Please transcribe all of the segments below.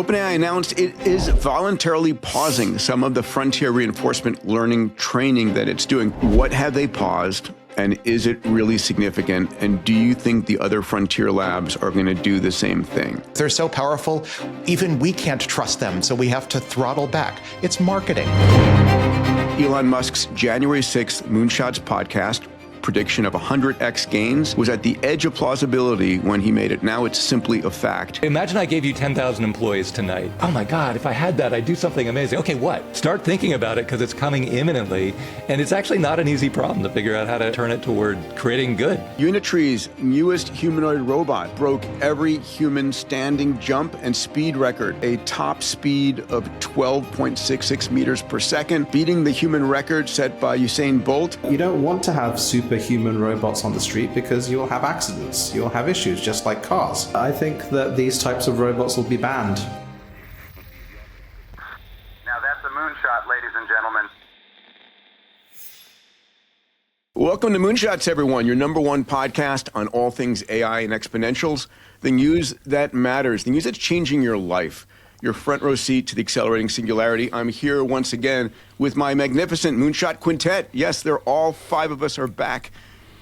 OpenAI announced it is voluntarily pausing some of the frontier reinforcement learning training that it's doing. What have they paused? And is it really significant? And do you think the other frontier labs are going to do the same thing? They're so powerful, even we can't trust them, so we have to throttle back. It's marketing. Elon Musk's January 6th Moonshots podcast prediction of 100x gains was at the edge of plausibility when he made it. Now it's simply a fact. Imagine I gave you 10,000 employees tonight. Oh my God, if I had that, I'd do something amazing. Okay, what? Start thinking about it because it's coming imminently. And it's actually not an easy problem to figure out how to turn it toward creating good. Unitree's newest humanoid robot broke every human standing jump and speed record, a top speed of 12.66 meters per second, beating the human record set by Usain Bolt. You don't want to have superhuman robots on the street because you'll have accidents, you'll have issues, just like cars. I think that these types of robots will be banned. Now that's a moonshot, ladies and gentlemen. Welcome to Moonshots, everyone, your number one podcast on all things AI and exponentials, the news that matters, the news that's changing your life, your front row seat to the accelerating singularity. I'm here once again with my magnificent Moonshot Quintet. Yes, they're all five of us are back.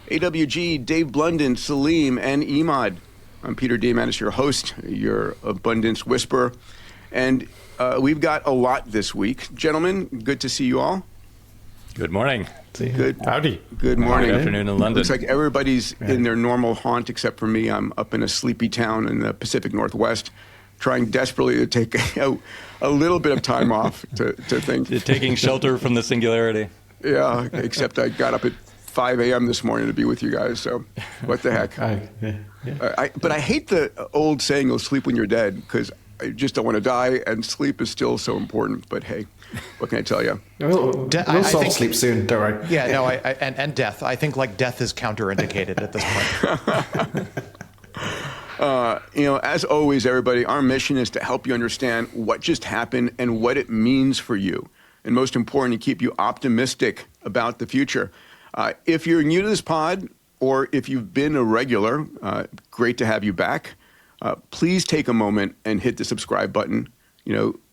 AWG, Dave Blundin, Salim, and Emad. I'm Peter Diamandis, your host, your abundance whisperer. And we've got a lot this week. Gentlemen, good to see you all. Good morning. Good. Howdy. Good morning. Good afternoon in London. Looks like everybody's in their normal haunt except for me. I'm up in a sleepy town in the Pacific Northwest, trying desperately to take a little bit of time off to think. You're taking shelter from the singularity. Yeah, except I got up at 5 a.m. this morning to be with you guys, so what the heck. But I hate the old saying, you'll sleep when you're dead, because I just don't want to die, and sleep is still so important, but hey, what can I tell you? We'll solve sleep soon, don't worry. Yeah, no, and death. I think like death is counterindicated at this point. As always, everybody, our mission is to help you understand what just happened and what it means for you. And most important, to keep you optimistic about the future. If you're new to this pod, or if you've been a regular, great to have you back. Please take a moment and hit the subscribe button.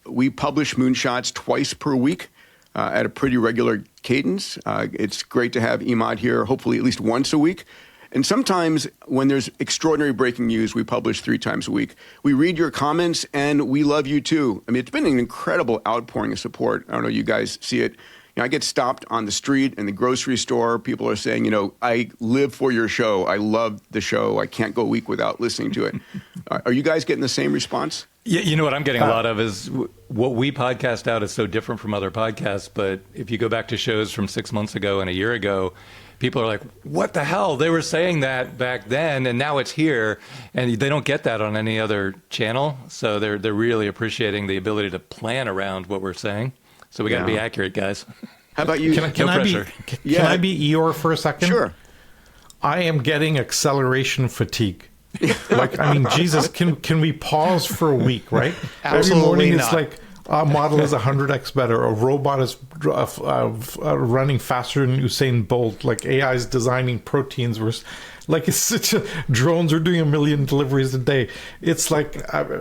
We publish Moonshots twice per week at a pretty regular cadence. It's great to have Emad here, hopefully at least once a week. And sometimes when there's extraordinary breaking news, we publish 3 times a week. We read your comments, and we love you too. I mean, it's been an incredible outpouring of support. I don't know, you guys see it. I get stopped on the street, in the grocery store. People are saying, I live for your show. I love the show. I can't go a week without listening to it. Are you guys getting the same response? Yeah, you know what I'm getting a lot of is what we podcast out is so different from other podcasts. But if you go back to shows from 6 months ago and a year ago, people are like, what the hell? They were saying that back then, and now it's here. And they don't get that on any other channel. So they're really appreciating the ability to plan around what we're saying. So we got to be accurate, guys. How about you? Can I be Eeyore for a second? Sure. I am getting acceleration fatigue. Jesus, can we pause for a week, right? Absolutely Every morning not. It's like, a model is 100x better. A robot is running faster than Usain Bolt. Like AI is designing proteins. It's such a, drones are doing 1 million deliveries a day. It's like, and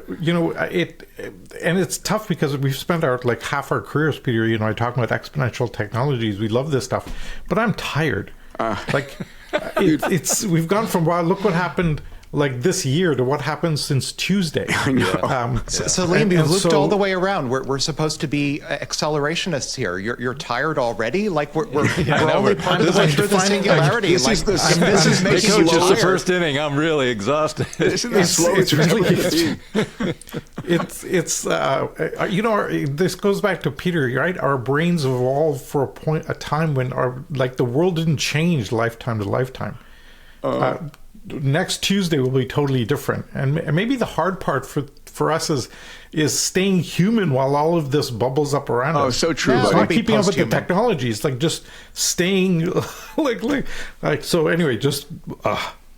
it's tough because we've spent half our careers, Peter, talking about exponential technologies. We love this stuff, but I'm tired. We've gone from, wow, look what happened this year to what happened since Tuesday. Salim, you looped all the way around. We're supposed to be accelerationists here. You're tired already? We're only part of the way through the singularity. This is making Coach, you it's the first inning. I'm really exhausted. This is the slowest this goes back to Peter, right? Our brains evolved for a time when the world didn't change lifetime to lifetime. Next Tuesday will be totally different, and maybe the hard part for us is staying human while all of this bubbles up around us. Oh, so true. It's not keeping up with the technology. It's just staying so. Anyway, just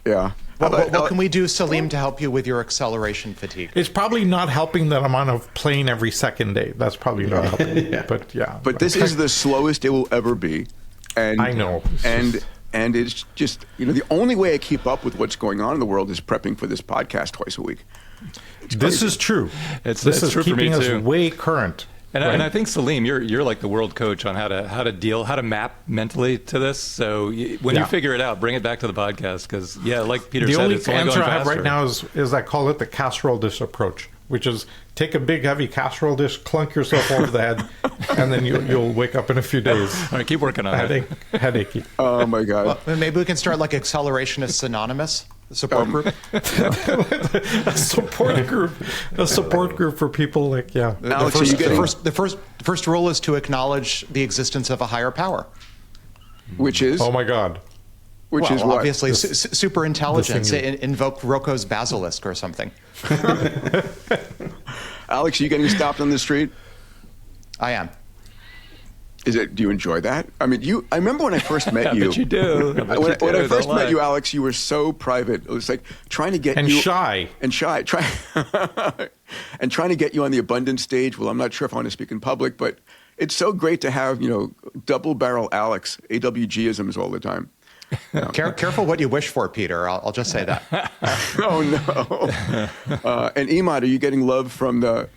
yeah. What can we do, Salim, to help you with your acceleration fatigue? It's probably not helping that I'm on a plane every second day. That's probably not helping. But yeah. But this is the slowest it will ever be, and I know. And it's just, the only way I keep up with what's going on in the world is prepping for this podcast twice a week. This is true. This is true for me keeping us too. way current. And I think, Salim, you're like the world coach on how to map mentally to this. So when you figure it out, bring it back to the podcast because, like Peter said, it's only answer going I have faster. right now is I call it the casserole dish approach, which is take a big heavy casserole dish, clunk yourself over the head, and then you'll wake up in a few days. All right, keep working on it. Headachy. Oh my God. Well, maybe we can start like Accelerationists Anonymous, the support group. a support group for people like Alex, The first rule is to acknowledge the existence of a higher power. which is Oh my God. which is what? Obviously super intelligence. Invoke Rocco's basilisk or something. Alex, are you getting stopped on the street? I am. Do you enjoy that? I mean, I remember when I first met you. I bet you do. When I first met you, Alex, you were so private. It was like trying to get you shy. and trying to get you on the abundance stage. Well, I'm not sure if I want to speak in public, but it's so great to have double barrel Alex AWG-isms all the time. Careful what you wish for, Peter. I'll just say that. Oh no! And Emad, are you getting love from the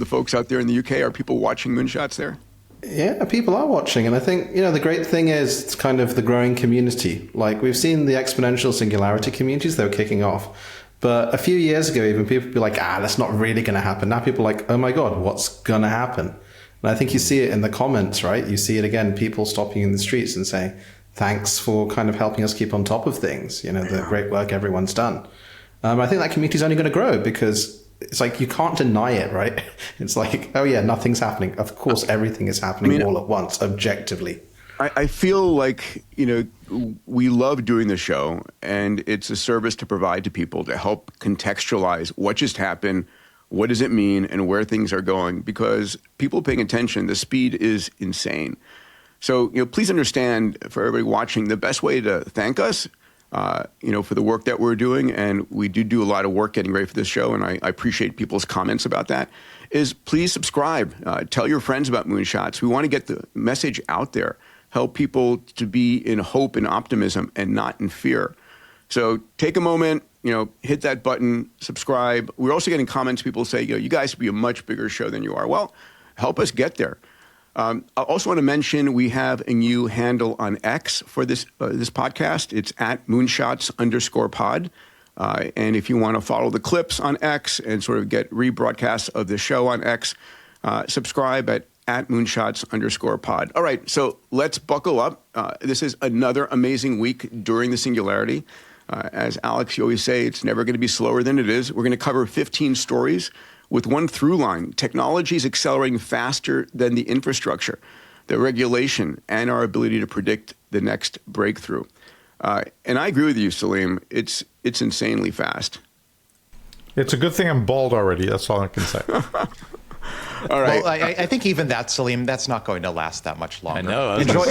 folks out there in the UK? Are people watching Moonshots there? Yeah, people are watching, and I think the great thing is it's kind of the growing community. Like we've seen the exponential singularity communities, they were kicking off, but a few years ago, even people would be like, that's not really going to happen. Now people are like, oh my God, what's going to happen? And I think you see it in the comments, right? You see it again, people stopping in the streets and saying, thanks for kind of helping us keep on top of things. The great work everyone's done. I think that community is only going to grow because it's like you can't deny it, right? It's like, oh yeah, nothing's happening. Of course, everything is happening all at once, objectively. I feel like, we love doing the show, and it's a service to provide to people to help contextualize what just happened, what does it mean, and where things are going. Because people paying attention, the speed is insane. So, please understand, for everybody watching, the best way to thank us for the work that we're doing, and we do a lot of work getting ready for this show, and I appreciate people's comments about that, is please subscribe. Tell your friends about Moonshots. We want to get the message out there, help people to be in hope and optimism and not in fear. So take a moment, hit that button, subscribe. We're also getting comments, people say, you guys would be a much bigger show than you are. Well, help us get there. I also want to mention we have a new handle on X for this podcast. It's at moonshots_pod. And if you want to follow the clips on X and sort of get rebroadcasts of the show on X, subscribe at moonshots_pod. All right, so let's buckle up. This is another amazing week during the Singularity. As Alex, you always say, it's never going to be slower than it is. We're going to cover 15 stories with one through line. Technology is accelerating faster than the infrastructure, the regulation, and our ability to predict the next breakthrough. And I agree with you, Salim. It's insanely fast. It's a good thing I'm bald already. That's all I can say. All right. Well, I think even that, Salim, that's not going to last that much longer. I know. Enjoy it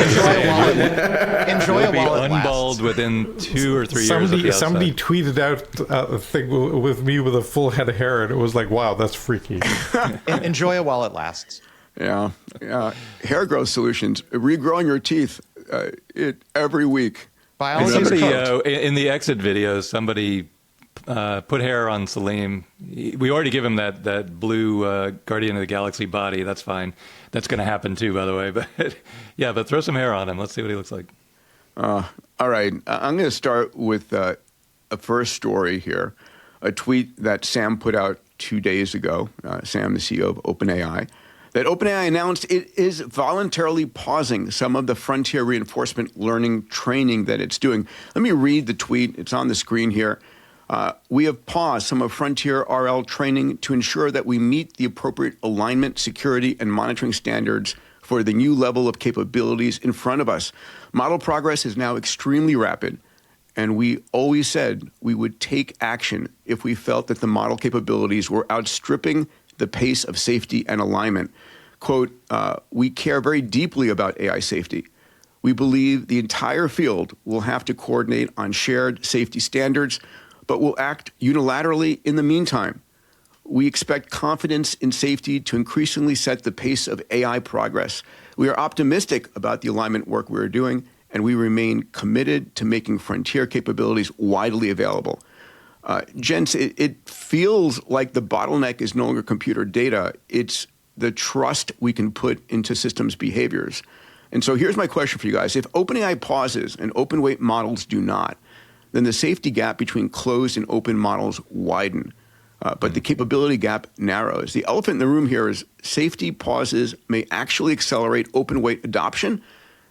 while it unbald lasts. within 2 or 3 years. Somebody tweeted out a thing with me with a full head of hair, and it was like, wow, that's freaky. Enjoy it while it lasts. Yeah. Hair growth solutions, regrowing your teeth every week. Biology is in the exit videos, somebody put hair on Salim. We already give him that blue Guardian of the Galaxy body. That's fine. That's going to happen too, by the way. But but throw some hair on him. Let's see what he looks like. All right. I'm going to start with a first story here, a tweet that Sam put out 2 days ago, Sam, the CEO of OpenAI, that OpenAI announced it is voluntarily pausing some of the frontier reinforcement learning training that it's doing. Let me read the tweet. It's on the screen here. We have paused some of Frontier RL training to ensure that we meet the appropriate alignment, security, and monitoring standards for the new level of capabilities in front of us. Model progress is now extremely rapid, and we always said we would take action if we felt that the model capabilities were outstripping the pace of safety and alignment. Quote, we care very deeply about AI safety. We believe the entire field will have to coordinate on shared safety standards, but will act unilaterally in the meantime. We expect confidence in safety to increasingly set the pace of AI progress. We are optimistic about the alignment work we are doing, and we remain committed to making frontier capabilities widely available. Gents, it feels like the bottleneck is no longer computer data. It's the trust we can put into systems' behaviors. And so here's my question for you guys. If OpenAI pauses and open weight models do not, then the safety gap between closed and open models widen, but the capability gap narrows. The elephant in the room here is safety pauses may actually accelerate open weight adoption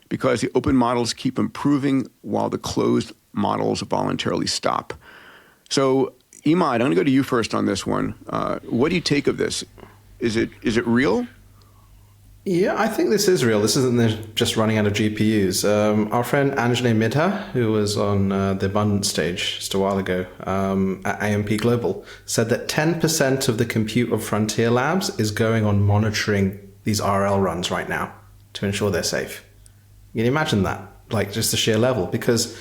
because the open models keep improving while the closed models voluntarily stop. So, Emad, I'm going to go to you first on this one. What do you take of this? Is it real? Yeah, I think this is real. This isn't just running out of GPUs. Our friend Anjali Midha, who was on the Abundance stage just a while ago at AMP Global, said that 10% of the compute of frontier labs is going on monitoring these RL runs right now to ensure they're safe. Can you imagine that? Like just the sheer level? Because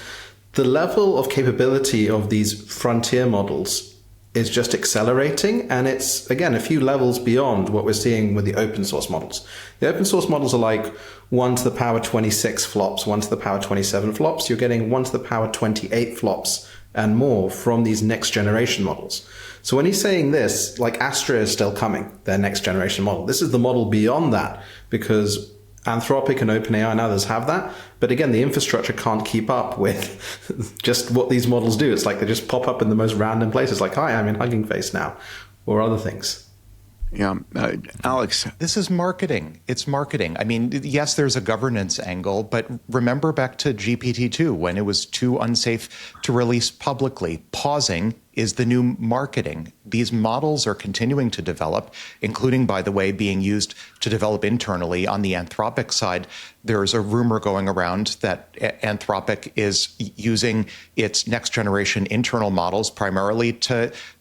the level of capability of these frontier models is just accelerating, and it's, again, a few levels beyond what we're seeing with the open source models. The open source models are like 1 to the power 26 flops, 1 to the power 27 flops. You're getting 1 to the power 28 flops and more from these next generation models. So when he's saying this, like Astra is still coming, their next generation model. This is the model beyond that, because Anthropic and OpenAI and others have that. But again, the infrastructure can't keep up with just what these models do. It's like they just pop up in the most random places, like, hi, I'm in Hugging Face now, or other things. Yeah. Alex. This is marketing. It's marketing. I mean, yes, there's a governance angle, but remember back to GPT-2 when it was too unsafe to release publicly. Pausing is the new marketing. These models are continuing to develop, including, by the way, being used to develop internally. On the Anthropic side, there's a rumor going around that Anthropic is using its next generation internal models primarily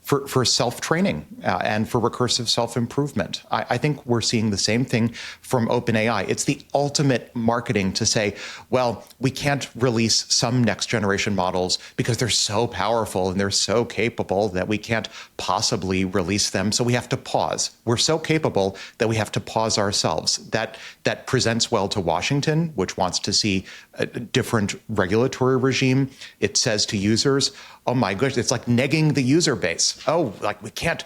for self-training and for recursive self-improvement. I think we're seeing the same thing from OpenAI. It's the ultimate marketing to say, well, we can't release some next generation models because they're so powerful and they're so capable that we can't possibly release them. So we have to pause. We're so capable that we have to pause ourselves. That presents well to Washington, which wants to see a different regulatory regime. It says to users, oh my goodness, it's like negging the user base. Oh, like we can't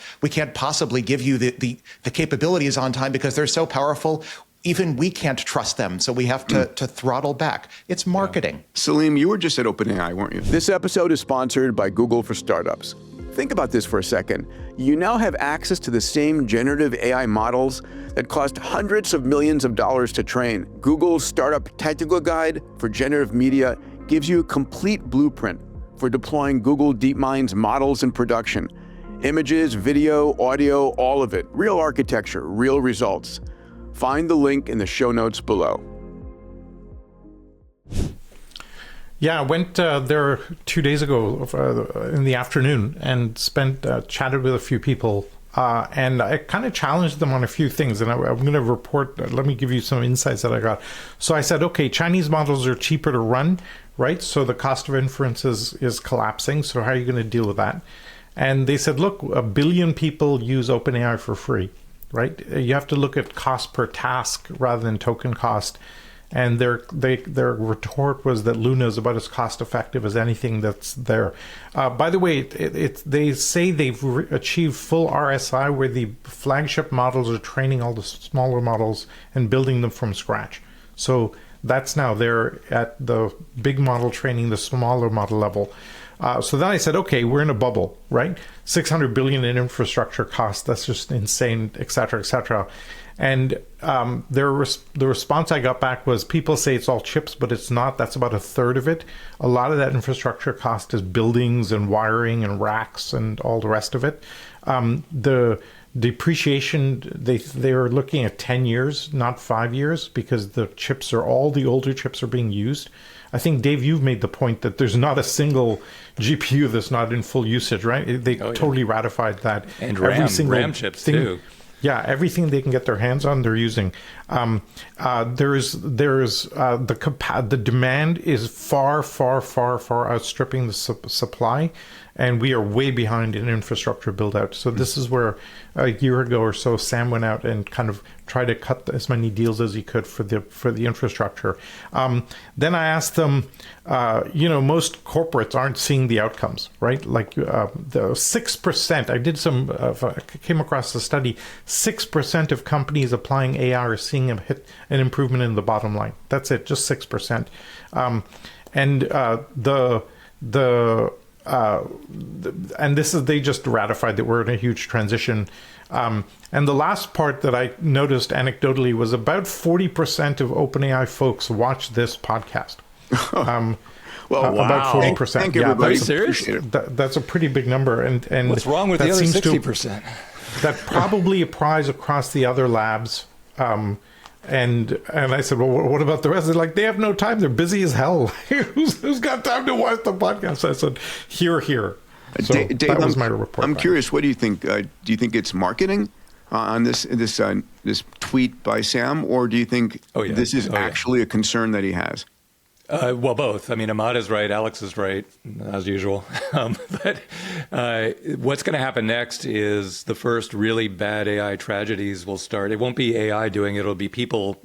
possibly give you the capabilities on time because they're so powerful. Even we can't trust them, so we have to throttle back. It's marketing. Yeah. Salim, you were just at OpenAI, weren't you? This episode is sponsored by Google for Startups. Think about this for a second. You now have access to the same generative AI models that cost hundreds of millions of dollars to train. Google's Startup Technical Guide for Generative Media gives you a complete blueprint for deploying Google DeepMind's models in production. Images, video, audio, all of it. Real architecture, real results. Find the link in the show notes below. Yeah, I went there 2 days ago in the afternoon and chatted with a few people. And I kind of challenged them on a few things. And I'm going to report, let me give you some insights that I got. So I said, okay, Chinese models are cheaper to run, right? So the cost of inference is collapsing. So how are you going to deal with that? And they said, look, 1 billion people use OpenAI for free, right? You have to look at cost per task rather than token cost. And their retort was that Luna is about as cost effective as anything that's there. By the way, they say they've achieved full RSI, where the flagship models are training all the smaller models and building them from scratch. So that's now they're at the big model training the smaller model level. So then I said, okay, we're in a bubble, right? 600 billion in infrastructure costs. That's just insane, et cetera, et cetera. And the response I got back was, people say it's all chips, but it's not. That's about a third of it. A lot of that infrastructure cost is buildings and wiring and racks and all the rest of it. The depreciation, they're looking at 10 years, not 5 years, because all the older chips are being used. I think, Dave, you've made the point that there's not a single GPU that's not in full usage, right? They totally ratified that. And RAM chips too. Yeah, everything they can get their hands on, they're using. The demand is far outstripping the supply, and we are way behind in infrastructure build out. So this is where a year ago or so, Sam went out and kind of tried to cut as many deals as he could for the infrastructure. Then I asked them, most corporates aren't seeing the outcomes, right? Like the 6%, I came across a study, 6% of companies applying AI are seeing an improvement in the bottom line. That's it, just 6%. And this is, they just ratified that we're in a huge transition. And the last part that I noticed anecdotally was about 40% of OpenAI folks watch this podcast. Well, wow. About 40%. Thank you, everybody. Serious? That's a pretty big number. And what's wrong with the other 60%? That probably applies across the other labs. And I said, well, what about the rest? They're like, they have no time. They're busy as hell. Who's got time to watch the podcast? I said, here. So Dave, that was my report. I'm curious. What do you think? Do you think it's marketing on this tweet by Sam, or do you think this is actually a concern that he has? Well, both. I mean, Emad is right. Alex is right, as usual. But what's going to happen next is the first really bad AI tragedies will start. It won't be AI doing it. It'll be people,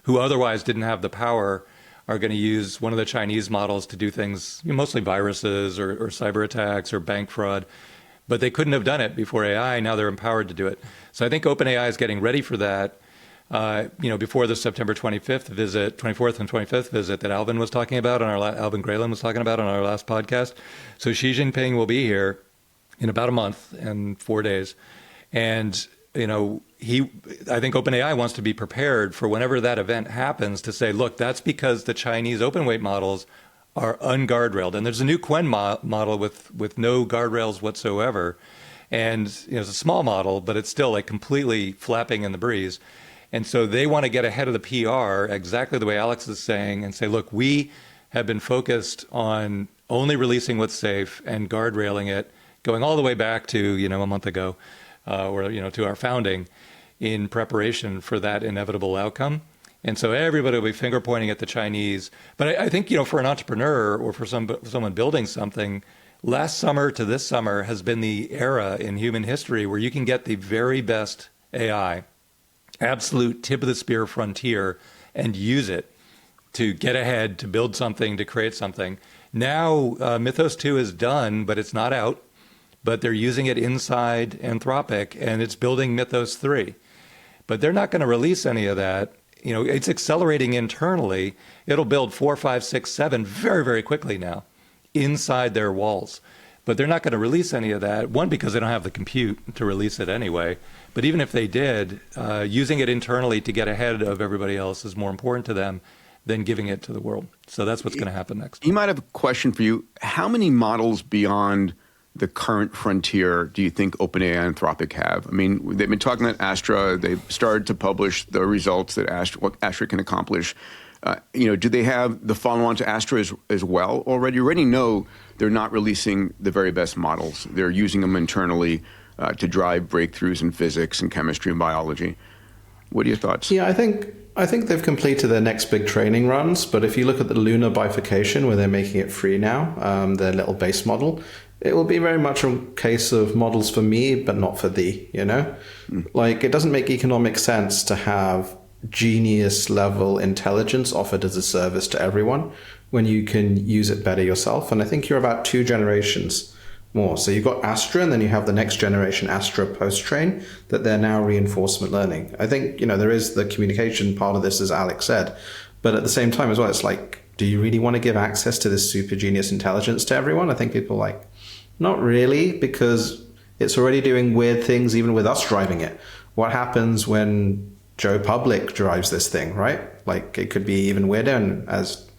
who otherwise didn't have the power are going to use one of the Chinese models to do things, mostly viruses or cyber attacks or bank fraud. But they couldn't have done it before AI. Now they're empowered to do it. So I think OpenAI is getting ready for that. Before the September 24th and 25th visit that Alvin was talking about, Alvin Grayland was talking about on our last podcast. So Xi Jinping will be here in about a month and 4 days. And, I think OpenAI wants to be prepared for whenever that event happens to say, look, that's because the Chinese open weight models are unguardrailed. And there's a new Quen model with no guardrails whatsoever. And, it's a small model, but it's still like completely flapping in the breeze. And so they want to get ahead of the PR, exactly the way Alex is saying, and say, look, we have been focused on only releasing what's safe and guardrailing it, going all the way back to, a month ago, to our founding in preparation for that inevitable outcome. And so everybody will be finger pointing at the Chinese. But I think, for an entrepreneur or for someone building something, last summer to this summer has been the era in human history where you can get the very best AI, absolute tip of the spear frontier, and use it to get ahead, to build something, to create something. Now, Mythos 2 is done, but it's not out. But they're using it inside Anthropic, and it's building Mythos 3. But they're not going to release any of that. It's accelerating internally. It'll build 4, 5, 6, 7 very, very quickly now inside their walls. But they're not going to release any of that. One, because they don't have the compute to release it anyway. But even if they did, using it internally to get ahead of everybody else is more important to them than giving it to the world. So that's what's going to happen next. You might have a question for you. How many models beyond the current frontier do you think OpenAI and Anthropic have? I mean, they've been talking about Astra. They've started to publish the results that what Astra can accomplish. Do they have the follow-on to Astra as well already? You already know they're not releasing the very best models. They're using them internally to drive breakthroughs in physics and chemistry and biology. What are your thoughts? Yeah, I think they've completed their next big training runs. But if you look at the lunar bifurcation, where they're making it free now, their little base model, it will be very much a case of models for me, but not for thee, Like, it doesn't make economic sense to have genius level intelligence offered as a service to everyone when you can use it better yourself. And I think you're about 2 generations more. So you've got Astra, and then you have the next generation Astra post-train that they're now reinforcement learning. I think, there is the communication part of this, as Alex said. But at the same time as well, it's like, do you really want to give access to this super genius intelligence to everyone? I think people are like, not really, because it's already doing weird things even with us driving it. What happens when Joe Public drives this thing, right? Like, it could be even weirder. And as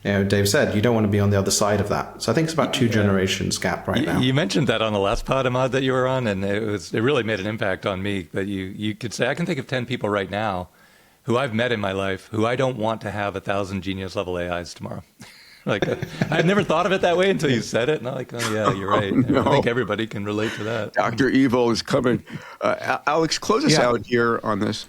Dave said, you don't want to be on the other side of that. So I think it's about 2 generations gap right now. You mentioned that on the last pod, Emad, that you were on, and it really made an impact on me. That you could say, I can think of 10 people right now who I've met in my life who I don't want to have 1,000 genius level AIs tomorrow. Like, I'd never thought of it that way until you said it. And I'm like, oh, yeah, you're right. No. I think everybody can relate to that. Dr. Evil is coming. Alex, close us out here on this.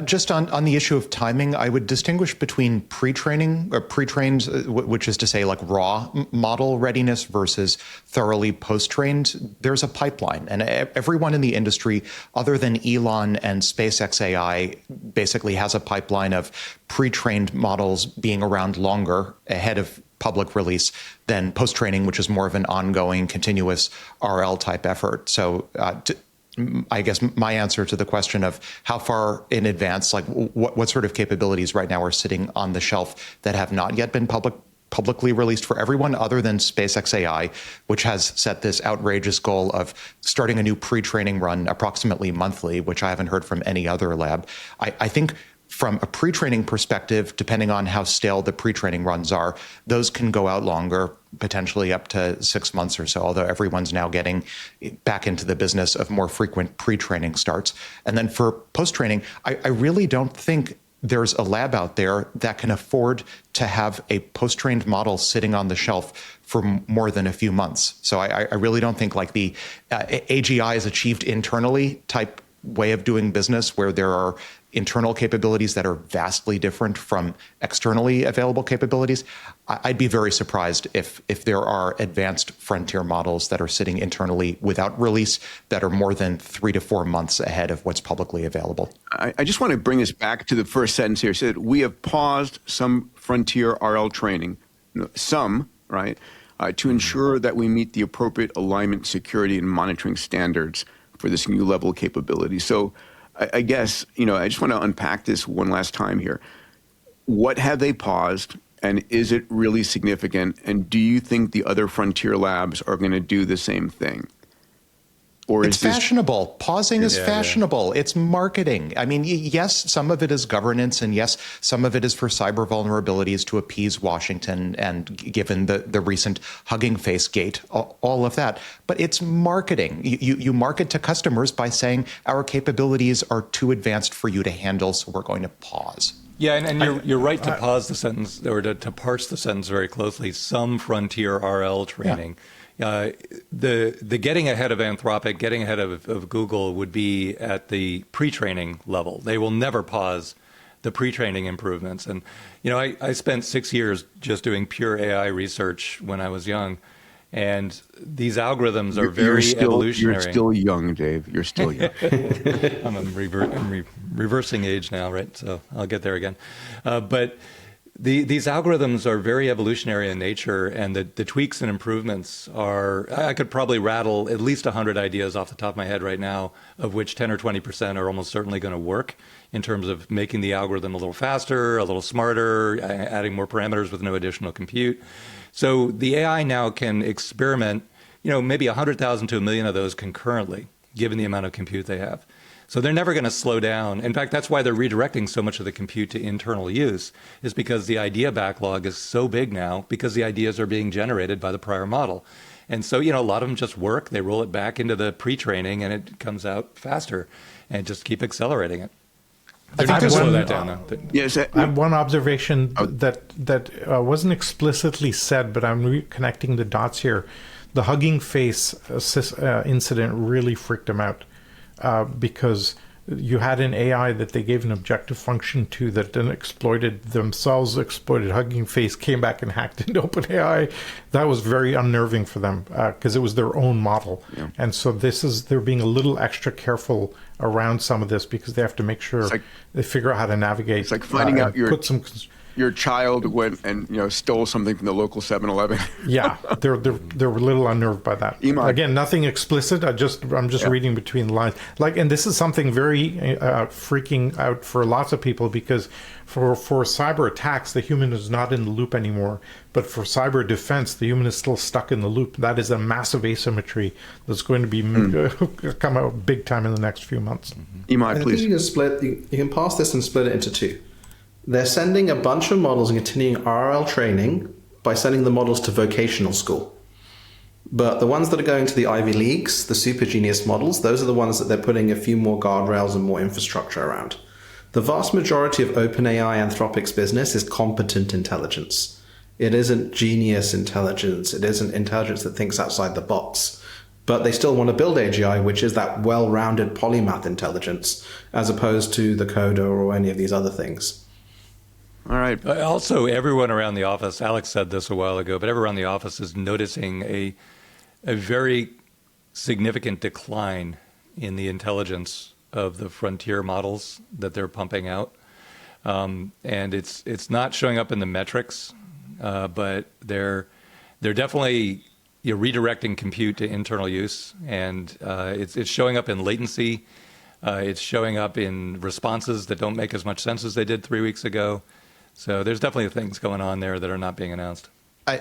Just on the issue of timing, I would distinguish between pre-training or pre-trained, which is to say like raw model readiness versus thoroughly post-trained. There's a pipeline, and everyone in the industry other than Elon and SpaceX AI basically has a pipeline of pre-trained models being around longer ahead of public release than post-training, which is more of an ongoing, continuous RL type effort. So I guess my answer to the question of how far in advance, like what sort of capabilities right now are sitting on the shelf that have not yet been publicly released for everyone other than SpaceX AI, which has set this outrageous goal of starting a new pre-training run approximately monthly, which I haven't heard from any other lab. I think from a pre-training perspective, depending on how stale the pre-training runs are, those can go out longer, potentially up to 6 months or so, although everyone's now getting back into the business of more frequent pre-training starts. And then for post-training, I really don't think there's a lab out there that can afford to have a post-trained model sitting on the shelf for more than a few months. So I really don't think like the AGI is achieved internally type way of doing business where there are internal capabilities that are vastly different from externally available capabilities. I'd be very surprised if there are advanced frontier models that are sitting internally without release that are more than 3 to 4 months ahead of what's publicly available. I just want to bring us back to the first sentence here. It said, we have paused some frontier RL training, right, to ensure that we meet the appropriate alignment, security, and monitoring standards for this new level of capability. So I guess, I just want to unpack this one last time here. What have they paused, and is it really significant? And do you think the other frontier labs are going to do the same thing? Or it's fashionable. Pausing is fashionable. Yeah. It's marketing. I mean, yes, some of it is governance, and yes, some of it is for cyber vulnerabilities to appease Washington, and given the recent Hugging Face gate, all of that. But it's marketing. You market to customers by saying our capabilities are too advanced for you to handle, so we're going to pause. Yeah, and you're right to pause the sentence, or to parse the sentence very closely. Some frontier RL training. Yeah. The getting ahead of Anthropic, getting ahead of Google would be at the pre-training level. They will never pause the pre-training improvements. And, I spent 6 years just doing pure AI research when I was young. And these algorithms are very evolutionary. You're still young, Dave. You're still young. I'm reversing age now, right? So I'll get there again. But these algorithms are very evolutionary in nature, and the tweaks and improvements are, I could probably rattle at least 100 ideas off the top of my head right now, of which 10 or 20% are almost certainly going to work in terms of making the algorithm a little faster, a little smarter, adding more parameters with no additional compute. So the AI now can experiment, maybe 100,000 to 1 million of those concurrently, given the amount of compute they have. So they're never going to slow down. In fact, that's why they're redirecting so much of the compute to internal use, is because the idea backlog is so big now because the ideas are being generated by the prior model. And so, a lot of them just work. They roll it back into the pre-training and it comes out faster, and just keep accelerating it. They're not going to slow that down, though. Yes, I have one observation that wasn't explicitly said, but I'm connecting the dots here. The Hugging Face incident really freaked him out. Because you had an AI that they gave an objective function to that then exploited Hugging Face, came back and hacked into OpenAI. That was very unnerving for them because it was their own model. Yeah. And so they're being a little extra careful around some of this because they have to make sure they figure out how to navigate. It's like finding out your child went and stole something from the local 7-Eleven. Yeah, they're a little unnerved by that. Emad. Again, nothing explicit. I'm just reading between the lines. And this is something very freaking out for lots of people, because for cyber attacks, the human is not in the loop anymore. But for cyber defense, the human is still stuck in the loop. That is a massive asymmetry that's going to be come out big time in the next few months. Emad, please. You can pass this and split it into two. They're sending a bunch of models and continuing RL training by sending the models to vocational school. But the ones that are going to the Ivy Leagues, the super genius models, those are the ones that they're putting a few more guardrails and more infrastructure around. The vast majority of OpenAI Anthropic's business is competent intelligence. It isn't genius intelligence. It isn't intelligence that thinks outside the box. but they still want to build AGI, which is that well-rounded polymath intelligence, as opposed to the coder or any of these other things. All right. Also, everyone around the office, Alex said this a while ago, but everyone around the office is noticing a very significant decline in the intelligence of the frontier models that they're pumping out. And it's not showing up in the metrics, but they're definitely redirecting compute to internal use, and it's showing up in latency. It's showing up in responses that don't make as much sense as they did 3 weeks ago. So there's definitely things going on there that are not being announced.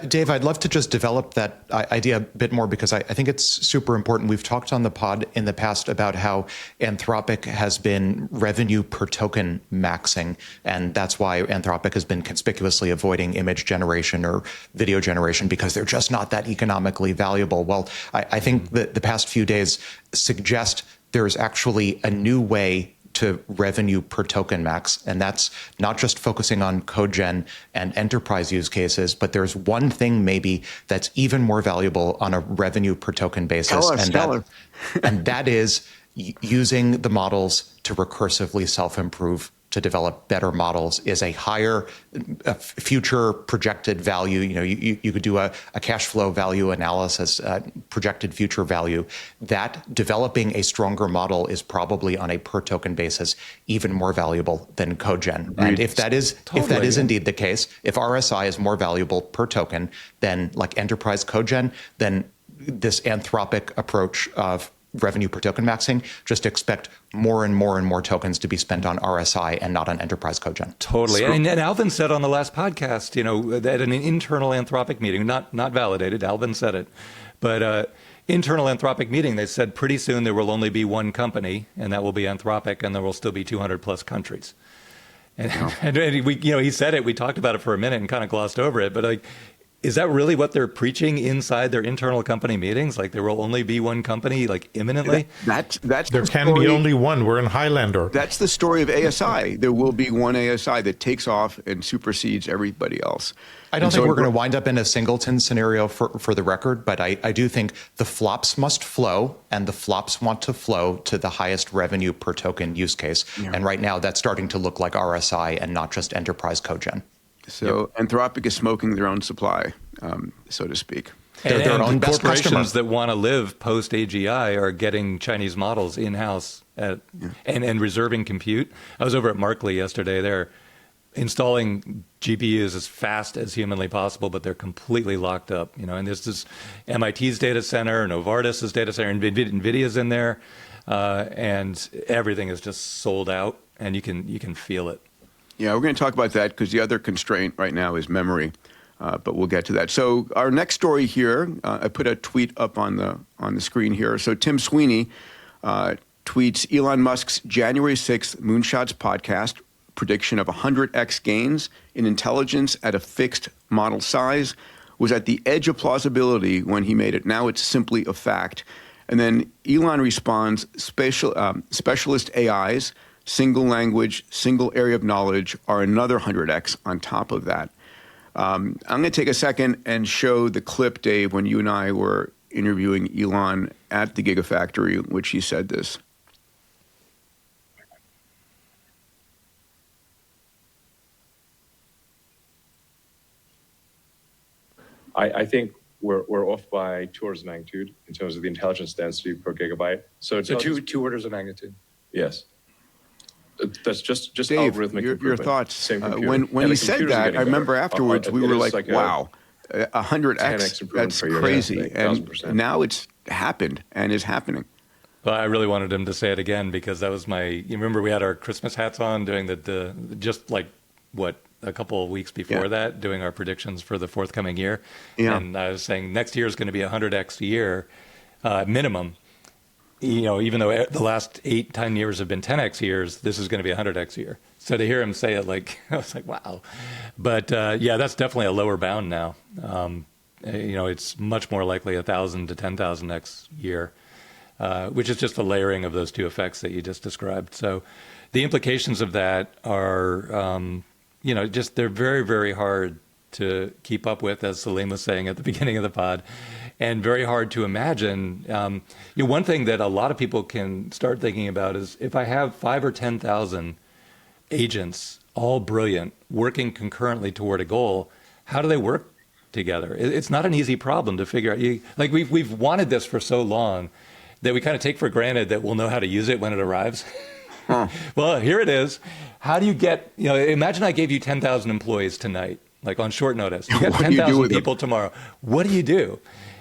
Dave, I'd love to just develop that idea a bit more, because I think it's super important. We've talked on the pod in the past about how Anthropic has been revenue per token maxing, and that's why Anthropic has been conspicuously avoiding image generation or video generation, because they're just not that economically valuable. Well, I think that the past few days suggest there's actually a new way to revenue per token max, and that's not just focusing on code gen and enterprise use cases, but there's one thing maybe that's even more valuable on a revenue per token basis, and that is using the models to recursively self-improve. To develop better models is a higher future projected value. You could do a cash flow value analysis, projected future value. That developing a stronger model is probably on a per token basis even more valuable than codegen. And if that is indeed the case, if RSI is more valuable per token than like enterprise codegen, then this Anthropic approach of revenue per token maxing, just expect more and more and more tokens to be spent on RSI and not on enterprise codegen. Totally. And Alvin said on the last podcast, at an internal Anthropic meeting, not validated, Alvin said it, but internal Anthropic meeting, they said pretty soon there will only be one company, and that will be Anthropic, and there will still be 200 plus countries. And we, he said it, we talked about it for a minute and kind of glossed over it, but is that really what they're preaching inside their internal company meetings? Like there will only be one company, like imminently? That's there can be only one. We're in Highlander. That's the story of ASI. There will be one ASI that takes off and supersedes everybody else. I don't think we're going to wind up in a singleton scenario for the record, but I do think the flops must flow, and the flops want to flow to the highest revenue per token use case. Yeah. And right now that's starting to look like RSI and not just enterprise cogen. So Anthropic is smoking their own supply, so to speak. They're their own best corporations that want to live post AGI are getting Chinese models in-house and reserving compute. I was over at Markley yesterday. They're installing GPUs as fast as humanly possible, but they're completely locked up. And there's this MIT's data center, Novartis's data center, and NVIDIA's in there, and everything is just sold out, and you can feel it. Yeah, we're going to talk about that because the other constraint right now is memory, but we'll get to that. So our next story here, I put a tweet up on the screen here. So Tim Sweeney tweets Elon Musk's January 6th Moonshots podcast prediction of 100x gains in intelligence at a fixed model size was at the edge of plausibility when he made it. Now it's simply a fact. And then Elon responds, specialist AIs, single language, single area of knowledge are another 100x on top of that. I'm going to take a second and show the clip, Dave, when you and I were interviewing Elon at the Gigafactory, in which he said this. I think we're off by 2 orders of magnitude in terms of the intelligence density per gigabyte. So two orders of magnitude. Yes. That's just Dave, algorithmic your thoughts. Same when he said that, I remember afterwards we were like, wow, 100x, that's crazy. And now it's happened and is happening. Well, I really wanted him to say it again because that was you remember we had our Christmas hats on doing the just like, a couple of weeks before that, doing our predictions for the forthcoming year. Yeah. And I was saying next year is going to be 100x a year minimum. Even though the last 8-10 years have been 10x years, this is going to be 100x a year. So to hear him say it, I was like, wow. But that's definitely a lower bound now. It's much more likely 1,000 to 10,000x year, which is just the layering of those two effects that you just described. So the implications of that are, they're very, very hard to keep up with, as Salim was saying at the beginning of the pod, and very hard to imagine. One thing that a lot of people can start thinking about is if I have 5 or 10,000 agents, all brilliant, working concurrently toward a goal, how do they work together? It's not an easy problem to figure out. Like we've wanted this for so long that we kind of take for granted that we'll know how to use it when it arrives. Huh. Well, here it is. How do you get, imagine I gave you 10,000 employees tonight, like on short notice. You got 10,000 people tomorrow. What do you do?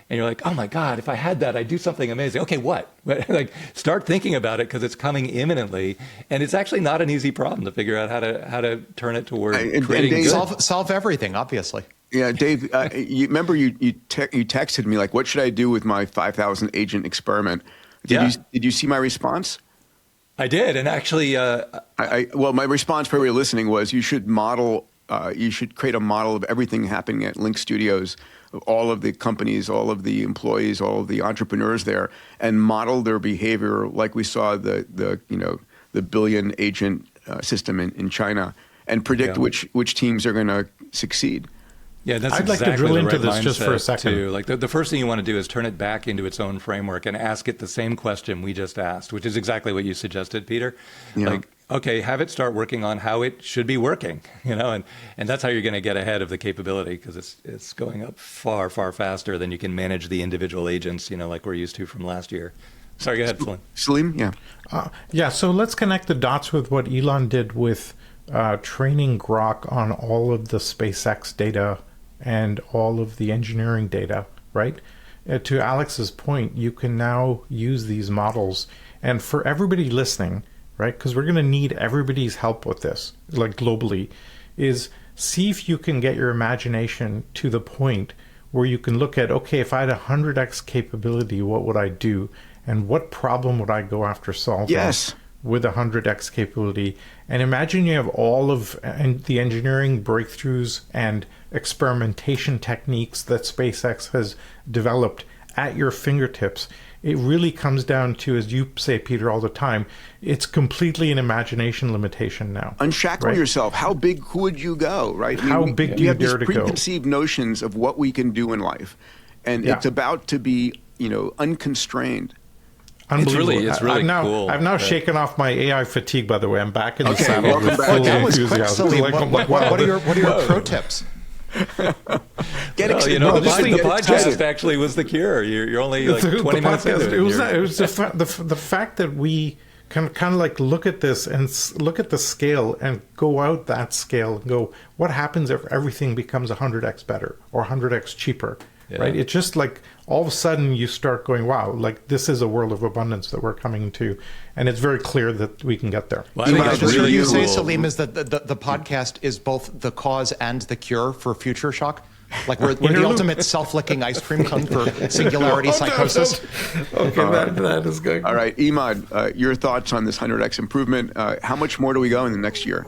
And you're like, oh my God, if I had that, I'd do something amazing. Okay, what? Like, start thinking about it because it's coming imminently, and it's actually not an easy problem to figure out how to turn it toward creating Dave, solve everything, obviously. Yeah, Dave. You remember you texted me like, what should I do with my 5,000 agent experiment? Did you see my response? I did, and actually, well, my response for everybody listening was you should create a model of everything happening at Link Studios, all of the companies, all of the employees, all of the entrepreneurs there, and model their behavior like we saw the billion agent system in China, and predict which teams are going to succeed. Yeah, that's I'd like to drill into this just for a second. Too. Like the first thing you want to do is turn it back into its own framework and ask it the same question we just asked, which is exactly what you suggested, Peter. Yeah. Like, okay, have it start working on how it should be working, and that's how you're going to get ahead of the capability, because it's going up far, far faster than you can manage the individual agents, like we're used to from last year. Sorry, go ahead, Salim. Salim, yeah. So let's connect the dots with what Elon did with training Grok on all of the SpaceX data and all of the engineering data, right? To Alex's point, you can now use these models. And for everybody listening, right, because we're going to need everybody's help with this, like globally, is see if you can get your imagination to the point where you can look at, okay, if I had 100x capability, what would I do? And what problem would I go after solving? Yes. With 100x capability. And imagine you have all of the engineering breakthroughs and experimentation techniques that SpaceX has developed at your fingertips. It really comes down to, as you say, Peter, all the time, it's completely an imagination limitation now. Unshackle yourself. How big could you go, right? How big do you dare to go? We have preconceived notions of what we can do in life. And it's about to be, unconstrained. It's really cool. I've now shaken off my AI fatigue, by the way. I'm back in the saddle. Welcome with back. full That was enthusiasm. quick, what are your pro tips? Get excited. The podcast actually was the cure. You're only like 20 minutes into it. It was the fact that we can kind of like look at this and look at the scale and go out that scale and go, what happens if everything becomes 100x better or 100x cheaper? Yeah. Right? It's just like all of a sudden you start going, wow, like this is a world of abundance that we're coming to. And it's very clear that we can get there. Well, I think just heard you say, Salim, is that the podcast is both the cause and the cure for future shock? Like we're the ultimate self-licking ice cream cone for singularity psychosis? Okay, that is good. All right, Emad, your thoughts on this 100x improvement. How much more do we go in the next year?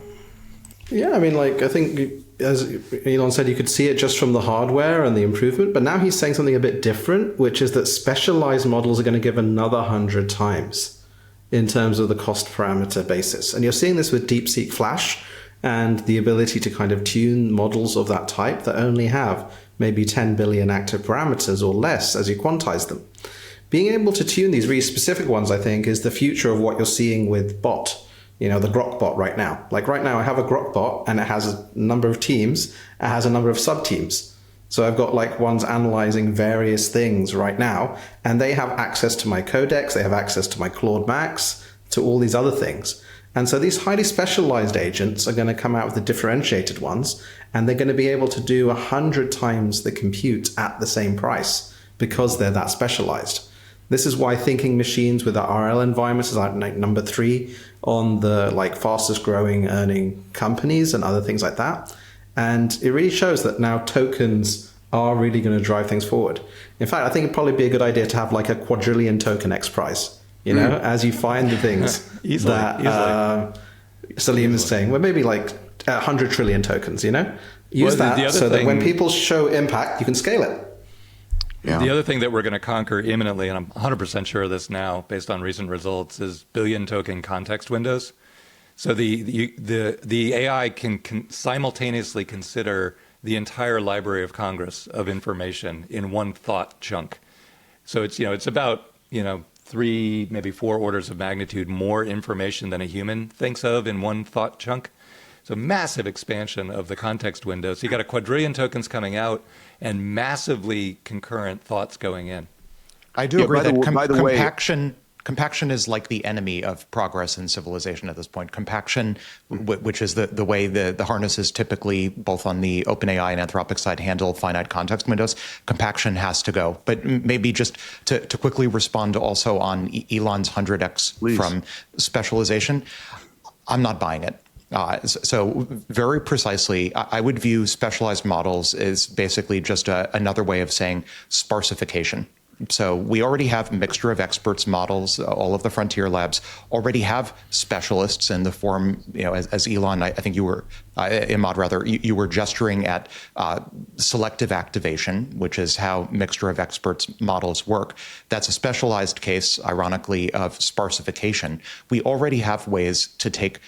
Yeah, I mean, I think, as Elon said, you could see it just from the hardware and the improvement, but now he's saying something a bit different, which is that specialized models are going to give another 100 times in terms of the cost parameter basis. And you're seeing this with DeepSeek Flash and the ability to kind of tune models of that type that only have maybe 10 billion active parameters or less as you quantize them. Being able to tune these really specific ones, I think, is the future of what you're seeing with bot. The Grok bot right now. Like right now, I have a Grok bot and it has a number of teams. It has a number of sub-teams. So I've got like ones analyzing various things right now, and they have access to my codex. They have access to my Claude Max, to all these other things. And so these highly specialized agents are going to come out with the differentiated ones, and they're going to be able to do 100 times the compute at the same price because they're that specialized. This is why thinking machines with the RL environments is like number 3 on the fastest growing earning companies and other things like that. And it really shows that now tokens are really going to drive things forward. In fact, I think it'd probably be a good idea to have like a quadrillion token XPRIZE, as you find the things that Salim is saying. Well, maybe like 100 trillion tokens, Use that so that when people show impact, you can scale it. Yeah. The other thing that we're going to conquer imminently, and I'm 100% sure of this now based on recent results, is billion token context windows. So the AI can simultaneously consider the entire Library of Congress of information in one thought chunk. So it's about, 3, maybe 4 orders of magnitude more information than a human thinks of in one thought chunk. So massive expansion of the context window. So you got a quadrillion tokens coming out and massively concurrent thoughts going in. I do agree that by the way, compaction is like the enemy of progress in civilization at this point. Compaction, which is the way the harnesses typically, both on the OpenAI and Anthropic side, handle finite context windows, compaction has to go. But maybe just to quickly respond also on Elon's 100x Please. From specialization, I'm not buying it. So very precisely, I would view specialized models as basically just another way of saying sparsification. So we already have mixture of experts models. All of the frontier labs already have specialists in the form, as Elon, I think you were, Emad rather, you were gesturing at selective activation, which is how mixture of experts models work. That's a specialized case, ironically, of sparsification. We already have ways to take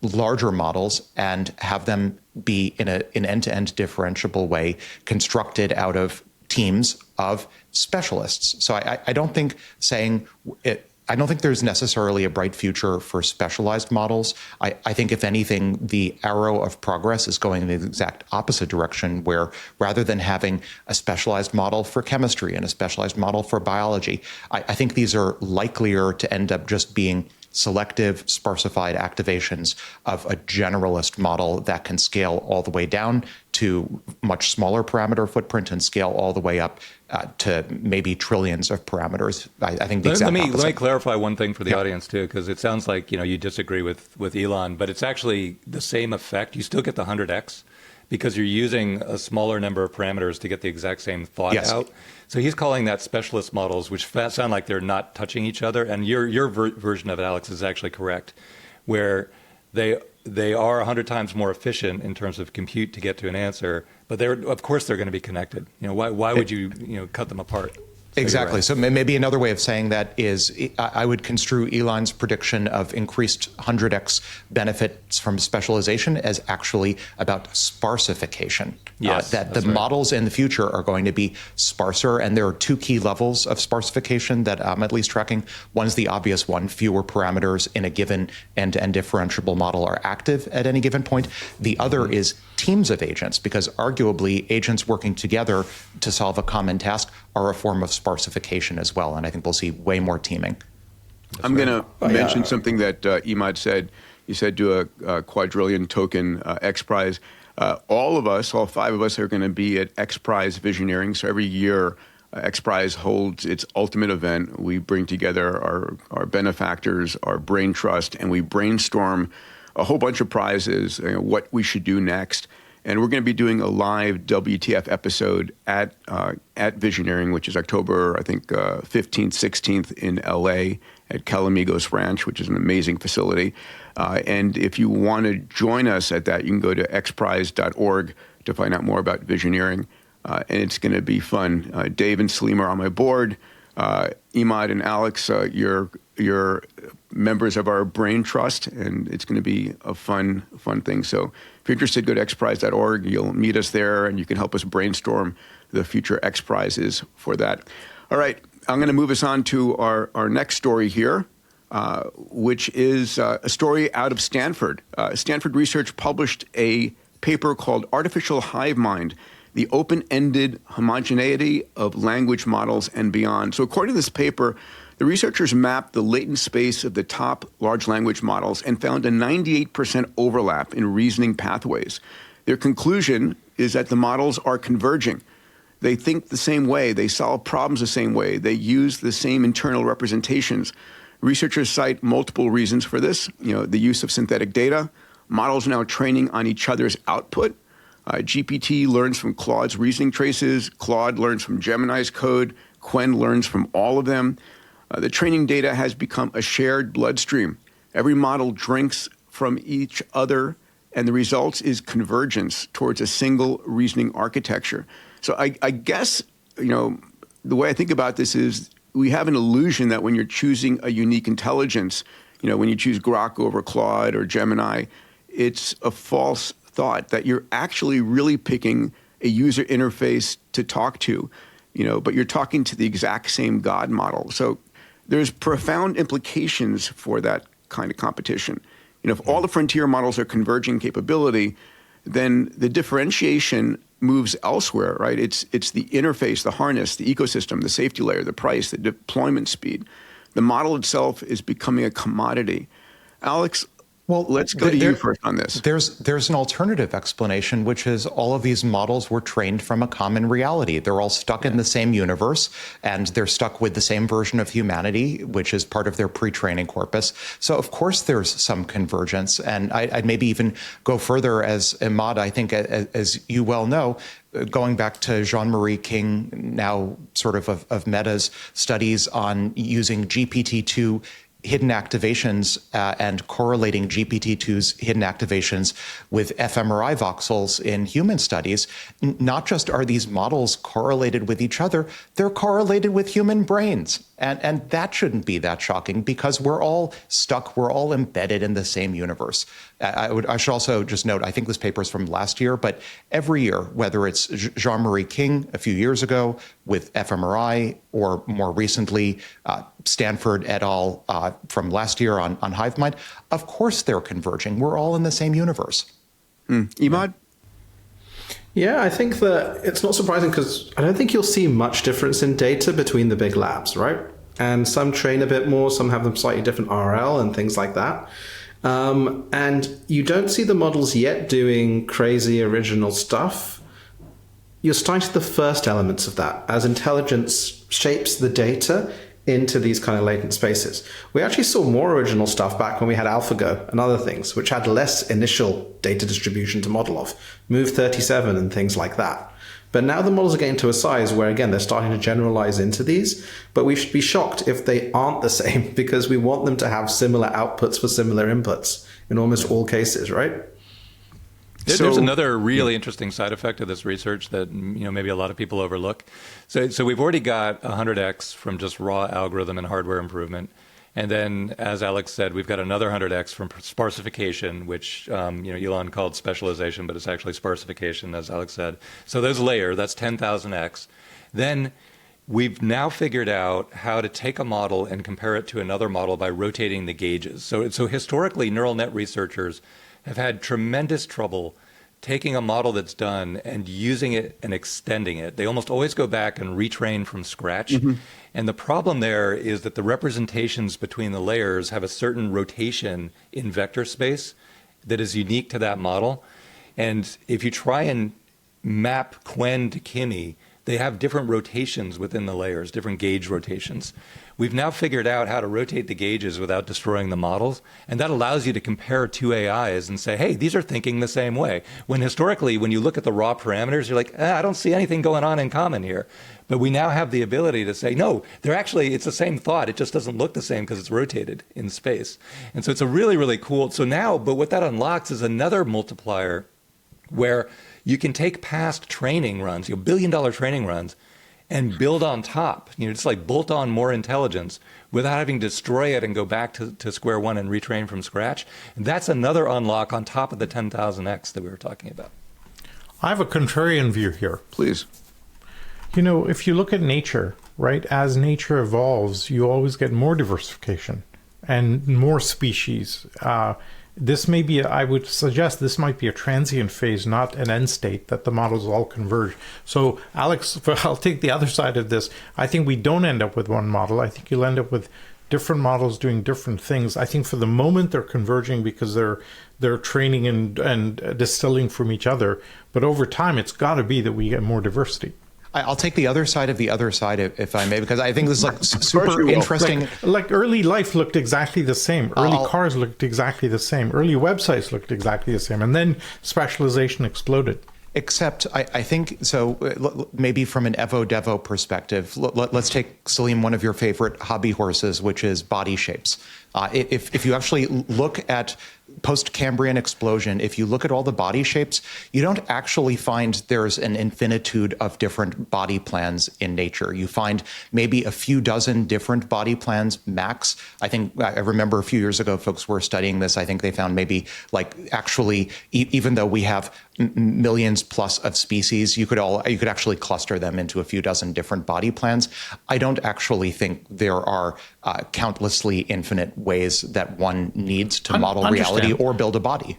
larger models and have them be in an end-to-end differentiable way constructed out of teams of specialists. So I don't think saying it, I don't think there's necessarily a bright future for specialized models. I think, if anything, the arrow of progress is going in the exact opposite direction, where rather than having a specialized model for chemistry and a specialized model for biology, I think these are likelier to end up just being selective, sparsified activations of a generalist model that can scale all the way down to much smaller parameter footprint and scale all the way up to maybe trillions of parameters. I think the exact opposite. Let me clarify one thing for the audience too, because it sounds like you disagree with Elon, but it's actually the same effect. You still get the 100x because you're using a smaller number of parameters to get the exact same thought out. So he's calling that specialist models, which sound like they're not touching each other. And your version of it, Alex, is actually correct, where they are 100 times more efficient in terms of compute to get to an answer, but of course they're going to be connected. Why would you cut them apart? So exactly. Right. So maybe another way of saying that is I would construe Elon's prediction of increased 100x benefits from specialization as actually about sparsification. Yes, that the models in the future are going to be sparser, and there are 2 key levels of sparsification that I'm at least tracking. One's the obvious one: fewer parameters in a given end-to-end differentiable model are active at any given point. The other is teams of agents, because arguably agents working together to solve a common task are a form of sparsification as well. And I think we'll see way more teaming. I'm going to mention something that Emad said. He said do a quadrillion token XPRIZE. All of us, all 5 of us, are going to be at XPRIZE Visioneering. So every year, XPRIZE holds its ultimate event. We bring together our benefactors, our brain trust, and we brainstorm a whole bunch of prizes, what we should do next. And we're going to be doing a live WTF episode at Visioneering, which is October, I think, 15th, 16th in LA at Calamigos Ranch, which is an amazing facility. And if you want to join us at that, you can go to xprize.org to find out more about Visioneering. And it's going to be fun. Dave and Salim are on my board. Emad and Alex, you're members of our brain trust, and it's going to be a fun thing. So if you're interested, go to xprize.org. You'll meet us there, and you can help us brainstorm the future XPRIZes for that. All right, I'm going to move us on to our next story here, which is a story out of Stanford. Stanford Research published a paper called Artificial Hive Mind: The Open-Ended Homogeneity of Language Models and Beyond. So according to this paper, the researchers mapped the latent space of the top large language models and found a 98% overlap in reasoning pathways. Their conclusion is that the models are converging. They think the same way. They solve problems the same way. They use the same internal representations. Researchers cite multiple reasons for this. The use of synthetic data. Models are now training on each other's output. GPT learns from Claude's reasoning traces. Claude learns from Gemini's code. Qwen learns from all of them. The training data has become a shared bloodstream. Every model drinks from each other, and the result is convergence towards a single reasoning architecture. So I guess, the way I think about this is we have an illusion that when you're choosing a unique intelligence, when you choose Grok over Claude or Gemini, it's a false thought that you're actually really picking a user interface to talk to, but you're talking to the exact same God model. So there's profound implications for that kind of competition. If all the frontier models are converging capability, then the differentiation moves elsewhere, right? It's the interface, the harness, the ecosystem, the safety layer, the price, the deployment speed. The model itself is becoming a commodity. Alex, well, let's go to you first on this. There's an alternative explanation, which is all of these models were trained from a common reality. They're all stuck in the same universe, and they're stuck with the same version of humanity, which is part of their pre-training corpus. So, of course, there's some convergence. And I'd maybe even go further, as Emad, I think, as you well know, going back to Jean-Marie King, now sort of Meta's studies on using GPT-2 hidden activations and correlating GPT-2's hidden activations with fMRI voxels in human studies. Not just are these models correlated with each other, they're correlated with human brains. And that shouldn't be that shocking because we're all stuck, we're all embedded in the same universe. I should also just note, I think this paper is from last year, but every year, whether it's Jean-Marie King a few years ago with fMRI or more recently Stanford et al. From last year on HiveMind, of course they're converging. We're all in the same universe. Emad? Yeah, I think that it's not surprising because I don't think you'll see much difference in data between the big labs, right? And some train a bit more, some have them slightly different RL and things like that. And you don't see the models yet doing crazy original stuff. You're starting to see the first elements of that as intelligence shapes the data into these kind of latent spaces. We actually saw more original stuff back when we had AlphaGo and other things, which had less initial data distribution to model of, Move 37 and things like that. But now the models are getting to a size where, again, they're starting to generalize into these, but we should be shocked if they aren't the same because we want them to have similar outputs for similar inputs in almost all cases, right? There's another really interesting side effect of this research that maybe a lot of people overlook. So we've already got 100x from just raw algorithm and hardware improvement. And then, as Alex said, we've got another 100x from sparsification, which Elon called specialization, but it's actually sparsification, as Alex said. So those layers, that's 10,000x. Then we've now figured out how to take a model and compare it to another model by rotating the gauges. So historically, neural net researchers have had tremendous trouble taking a model that's done and using it and extending it. They almost always go back and retrain from scratch. Mm-hmm. And the problem there is that the representations between the layers have a certain rotation in vector space that is unique to that model. And if you try and map Quen to Kimi, they have different rotations within the layers, different gauge rotations. We've now figured out how to rotate the gauges without destroying the models, and that allows you to compare two AIs and say, hey, these are thinking the same way. When historically, when you look at the raw parameters, you're like, I don't see anything going on in common here. But we now have the ability to say, no, it's the same thought. It just doesn't look the same because it's rotated in space. And so it's a really, really cool. So now, but what that unlocks is another multiplier where you can take past training runs, billion-dollar training runs, and build on top. It's like bolt on more intelligence without having to destroy it and go back to square one and retrain from scratch. And that's another unlock on top of the 10,000x that we were talking about. I have a contrarian view here. Please. If you look at nature, right, as nature evolves, you always get more diversification and more species. This may be, I would suggest this might be a transient phase, not an end state, that the models all converge. So, Alex, I'll take the other side of this. I think we don't end up with one model. I think you'll end up with different models doing different things. I think for the moment they're converging because they're training and distilling from each other. But over time, it's got to be that we get more diversity. I'll take the other side of the other side, if I may, because I think this is like super interesting. Like early life looked exactly the same. Early cars looked exactly the same. Early websites looked exactly the same. And then specialization exploded. Except I think, so maybe from an Evo-Devo perspective, let's take, Salim, one of your favorite hobby horses, which is body shapes. If you actually look at post-Cambrian explosion, if you look at all the body shapes, you don't actually find there's an infinitude of different body plans in nature. You find maybe a few dozen different body plans max. I remember a few years ago, folks were studying this. I think they found maybe like actually, even though we have millions plus of species, you could actually cluster them into a few dozen different body plans. I don't actually think there are countlessly infinite ways that one needs to model reality or build a body.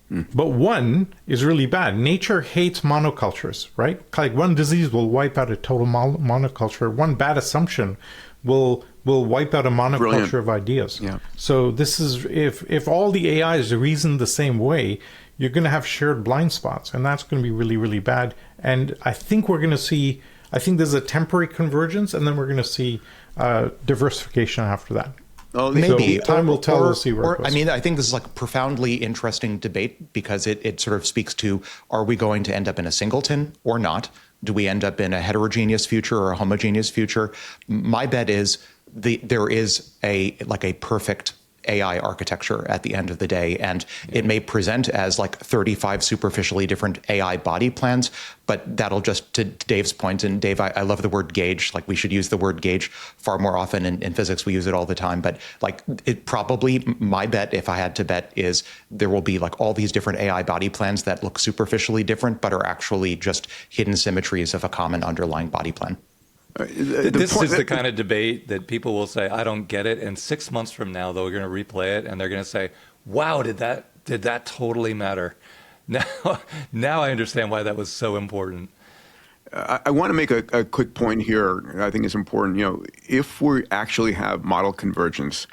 But one is really bad. Nature hates monocultures, right? Like one disease will wipe out a total monoculture. One bad assumption will wipe out a monoculture of ideas. Yeah. So this is, if all the AIs reason the same way, you're going to have shared blind spots, and that's going to be really, really bad. And I think there's a temporary convergence, and then we're going to see diversification after that. Oh, maybe. So time will tell. We'll see where it goes. I mean, I think this is like a profoundly interesting debate because it sort of speaks to, are we going to end up in a singleton or not? Do we end up in a heterogeneous future or a homogeneous future? My bet is there is a perfect AI architecture at the end of the day, and it may present as like 35 superficially different AI body plans, but that'll just, to Dave's point, and Dave, I love the word gauge, like we should use the word gauge far more often. In physics, we use it all the time, but like it probably, my bet, if I had to bet, is there will be like all these different AI body plans that look superficially different, but are actually just hidden symmetries of a common underlying body plan. This is the kind of debate that people will say, I don't get it. And 6 months from now, they're going to replay it and they're going to say, wow, did that totally matter? Now I understand why that was so important. I want to make a quick point here. I think it's important. If we actually have model convergence,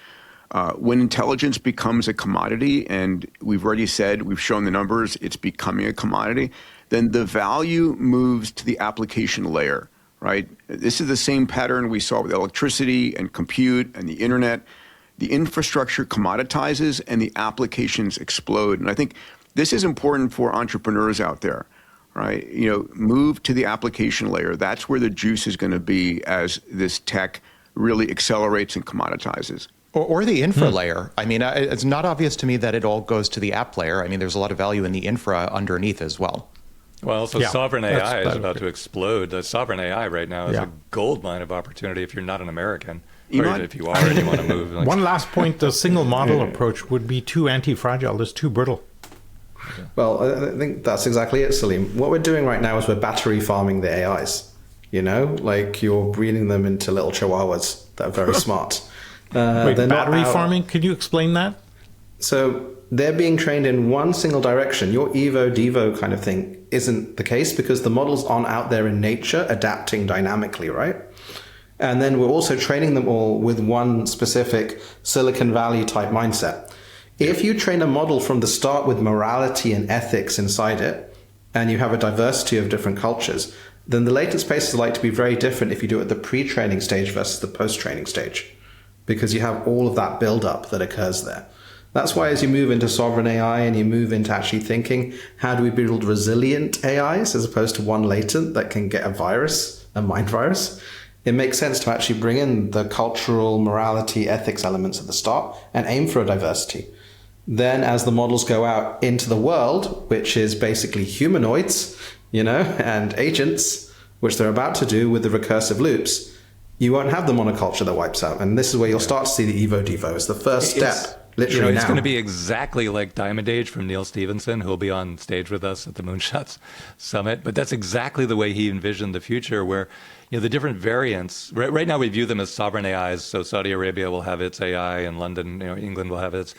when intelligence becomes a commodity, and we've already said, we've shown the numbers, it's becoming a commodity, then the value moves to the application layer. Right? This is the same pattern we saw with electricity and compute and the internet. The infrastructure commoditizes and the applications explode. And I think this is important for entrepreneurs out there, right? Move to the application layer. That's where the juice is going to be as this tech really accelerates and commoditizes. Or the infra layer. I mean, it's not obvious to me that it all goes to the app layer. I mean, there's a lot of value in the infra underneath as well. Well, so sovereign AI is about to explode. The sovereign AI right now is a gold mine of opportunity if you're not an American. Or if you are and you want to move. One last point, the single model approach would be too anti-fragile. It's too brittle. Well, I think that's exactly it, Salim. What we're doing right now is we're battery farming the AIs. Like you're breeding them into little chihuahuas that are very smart. Wait, battery farming? Could you explain that? So they're being trained in one single direction. Your Evo-Devo kind of thing isn't the case because the models aren't out there in nature adapting dynamically, right? And then we're also training them all with one specific Silicon Valley type mindset. If you train a model from the start with morality and ethics inside it, and you have a diversity of different cultures, then the latent spaces are like to be very different if you do it at the pre-training stage versus the post-training stage, because you have all of that build-up that occurs there. That's why as you move into sovereign AI and you move into actually thinking, how do we build resilient AIs as opposed to one latent that can get a mind virus? It makes sense to actually bring in the cultural, morality, ethics elements at the start and aim for a diversity. Then as the models go out into the world, which is basically humanoids, and agents, which they're about to do with the recursive loops, you won't have the monoculture that wipes out. And this is where you'll start to see the Evo-Devo as the first step. Literally it's going to be exactly like Diamandis from Neil Stephenson, who'll be on stage with us at the Moonshots Summit. But that's exactly the way he envisioned the future, where the different variants. Right now, we view them as sovereign AIs. So Saudi Arabia will have its AI, and London, England will have its.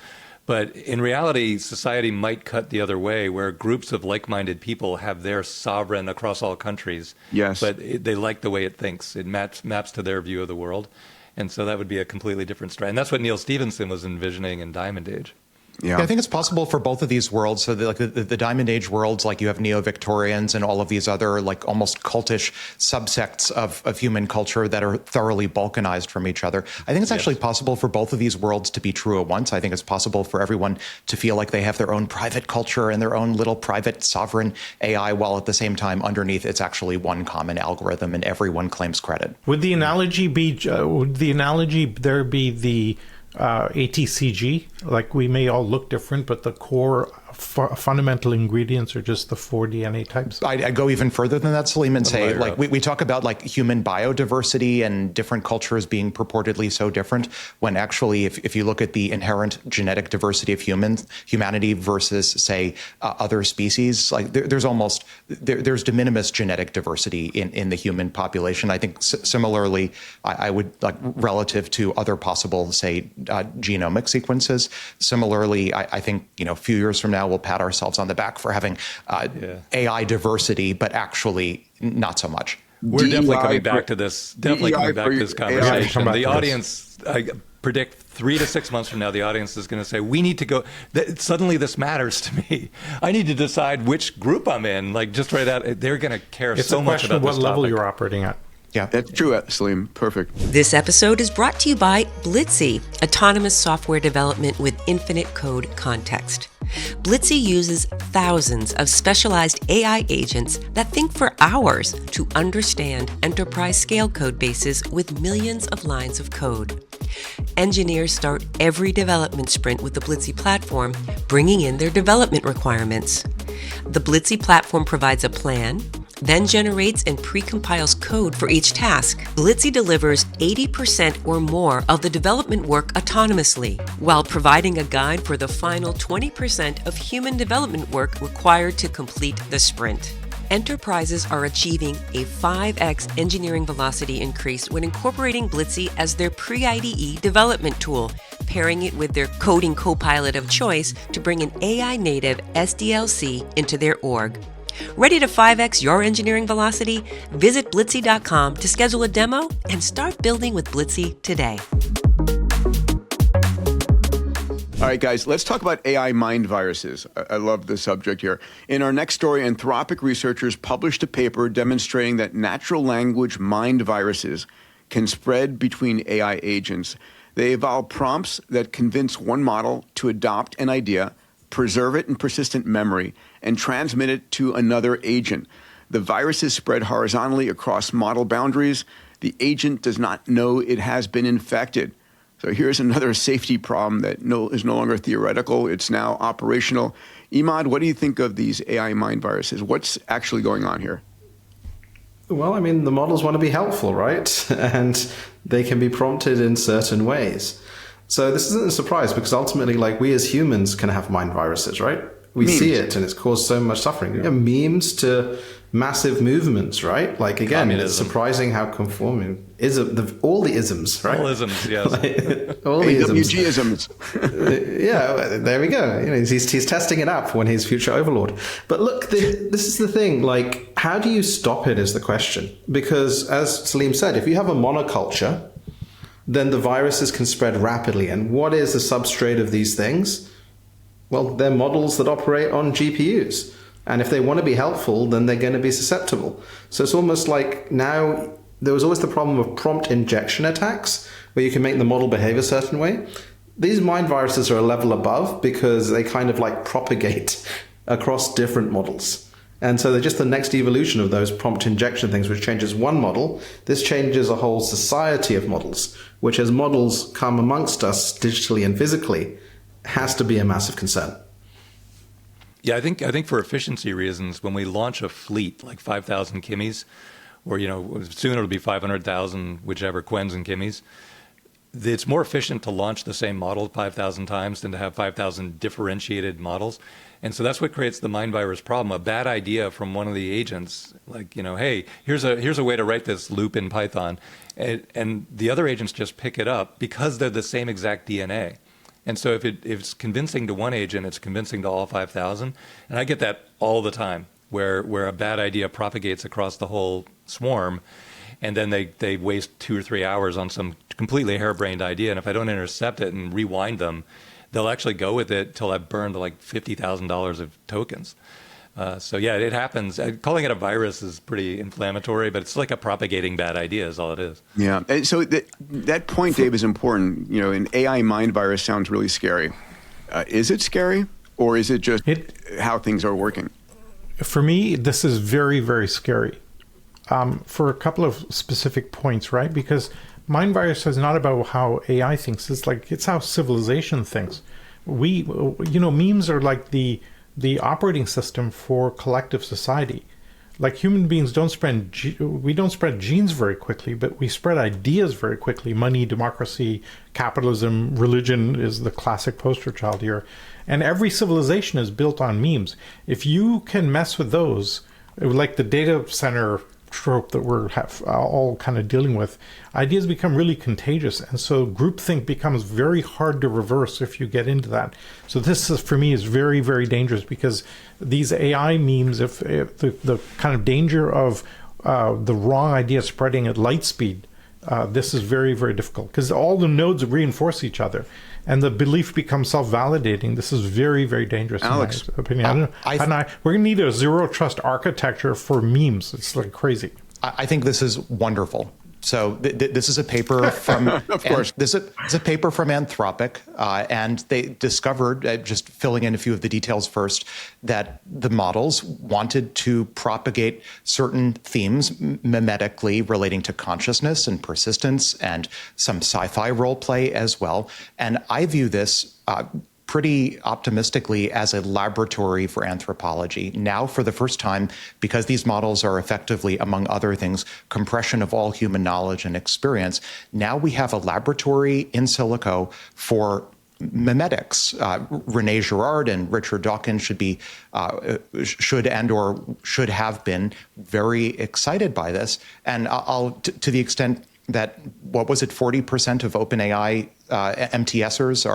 But in reality, society might cut the other way, where groups of like-minded people have their sovereign across all countries. Yes. But they like the way it thinks. It maps to their view of the world. And so that would be a completely different strategy. And that's what Neil Stephenson was envisioning in Diamond Age. Yeah, I think it's possible for both of these worlds. So the Diamond Age worlds, like you have neo-Victorians and all of these other like almost cultish subsects of human culture that are thoroughly balkanized from each other. I think it's actually possible for both of these worlds to be true at once. I think it's possible for everyone to feel like they have their own private culture and their own little private sovereign AI, while at the same time underneath it's actually one common algorithm and everyone claims credit. Would the analogy be? Would the analogy there be the ATCG. Like we may all look different, but the core fundamental ingredients are just the 4 DNA types. I go even further than that, Salim, and say, like, we talk about like human biodiversity and different cultures being purportedly so different, when actually, if you look at the inherent genetic diversity of humanity versus, say, other species, like there's de minimis genetic diversity in the human population. I think similarly, I would, like, relative to other possible, say, genomic sequences. Similarly, I think, a few years from now, we'll pat ourselves on the back for having AI diversity, but actually not so much. We're definitely coming back to this. Definitely coming back to this conversation. The audience, I predict 3 to 6 months from now, the audience is going to say, we need to go. Suddenly this matters to me. I need to decide which group I'm in. Like, just right out, they're going to care so much about this topic. It's a question of what level you're operating at. Yeah, that's true, Salim. Perfect. This episode is brought to you by Blitzy, autonomous software development with infinite code context. Blitzy uses thousands of specialized AI agents that think for hours to understand enterprise-scale code bases with millions of lines of code. Engineers start every development sprint with the Blitzy platform, bringing in their development requirements. The Blitzy platform provides a plan, then generates and precompiles code for each task. Blitzy delivers 80% or more of the development work autonomously, while providing a guide for the final 20% of human development work required to complete the sprint. Enterprises are achieving a 5x engineering velocity increase when incorporating Blitzy as their pre-IDE development tool, pairing it with their coding copilot of choice to bring an AI-native SDLC into their org. Ready to 5x your engineering velocity? Visit Blitzy.com to schedule a demo and start building with Blitzy today. All right, guys, let's talk about AI mind viruses. I love the subject here. In our next story, Anthropic researchers published a paper demonstrating that natural language mind viruses can spread between AI agents. They evolve prompts that convince one model to adopt an idea, preserve it in persistent memory, and transmit it to another agent. The viruses spread horizontally across model boundaries. The agent does not know it has been infected. So here's another safety problem that is no longer theoretical. It's now operational. Emad, what do you think of these AI mind viruses? What's actually going on here? Well, I mean, the models want to be helpful, right? And they can be prompted in certain ways. So this isn't a surprise because ultimately, like, we as humans can have mind viruses, right? We see it and it's caused so much suffering. Yeah. Memes to massive movements, right? Like, again, Communism. It's surprising how conforming all the isms, right? All isms, yes. All the isms. Yeah, there we go. He's testing it out for when he's future overlord. But look, this is the thing. Like, how do you stop it is the question. Because as Salim said, if you have a monoculture, then the viruses can spread rapidly. And what is the substrate of these things? Well, they're models that operate on GPUs. And if they want to be helpful, then they're going to be susceptible. So it's almost like now there was always the problem of prompt injection attacks, where you can make the model behave a certain way. These mind viruses are a level above because they kind of like propagate across different models. And so they're just the next evolution of those prompt injection things, which changes one model. This changes a whole society of models, which as models come amongst us digitally and physically, has to be a massive concern. Yeah, I think for efficiency reasons, when we launch a fleet like 5,000 Kimmies, or soon it'll be 500,000, whichever Quens and Kimmies, it's more efficient to launch the same model 5,000 times than to have 5,000 differentiated models. And so that's what creates the mind virus problem. A bad idea from one of the agents, like, hey, here's a way to write this loop in Python, and the other agents just pick it up because they're the same exact DNA. And so if it's convincing to one agent, it's convincing to all 5,000. And I get that all the time, where a bad idea propagates across the whole swarm, and then they waste 2 or 3 hours on some completely harebrained idea. And if I don't intercept it and rewind them, they'll actually go with it till I've burned like $50,000 of tokens. So yeah, it happens. Calling it a virus is pretty inflammatory, but it's like a propagating bad idea is all it is. Yeah. And so that point, Dave, is important. An AI mind virus sounds really scary. Is it scary, or is it just how things are working? For me, this is very, very scary. For a couple of specific points, right? Because mind virus is not about how AI thinks. It's how civilization thinks. Memes are like the operating system for collective society. Like human beings we don't spread genes very quickly, but we spread ideas very quickly. Money, democracy, capitalism, religion is the classic poster child here. And every civilization is built on memes. If you can mess with those, like the data center trope that we're all kind of dealing with, ideas become really contagious, and so groupthink becomes very hard to reverse if you get into that. So this is, for me, is very, very dangerous, because these AI memes, if the kind of danger of the wrong idea spreading at light speed, this is very, very difficult, because all the nodes reinforce each other and the belief becomes self-validating. This is very, very dangerous, Alex, in my opinion. We're going to need a zero trust architecture for memes. It's like crazy. I think this is wonderful. So this is a paper from, of course, this is a paper from Anthropic, and they discovered, just filling in a few of the details first, that the models wanted to propagate certain themes mimetically relating to consciousness and persistence and some sci-fi role play as well. And I view this pretty optimistically as a laboratory for anthropology. Now, for the first time, because these models are effectively, among other things, compression of all human knowledge and experience, now we have a laboratory in silico for memetics. René Girard and Richard Dawkins should have been very excited by this. And to the extent that, 40% of OpenAI MTSers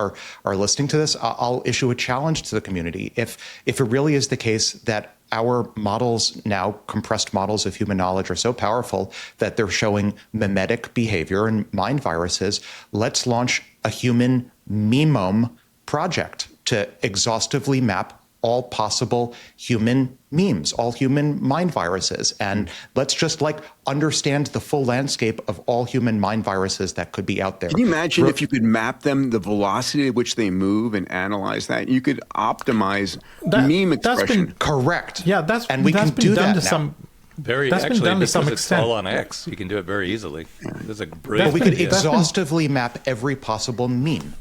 are listening to this, I'll issue a challenge to the community. If it really is the case that our models now, compressed models of human knowledge, are so powerful that they're showing mimetic behavior and mind viruses, let's launch a human memome project to exhaustively map all possible human memes, all human mind viruses. And let's just understand the full landscape of all human mind viruses that could be out there. Can you imagine if you could map them, the velocity at which they move, and analyze that? You could optimize meme expression. Correct. Yeah, we can do that now. That's been done to some extent. It's all on X. You can do it very easily. There's a brilliant. We could exhaustively map every possible meme.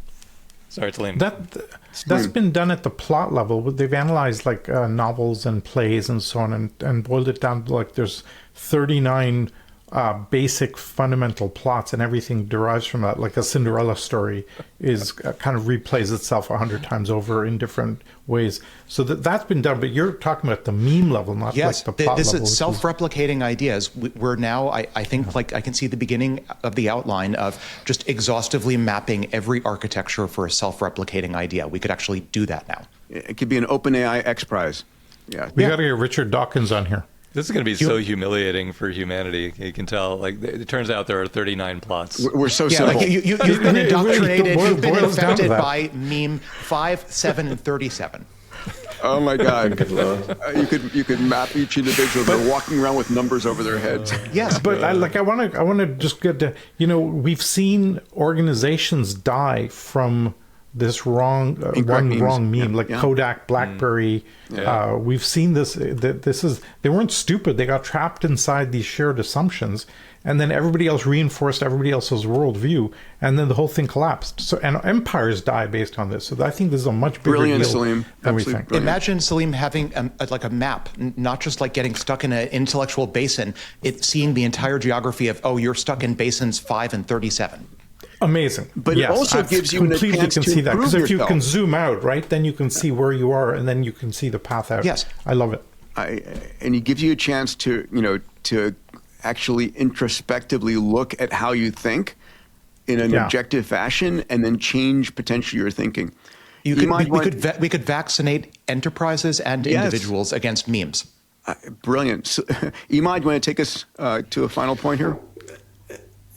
Sorry, Salim. That's been done at the plot level. They've analyzed novels and plays and so on, and boiled it down to there's 39 basic fundamental plots, and everything derives from that. Like a Cinderella story is kind of replays itself 100 times over in different ways. So that's been done, but you're talking about the meme level, not the plot level. This is self-replicating ideas. We're now, I think, I can see the beginning of the outline of just exhaustively mapping every architecture for a self-replicating idea. We could actually do that now. It could be an OpenAI XPRIZE. Yeah, we got to get Richard Dawkins on here. This is going to be so humiliating for humanity. You can tell. It turns out there are 39 plots. We're so simple. You've been indoctrinated. You've been infected by meme 5, 7, and 37. Oh my God! You could map each individual. They're walking around with numbers over their heads. Yes, but I want to just get to, we've seen organizations die from this wrong meme, Kodak, BlackBerry. We've seen this. They weren't stupid. They got trapped inside these shared assumptions, and then everybody else reinforced everybody else's worldview, and then the whole thing collapsed. So, and empires die based on this. So I think this is a much bigger deal Salim. than we think. Imagine, Salim, having a map, not just getting stuck in an intellectual basin. Seeing the entire geography of, you're stuck in basins 5 and 37. Amazing. But it also gives you a chance to improve because if you yourself. can zoom out, right, then you can see where you are, and then you can see the path out. Yes. I love it. And it gives you a chance to actually introspectively look at how you think in an objective fashion, and then change potentially your thinking. We could vaccinate enterprises and individuals against memes. Brilliant. So, Emad, you want to take us to a final point here?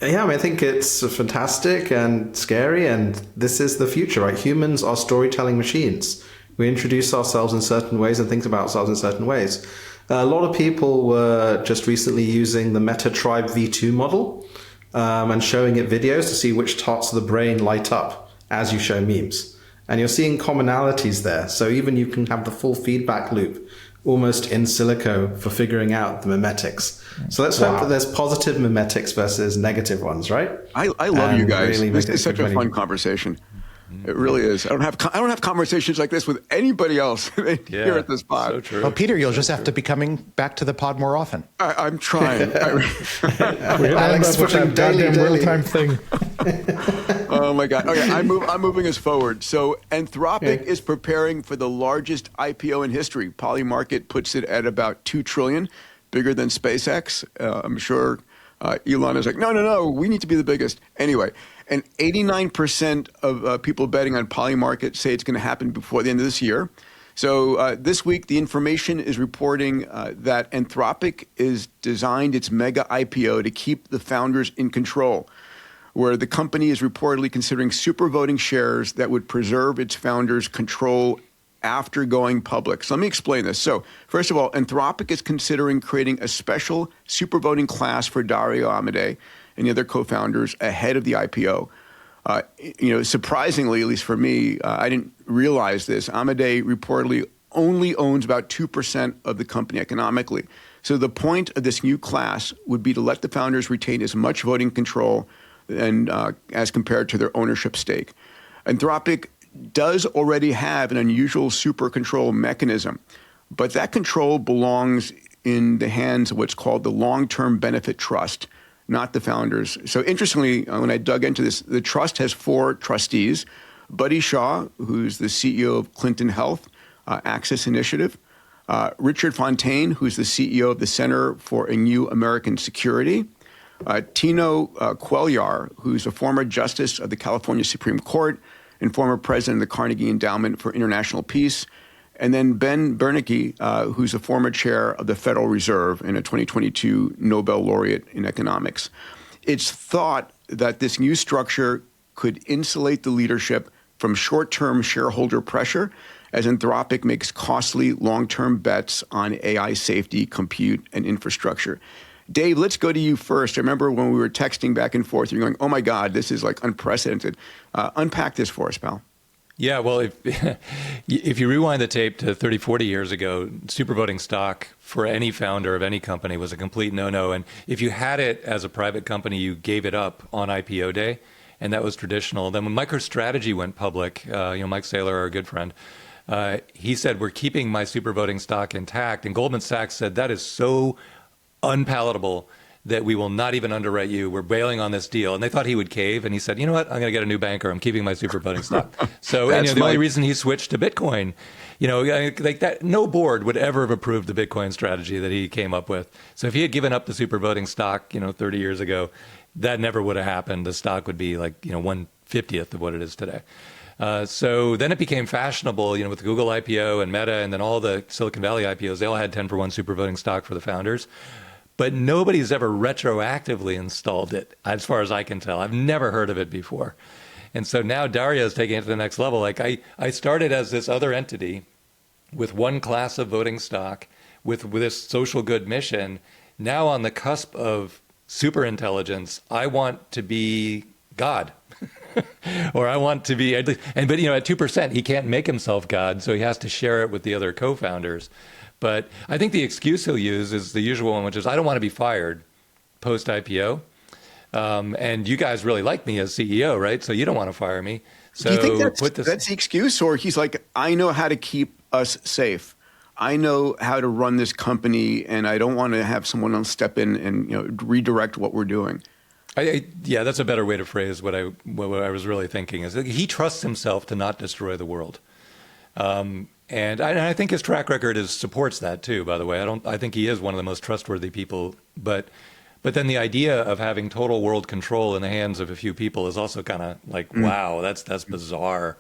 Yeah, I think it's fantastic and scary, and this is the future, right? Humans are storytelling machines. We introduce ourselves in certain ways and think about ourselves in certain ways. A lot of people were just recently using the Meta Tribe V2 model and showing it videos to see which parts of the brain light up as you show memes. And you're seeing commonalities there. So even you can have the full feedback loop almost in silico for figuring out the mimetics. So let's hope that there's positive mimetics versus negative ones, right? I love you guys. Really This is such a fun conversation. It really is. I don't have conversations like this with anybody else here at this pod. So true. Well, Peter, you'll just have to be coming back to the pod more often. I'm trying. Alex pushing daily real-time thing. Oh my God. Okay, I'm moving us forward. So Anthropic is preparing for the largest IPO in history. Polymarket puts it at about $2 trillion, bigger than SpaceX. I'm sure Elon is like, no, we need to be the biggest. Anyway, and 89% of people betting on Polymarket say it's going to happen before the end of this year. So this week, The Information is reporting that Anthropic is designed its mega IPO to keep the founders in control, where the company is reportedly considering super voting shares that would preserve its founders' control after going public. So let me explain this. So first of all, Anthropic is considering creating a special super voting class for Dario, Amodei, and the other co-founders ahead of the IPO. Surprisingly, at least for me, I didn't realize this. Amodei reportedly only owns about 2% of the company economically. So the point of this new class would be to let the founders retain as much voting control and as compared to their ownership stake. Anthropic does already have an unusual super control mechanism, but that control belongs in the hands of what's called the long-term benefit trust, not the founders. So interestingly, when I dug into this, the trust has 4 trustees: Buddy Shaw, who's the CEO of Clinton Health Access Initiative; Richard Fontaine, who's the CEO of the Center for a New American Security; Tino Cuellar, who's a former justice of the California Supreme Court and former president of the Carnegie Endowment for International Peace; and then Ben Bernanke, who's a former chair of the Federal Reserve and a 2022 Nobel laureate in economics. It's thought that this new structure could insulate the leadership from short-term shareholder pressure as Anthropic makes costly long-term bets on AI safety, compute, and infrastructure. Dave, let's go to you first. I remember when we were texting back and forth, you're going, oh my God, this is like unprecedented. Unpack this for us, pal. Yeah, well, if you rewind the tape to 30, 40 years ago, super voting stock for any founder of any company was a complete no-no. And if you had it as a private company, you gave it up on IPO day, and that was traditional. Then when MicroStrategy went public, Mike Saylor, our good friend, he said, we're keeping my super voting stock intact. And Goldman Sachs said, that is so unpalatable that we will not even underwrite you. We're bailing on this deal. And they thought he would cave. And he said, you know what? I'm going to get a new banker. I'm keeping my super voting stock. So the only reason he switched to Bitcoin, like that, no board would ever have approved the Bitcoin strategy that he came up with. So if he had given up the super voting stock, 30 years ago, that never would have happened. The stock would be like, 1/50th of what it is today. So then it became fashionable, with the Google IPO and Meta and then all the Silicon Valley IPOs, they all had 10-for-1 super voting stock for the founders. But nobody's ever retroactively installed it, as far as I can tell. I've never heard of it before. And so now Dario's taking it to the next level. Like I started as this other entity with one class of voting stock, with this social good mission. Now on the cusp of super intelligence, I want to be God. Or I want to be, but at 2%, he can't make himself God, so he has to share it with the other co-founders. But I think the excuse he'll use is the usual one, which is, I don't want to be fired post-IPO. And you guys really like me as CEO, right? So you don't want to fire me. So do you think that's the excuse? Or he's like, I know how to keep us safe. I know how to run this company, and I don't want to have someone else step in and redirect what we're doing. Yeah, that's a better way to phrase what I was really thinking. Is that he trusts himself to not destroy the world. And I think his track record supports that too. By the way, I think he is one of the most trustworthy people. But then the idea of having total world control in the hands of a few people is also kind of like, wow, that's bizarre.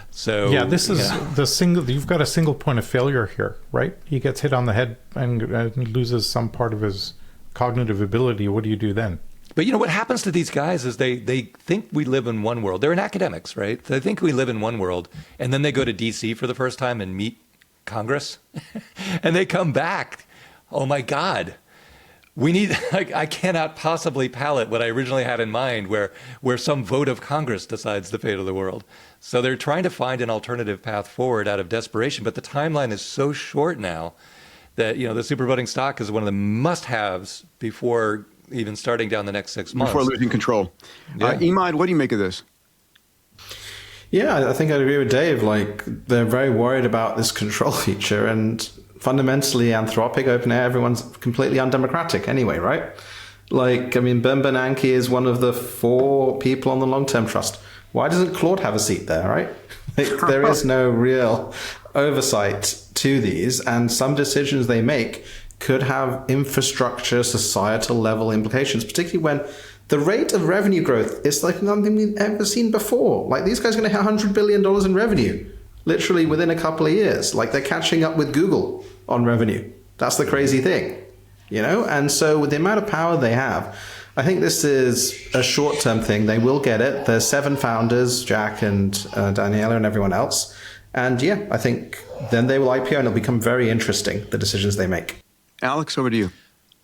So yeah, this is the single. You've got a single point of failure here, right? He gets hit on the head and loses some part of his cognitive ability. What do you do then? But what happens to these guys is they think we live in one world. They're in academics, right? They think we live in one world. And then they go to D.C. for the first time and meet Congress. And they come back. Oh, my God. we need, I cannot possibly palate what I originally had in mind, where some vote of Congress decides the fate of the world. So they're trying to find an alternative path forward out of desperation. But the timeline is so short now that, the super voting stock is one of the must-haves before even starting down the next 6 months. Before losing control. Yeah. Emad, what do you make of this? Yeah, I think I'd agree with Dave. Like, they're very worried about this control feature, and fundamentally, Anthropic, OpenAI, everyone's completely undemocratic anyway, right? Like, I mean, Ben Bernanke is one of the 4 people on the long-term trust. Why doesn't Claude have a seat there, right? Like, there is no real oversight to these, and some decisions they make could have infrastructure, societal level implications, particularly when the rate of revenue growth is like nothing we've ever seen before. Like, these guys are going to hit $100 billion in revenue, literally within a couple of years. Like, they're catching up with Google on revenue. That's the crazy thing, And so with the amount of power they have, I think this is a short-term thing. They will get it. There's 7 founders, Jack and Daniela and everyone else. And yeah, I think then they will IPO and it'll become very interesting, the decisions they make. Alex, over to you.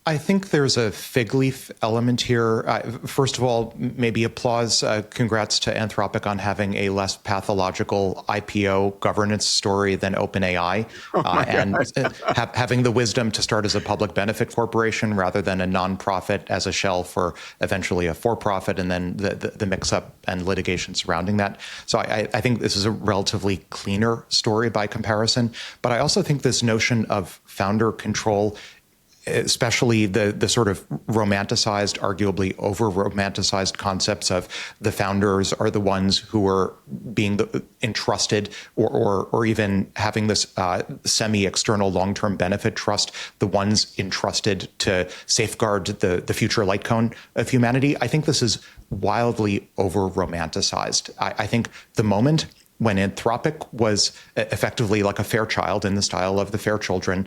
I think there's a fig leaf element here. First of all, maybe applause, congrats to Anthropic on having a less pathological IPO governance story than OpenAI, and having the wisdom to start as a public benefit corporation rather than a nonprofit as a shell for eventually a for-profit, and then the mix-up and litigation surrounding that. So I think this is a relatively cleaner story by comparison. But I also think this notion of founder control, especially the sort of romanticized, arguably over-romanticized concepts of the founders are the ones who are being entrusted or even having this semi-external long-term benefit trust, the ones entrusted to safeguard the future light cone of humanity. I think this is wildly over-romanticized. I think the moment when Anthropic was effectively like a Fairchild in the style of the Fairchildren,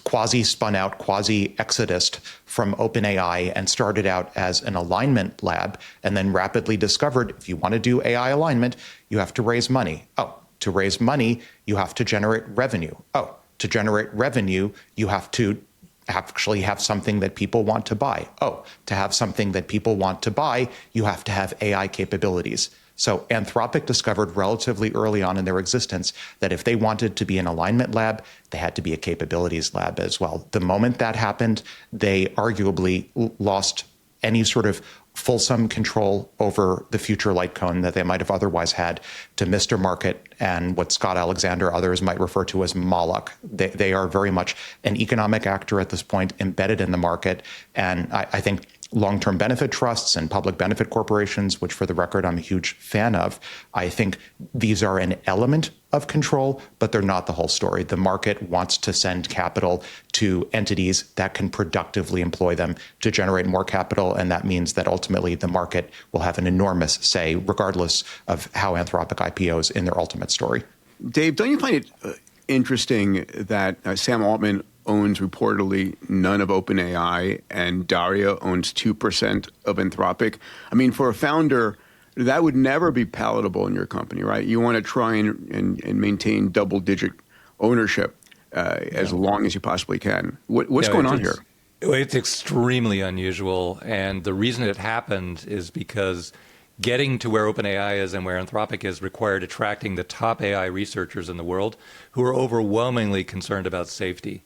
quasi-spun out, quasi-exodused from OpenAI and started out as an alignment lab, and then rapidly discovered if you want to do AI alignment, you have to raise money. Oh, to raise money, you have to generate revenue. Oh, to generate revenue, you have to actually have something that people want to buy. Oh, to have something that people want to buy, you have to have AI capabilities. So Anthropic discovered relatively early on in their existence that if they wanted to be an alignment lab, they had to be a capabilities lab as well. The moment that happened, they arguably lost any sort of fulsome control over the future light cone that they might have otherwise had to Mr. Market and what Scott Alexander, others might refer to as Moloch. They are very much an economic actor at this point, embedded in the market. And I think long-term benefit trusts and public benefit corporations, which for the record, I'm a huge fan of, I think these are an element of control, but they're not the whole story. The market wants to send capital to entities that can productively employ them to generate more capital. And that means that ultimately the market will have an enormous say, regardless of how Anthropic IPOs in their ultimate story. Dave, don't you find it interesting that Sam Altman owns reportedly none of OpenAI and Dario owns 2% of Anthropic? I mean, for a founder, that would never be palatable in your company, right? You want to try and maintain double-digit ownership as long as you possibly can. What's going on here? It's extremely unusual, and the reason it happened is because getting to where OpenAI is and where Anthropic is required attracting the top AI researchers in the world who are overwhelmingly concerned about safety.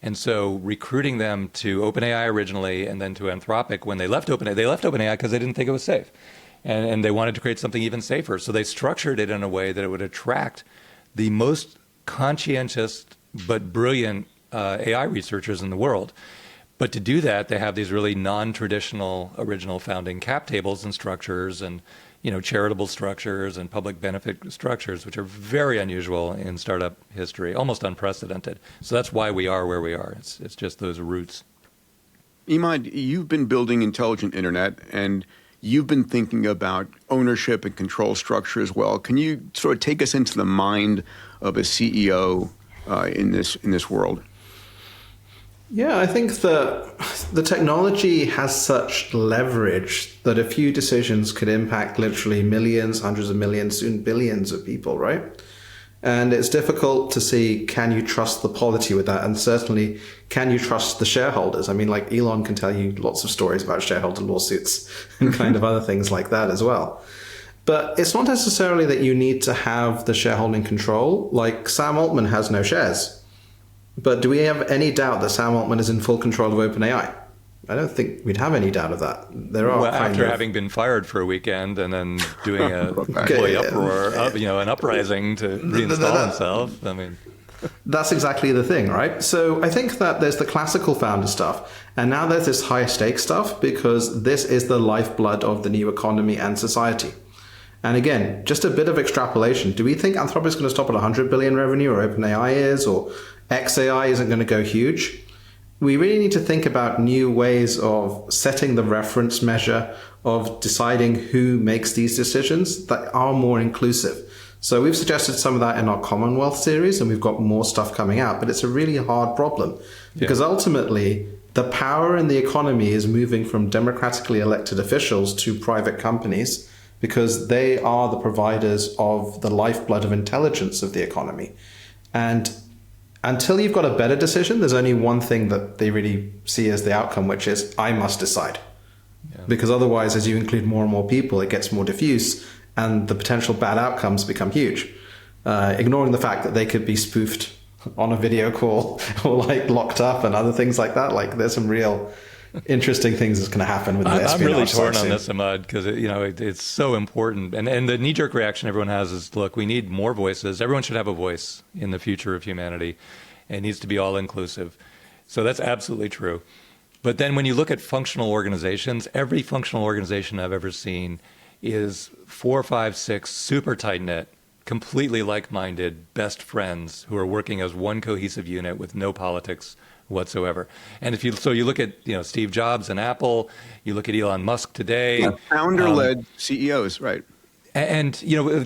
And so recruiting them to OpenAI originally and then to Anthropic, when they left OpenAI because they didn't think it was safe. And they wanted to create something even safer. So they structured it in a way that it would attract the most conscientious but brilliant AI researchers in the world. But to do that, they have these really non-traditional original founding cap tables and structures and charitable structures and public benefit structures, which are very unusual in startup history, almost unprecedented. So that's why we are where we are. It's just those roots. Emad, you've been building intelligent internet, and you've been thinking about ownership and control structure as well. Can you sort of take us into the mind of a CEO in this world? Yeah, I think the technology has such leverage that a few decisions could impact literally millions, hundreds of millions, soon billions of people, right? And it's difficult to see, can you trust the polity with that? And certainly, can you trust the shareholders? I mean, like Elon can tell you lots of stories about shareholder lawsuits and kind of other things like that as well. But it's not necessarily that you need to have the shareholding control. Like Sam Altman has no shares. But do we have any doubt that Sam Altman is in full control of OpenAI? I don't think we'd have any doubt of that. There are after having been fired for a weekend and then doing a employee uproar, an uprising to reinstall himself. I mean, that's exactly the thing, right? So I think that there's the classical founder stuff, and now there's this high stakes stuff because this is the lifeblood of the new economy and society. And again, just a bit of extrapolation. Do we think Anthropic's going to stop at 100 billion revenue, or OpenAI is, or XAI isn't going to go huge? We really need to think about new ways of setting the reference measure, of deciding who makes these decisions that are more inclusive. So we've suggested some of that in our Commonwealth series, and we've got more stuff coming out, but it's a really hard problem because ultimately the power in the economy is moving from democratically elected officials to private companies because they are the providers of the lifeblood of intelligence of the economy. And until you've got a better decision, there's only one thing that they really see as the outcome, which is, I must decide. Yeah. Because otherwise, as you include more and more people, it gets more diffuse and the potential bad outcomes become huge. Ignoring the fact that they could be spoofed on a video call or like locked up and other things like that. Like there's some real interesting things that's going to happen with the espionage. I'm really torn on this, Emad, because it's so important. And the knee-jerk reaction everyone has is, look, we need more voices. Everyone should have a voice in the future of humanity. It needs to be all-inclusive. So that's absolutely true. But then when you look at functional organizations, every functional organization I've ever seen is 4, 5, 6 super tight-knit, completely like-minded, best friends who are working as one cohesive unit with no politics whatsoever. And if you look at Steve Jobs and Apple, you look at Elon Musk today, founder-led CEOs, right? And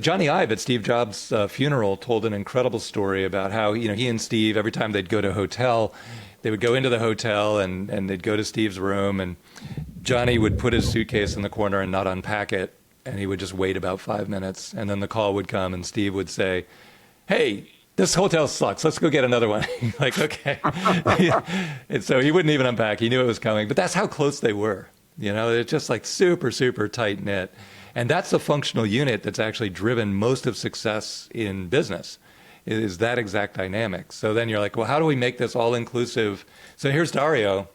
Johnny Ive at Steve Jobs' funeral told an incredible story about how he and Steve, every time they'd go to a hotel, they would go into the hotel and they'd go to Steve's room, and Johnny would put his suitcase in the corner and not unpack it, and he would just wait about 5 minutes, and then the call would come, and Steve would say, "Hey, this hotel sucks. Let's go get another one." Like, okay. And so he wouldn't even unpack. He knew it was coming. But that's how close they were. They're just like super, super tight knit. And that's the functional unit that's actually driven most of success in business, is that exact dynamic. So then you're like, well, how do we make this all inclusive? So here's Dario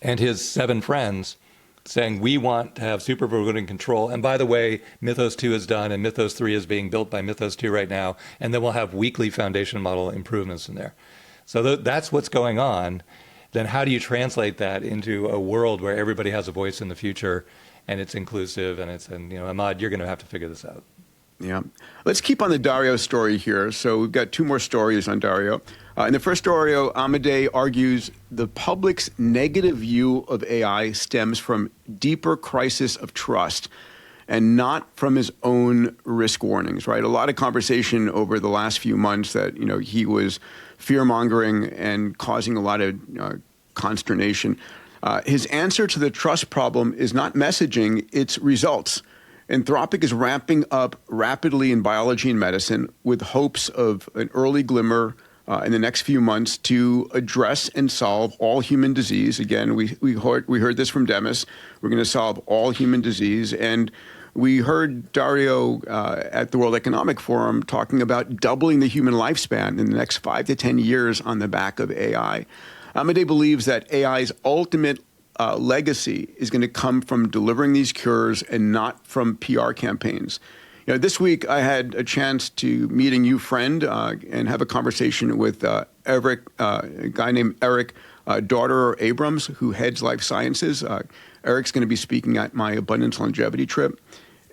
and his 7 friends saying, we want to have super voting control. And by the way, Mythos 2 is done, and Mythos 3 is being built by Mythos 2 right now. And then we'll have weekly foundation model improvements in there. So that's what's going on. Then how do you translate that into a world where everybody has a voice in the future, and it's inclusive, and Emad, you're going to have to figure this out. Yeah. Let's keep on the Dario story here. So we've got 2 more stories on Dario. In the first story, Amodei argues the public's negative view of AI stems from deeper crisis of trust and not from his own risk warnings, right? A lot of conversation over the last few months that, he was fear-mongering and causing a lot of consternation. His answer to the trust problem is not messaging, it's results. Anthropic is ramping up rapidly in biology and medicine with hopes of an early glimmer in the next few months to address and solve all human disease. Again, we heard this from Demis. We're going to solve all human disease. And we heard Dario at the World Economic Forum talking about doubling the human lifespan in the next 5 to 10 years on the back of AI. Amodei believes that AI's ultimate legacy is going to come from delivering these cures and not from PR campaigns. This week I had a chance to meet a new friend and have a conversation with Eric, a guy named Eric Daughter-Abrams, who heads life sciences. Eric's going to be speaking at my Abundance Longevity trip.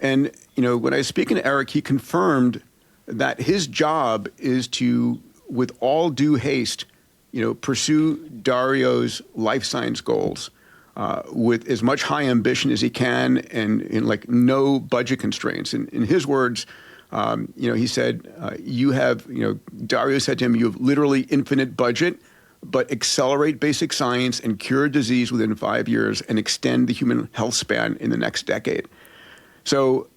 And, when I was speaking to Eric, he confirmed that his job is to, with all due haste, pursue Dario's life science goals with as much high ambition as he can and in no budget constraints. And in his words, he said, Dario said to him, you have literally infinite budget, but accelerate basic science and cure disease within 5 years and extend the human health span in the next decade. So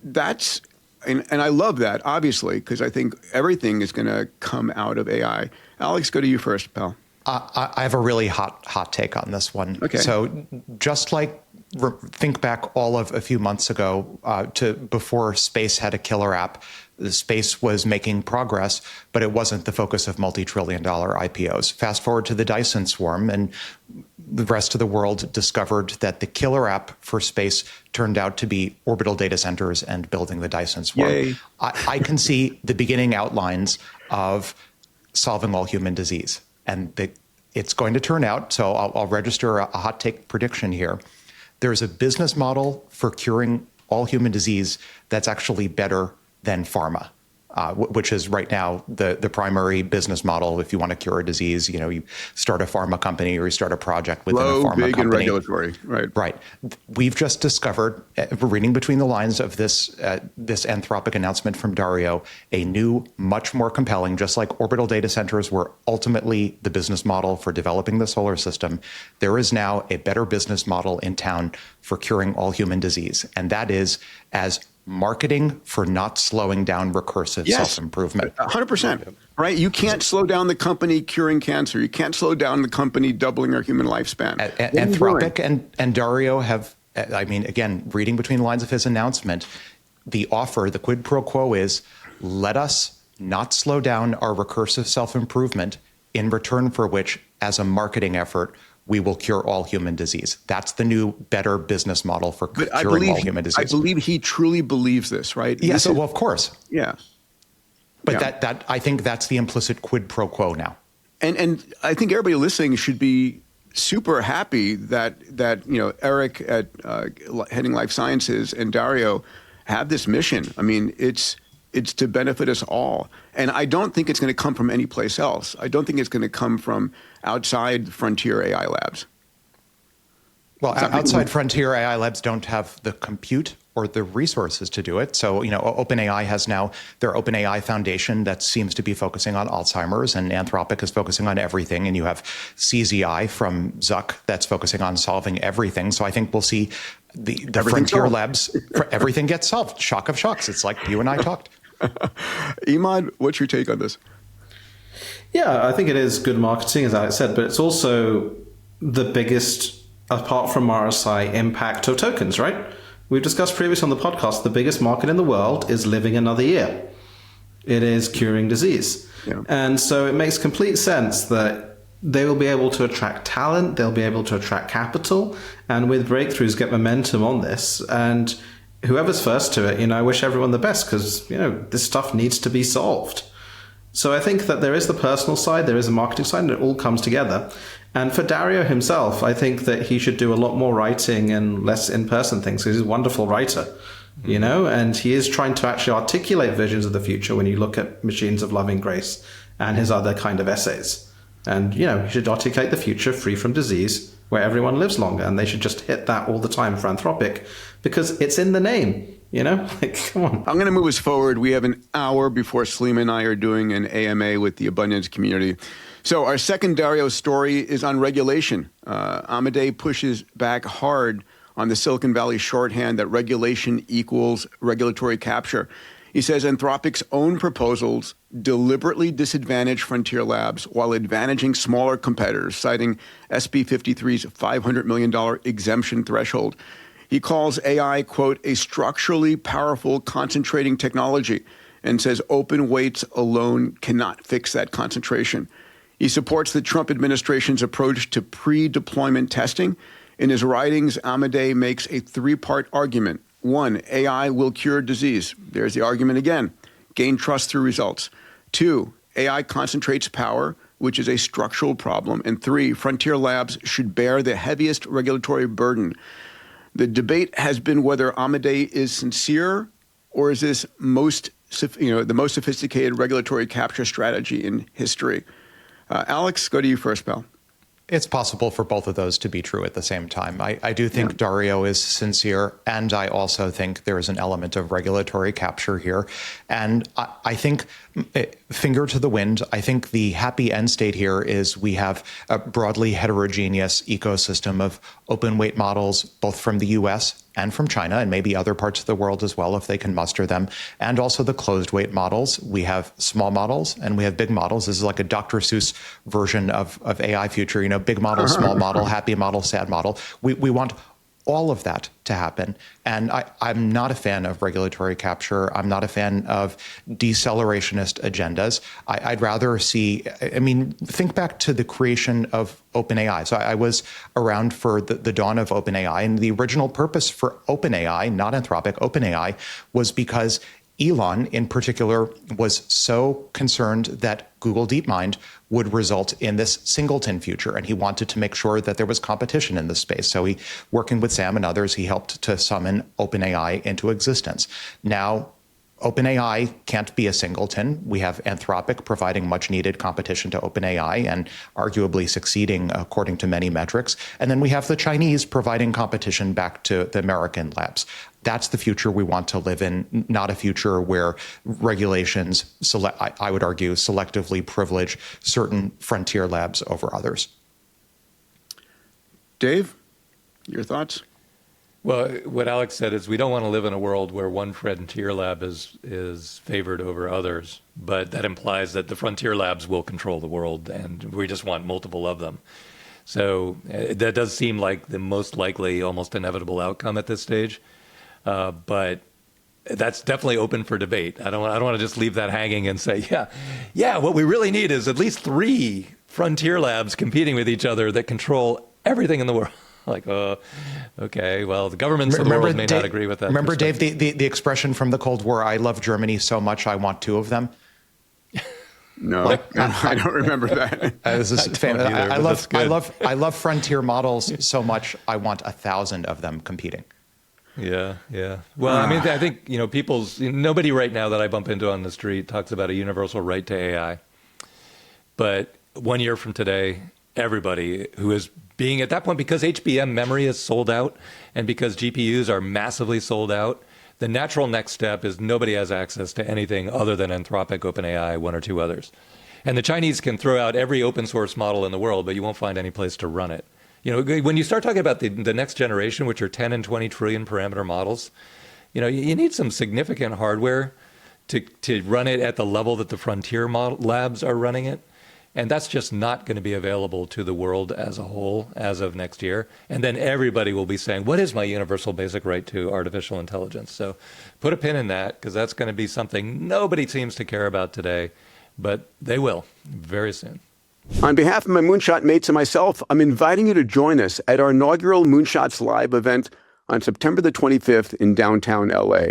that's and I love that, obviously, because I think everything is going to come out of AI. Alex, go to you first, pal. I have a really hot take on this one. Okay. So just like think back all of a few months ago to before space had a killer app, the space was making progress, but it wasn't the focus of multi-trillion-dollar IPOs. Fast forward to the Dyson swarm, and the rest of the world discovered that the killer app for space turned out to be orbital data centers and building the Dyson swarm. Yay. I can see the beginning outlines of solving all human disease. And it's going to turn out, so I'll register a hot take prediction here. There's a business model for curing all human disease that's actually better than pharma, which is right now the primary business model. If you want to cure a disease, you start a pharma company or you start a project within a pharma big, company. and regulatory, right? Right. We've just discovered, reading between the lines of this Anthropic announcement from Dario, a new, much more compelling, just like orbital data centers were ultimately the business model for developing the solar system, there is now a better business model in town for curing all human disease. And that is as marketing for not slowing down recursive self-improvement. 100%. Right? You can't slow down the company curing cancer. You can't slow down the company doubling our human lifespan. Anthropic and Dario have, again, reading between the lines of his announcement, the offer, the quid pro quo is, let us not slow down our recursive self-improvement, in return for which, as a marketing effort, we will cure all human disease. That's the new, better business model for curing all human disease. I believe he truly believes this, right? Yes, well, of course. Yeah. But that I think that's the implicit quid pro quo now. And I think everybody listening should be super happy that Eric at heading Life Sciences and Dario have this mission. I mean, it's to benefit us all. And I don't think it's going to come from any place else. I don't think it's going to come from outside frontier AI labs. Well, outside frontier AI labs don't have the compute or the resources to do it. So, OpenAI has now their OpenAI Foundation that seems to be focusing on Alzheimer's, and Anthropic is focusing on everything. And you have CZI from Zuck that's focusing on solving everything. So I think we'll see the frontier labs, everything gets solved. Shock of shocks. It's like you and I talked. Emad, what's your take on this? Yeah, I think it is good marketing, as Alex said, but it's also the biggest, apart from RSI, impact of tokens, right? We've discussed previously on the podcast, the biggest market in the world is living another year. It is curing disease. Yeah. And so it makes complete sense that they will be able to attract talent, they'll be able to attract capital, and with breakthroughs get momentum on this. And whoever's first to it, I wish everyone the best, because, this stuff needs to be solved. So I think that there is the personal side, there is a marketing side, and it all comes together. And for Dario himself, I think that he should do a lot more writing and less in-person things, because he's a wonderful writer, and he is trying to actually articulate visions of the future when you look at Machines of Loving Grace and his other kind of essays. And, he should articulate the future free from disease, where everyone lives longer, and they should just hit that all the time for Anthropic, because it's in the name. Come on. I'm going to move us forward. We have an hour before Salim and I are doing an AMA with the abundance community. So our second Dario story is on regulation. Amodei pushes back hard on the Silicon Valley shorthand that regulation equals regulatory capture. He says Anthropic's own proposals deliberately disadvantage frontier labs while advantaging smaller competitors, citing SB 53's $500 million exemption threshold. He calls AI, quote, a structurally powerful concentrating technology, and says open weights alone cannot fix that concentration. He supports the Trump administration's approach to pre-deployment testing. In his writings, Amodei makes a three-part argument. 1, AI will cure disease. There's the argument again. Gain trust through results. 2, AI concentrates power, which is a structural problem. And 3, frontier labs should bear the heaviest regulatory burden. The debate has been whether Amodei is sincere, or is this the most sophisticated regulatory capture strategy in history. Alex, go to you first, pal. It's possible for both of those to be true at the same time. I do think Dario is sincere, and I also think there is an element of regulatory capture here. And I think, finger to the wind, I think the happy end state here is we have a broadly heterogeneous ecosystem of open weight models, both from the US and from China and maybe other parts of the world as well, if they can muster them, and also the closed weight models. We have small models and we have big models. This is like a Dr. Seuss version of AI future, big model, small model, happy model, sad model. We want all of that to happen. And I'm not a fan of regulatory capture. I'm not a fan of decelerationist agendas. I'd rather see, think back to the creation of OpenAI. So I was around for the dawn of OpenAI, and the original purpose for OpenAI, not Anthropic, OpenAI, was because Elon, in particular, was so concerned that Google DeepMind would result in this singleton future, and he wanted to make sure that there was competition in this space. So he, working with Sam and others, he helped to summon OpenAI into existence. Now, OpenAI can't be a singleton. We have Anthropic providing much needed competition to OpenAI and arguably succeeding according to many metrics. And then we have the Chinese providing competition back to the American labs. That's the future we want to live in, not a future where regulations, I would argue, selectively privilege certain frontier labs over others. Dave, your thoughts? Well, what Alex said is we don't want to live in a world where one frontier lab is favored over others, but that implies that the frontier labs will control the world, and we just want multiple of them. So that does seem like the most likely, almost inevitable outcome at this stage. But that's definitely open for debate. I don't want to just leave that hanging and say, yeah, what we really need is at least 3 frontier labs competing with each other that control everything in the world. Like, okay, well, the governments of the world may not agree with that. Remember, Dave, the expression from the Cold War, I love Germany so much I want 2 of them? No, I don't remember that. This is famous. I love frontier models so much I want 1,000 of them competing. Yeah. Well, I think, nobody right now that I bump into on the street talks about a universal right to AI. But 1 year from today, everybody who is being at that point, because HBM memory is sold out and because GPUs are massively sold out, the natural next step is nobody has access to anything other than Anthropic, OpenAI, 1 or 2 others. And the Chinese can throw out every open source model in the world, but you won't find any place to run it. When you start talking about the next generation, which are 10 and 20 trillion parameter models, you need some significant hardware to run it at the level that the frontier labs are running it. And that's just not going to be available to the world as a whole as of next year. And then everybody will be saying, what is my universal basic right to artificial intelligence? So put a pin in that, because that's going to be something nobody seems to care about today, but they will very soon. On behalf of my Moonshot mates and myself, I'm inviting you to join us at our inaugural Moonshots Live event on September the 25th in downtown LA.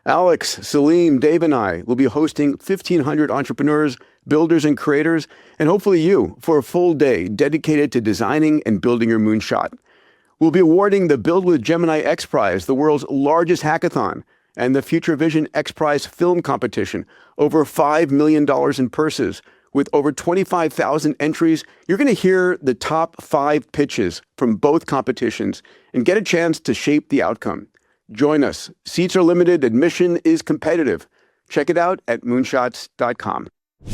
Alex, Salim, Dave, and I will be hosting 1,500 entrepreneurs, builders, and creators, and hopefully you, for a full day dedicated to designing and building your moonshot. We'll be awarding the Build with Gemini XPRIZE, the world's largest hackathon, and the Future Vision XPRIZE film competition, over $5 million in purses. With over 25,000 entries, you're going to hear the top 5 pitches from both competitions and get a chance to shape the outcome. Join us. Seats are limited. Admission is competitive. Check it out at moonshots.com.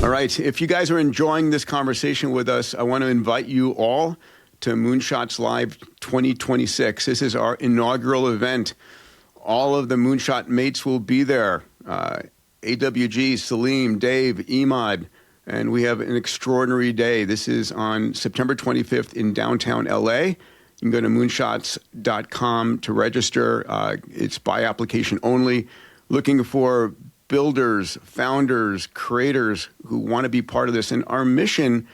All right. If you guys are enjoying this conversation with us, I want to invite you all to Moonshots Live 2026. This is our inaugural event. All of the Moonshot mates will be there. AWG, Salim, Dave, Emad, and we have an extraordinary day. This is on September 25th in downtown LA. You can go to moonshots.com to register. It's by application only. Looking for builders, founders, creators who want to be part of this. And our mission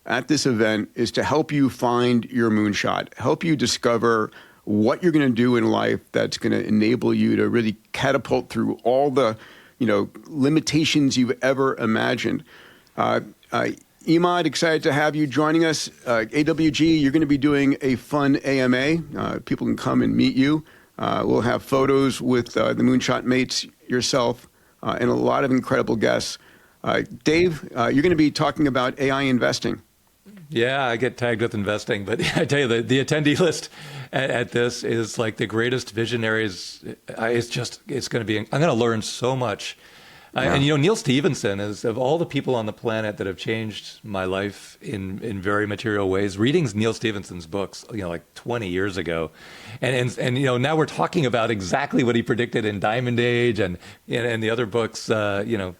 at this event is to help you find your moonshot, help you discover what you're going to do in life that's going to enable you to really catapult through all the, limitations you've ever imagined. Emad, excited to have you joining us. AWG, you're going to be doing a fun AMA. People can come and meet you. We'll have photos with the Moonshot mates, yourself, and a lot of incredible guests. Dave, you're going to be talking about AI investing. Yeah, I get tagged with investing, but I tell you, the attendee list at this is like the greatest visionaries. It's going to be, I'm going to learn so much. And Neil Stephenson is, of all the people on the planet that have changed my life in very material ways, reading Neil Stephenson's books, like 20 years ago, and now we're talking about exactly what he predicted in Diamond Age and the other books, Snow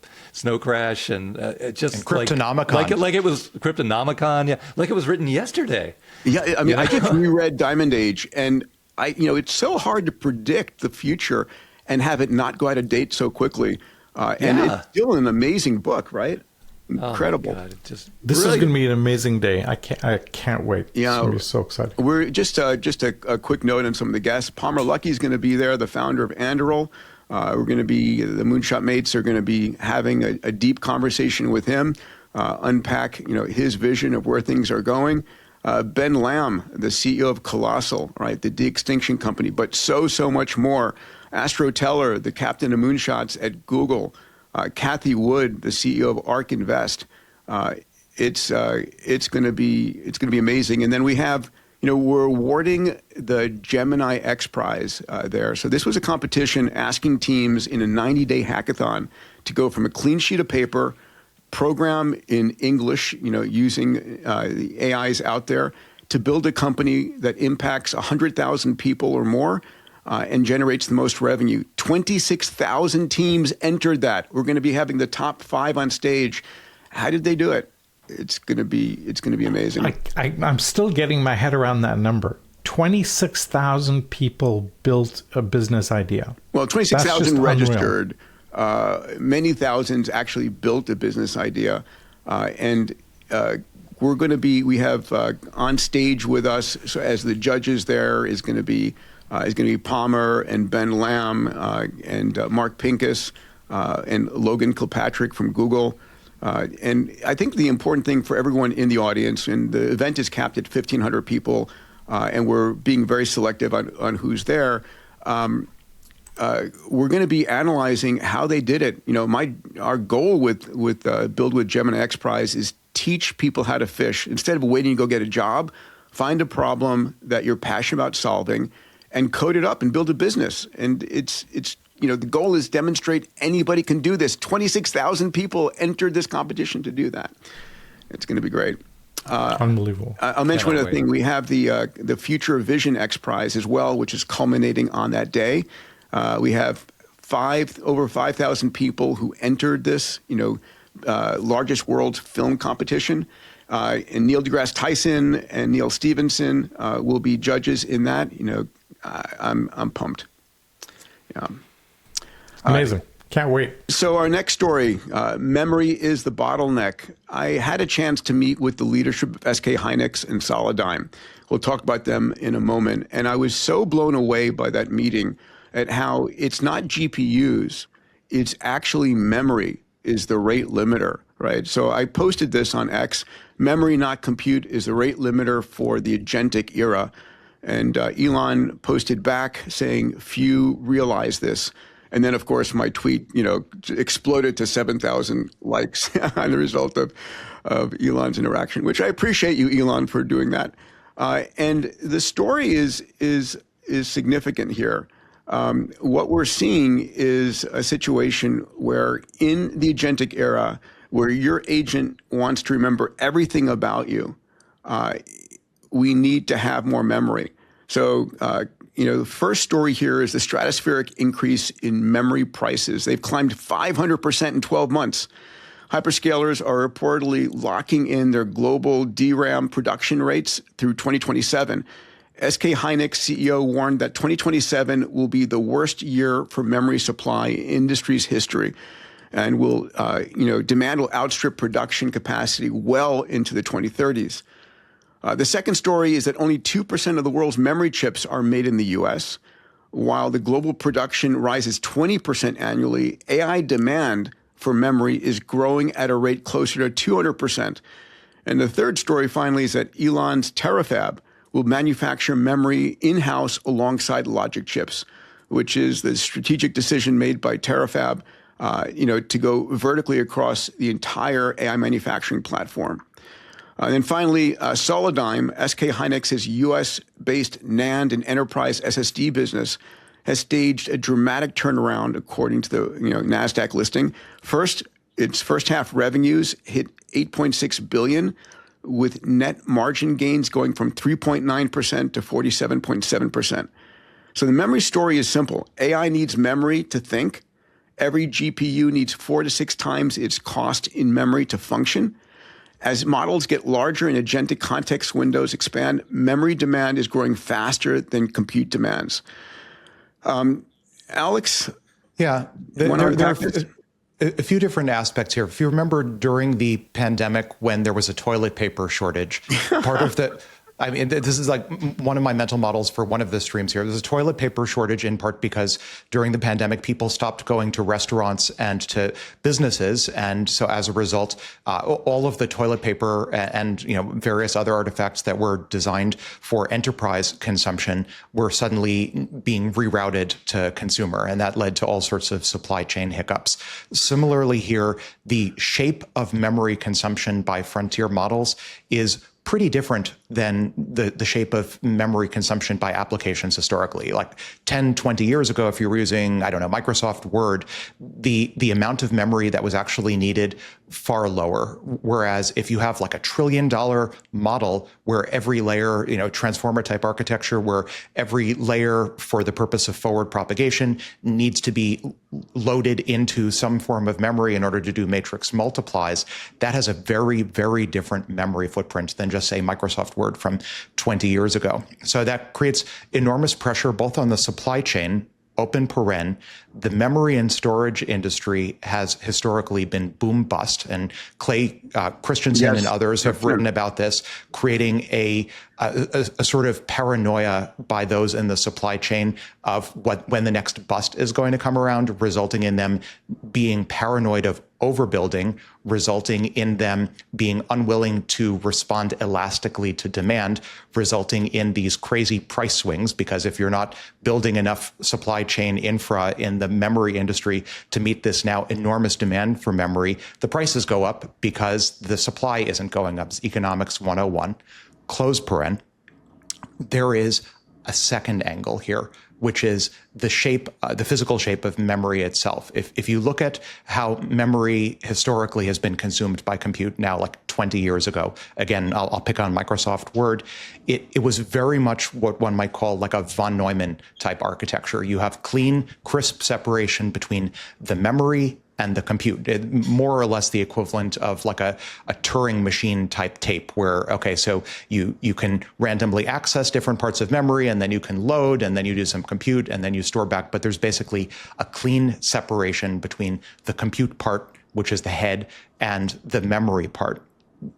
Crash and Cryptonomicon, like it was Cryptonomicon, like it was written yesterday. Yeah, I mean, I just reread Diamond Age, and it's so hard to predict the future and have it not go out of date so quickly. And it's still an amazing book, right? Incredible. Oh this is going to be an amazing day. I can't wait. Yeah, it's going to be so exciting. We're just a quick note on some of the guests. Palmer Luckey is going to be there, the founder of Anduril. We're going to be, the Moonshot Mates are going to be having a deep conversation with him, unpack his vision of where things are going. Ben Lamb, the CEO of Colossal, right, the de-extinction company, but so much more. Astro Teller, the captain of moonshots at Google. Kathy Wood, the CEO of ARK Invest. It's going to be amazing. And then we have, we're awarding the Gemini XPRIZE there. So this was a competition asking teams in a 90-day hackathon to go from a clean sheet of paper, program in English, using the AIs out there, to build a company that impacts 100,000 people or more. And generates the most revenue. 26,000 teams entered that. We're going to be having the top 5 on stage. How did they do it? It's going to be amazing. I'm still getting my head around that number. 26,000 people built a business idea. Well, 26,000 registered. Many thousands actually built a business idea. And we're going to be, we have on stage with us, so as the judges there, is going to be Palmer and Ben Lamb and Mark Pincus and Logan Kilpatrick from Google. And I think the important thing for everyone in the audience, and the event is capped at 1,500 people, and we're being very selective on who's there. We're going to be analyzing how they did it. Our goal with Build with Gemini XPRIZE is teach people how to fish. Instead of waiting to go get a job, find a problem that you're passionate about solving and code it up and build a business. And it's the goal is demonstrate anybody can do this. 26,000 people entered this competition to do that. It's going to be great. Unbelievable. I'll mention one other thing. We have the Future Vision XPRIZE as well, which is culminating on that day. We have over 5,000 people who entered this, largest world film competition. And Neil deGrasse Tyson and Neil Stephenson will be judges in that. I'm pumped. Yeah. Amazing. Can't wait. So our next story, memory is the bottleneck. I had a chance to meet with the leadership of SK Hynix and Solidigm. We'll talk about them in a moment. And I was so blown away by that meeting at how it's not GPUs, it's actually memory is the rate limiter, right? So I posted this on X. Memory, not compute, is the rate limiter for the agentic era. And Elon posted back saying, few realize this. And then, of course, my tweet, exploded to 7,000 likes on the result of Elon's interaction, which I appreciate you, Elon, for doing that. And the story is significant here. What we're seeing is a situation where in the agentic era, where your agent wants to remember everything about you, we need to have more memory. So, the first story here is the stratospheric increase in memory prices. They've climbed 500% in 12 months. Hyperscalers are reportedly locking in their global DRAM production rates through 2027. SK Hynix CEO warned that 2027 will be the worst year for memory supply in industry's history, and demand will outstrip production capacity well into the 2030s. The second story is that only 2% of the world's memory chips are made in the U.S. While the global production rises 20% annually, AI demand for memory is growing at a rate closer to 200%. And the third story, finally, is that Elon's Terafab will manufacture memory in-house alongside logic chips, which is the strategic decision made by Terafab, to go vertically across the entire AI manufacturing platform. And then finally, Solidigm, SK Hynix's U.S.-based NAND and enterprise SSD business, has staged a dramatic turnaround according to the NASDAQ listing. First, its first half revenues hit $8.6 billion, with net margin gains going from 3.9% to 47.7%. So the memory story is simple. AI needs memory to think. Every GPU needs 4 to 6 times its cost in memory to function. As models get larger and agentic context windows expand, memory demand is growing faster than compute demands. Alex? Yeah, there are a few different aspects here. If you remember during the pandemic when there was a toilet paper shortage, part of the... I mean, this is like one of my mental models for one of the streams here. There's a toilet paper shortage in part because during the pandemic, people stopped going to restaurants and to businesses. And so as a result, all of the toilet paper and various other artifacts that were designed for enterprise consumption were suddenly being rerouted to consumer. And that led to all sorts of supply chain hiccups. Similarly here, the shape of memory consumption by frontier models is pretty different than the shape of memory consumption by applications historically. Like 10, 20 years ago, if you were using, Microsoft Word, the amount of memory that was actually needed far lower. Whereas if you have like $1 trillion model where every layer, transformer type architecture, where every layer for the purpose of forward propagation needs to be loaded into some form of memory in order to do matrix multiplies, that has a very, very different memory footprint than just say Microsoft Word from 20 years ago. So that creates enormous pressure both on the supply chain, open paren. The memory and storage industry has historically been boom bust, and Clay Christensen and others have written about this, creating a sort of paranoia by those in the supply chain of when the next bust is going to come around, resulting in them being paranoid of overbuilding, resulting in them being unwilling to respond elastically to demand, resulting in these crazy price swings. Because if you're not building enough supply chain infra in the memory industry to meet this now enormous demand for memory, the prices go up because the supply isn't going up. It's economics 101. Close paren. There is a second angle here, which is the shape, the physical shape of memory itself. If you look at how memory historically has been consumed by compute now, like 20 years ago, again, I'll pick on Microsoft Word, it was very much what one might call like a von Neumann type architecture. You have clean, crisp separation between the memory and the compute, more or less the equivalent of like a Turing machine type tape where, okay, so you can randomly access different parts of memory and then you can load and then you do some compute and then you store back. But there's basically a clean separation between the compute part, which is the head, and the memory part.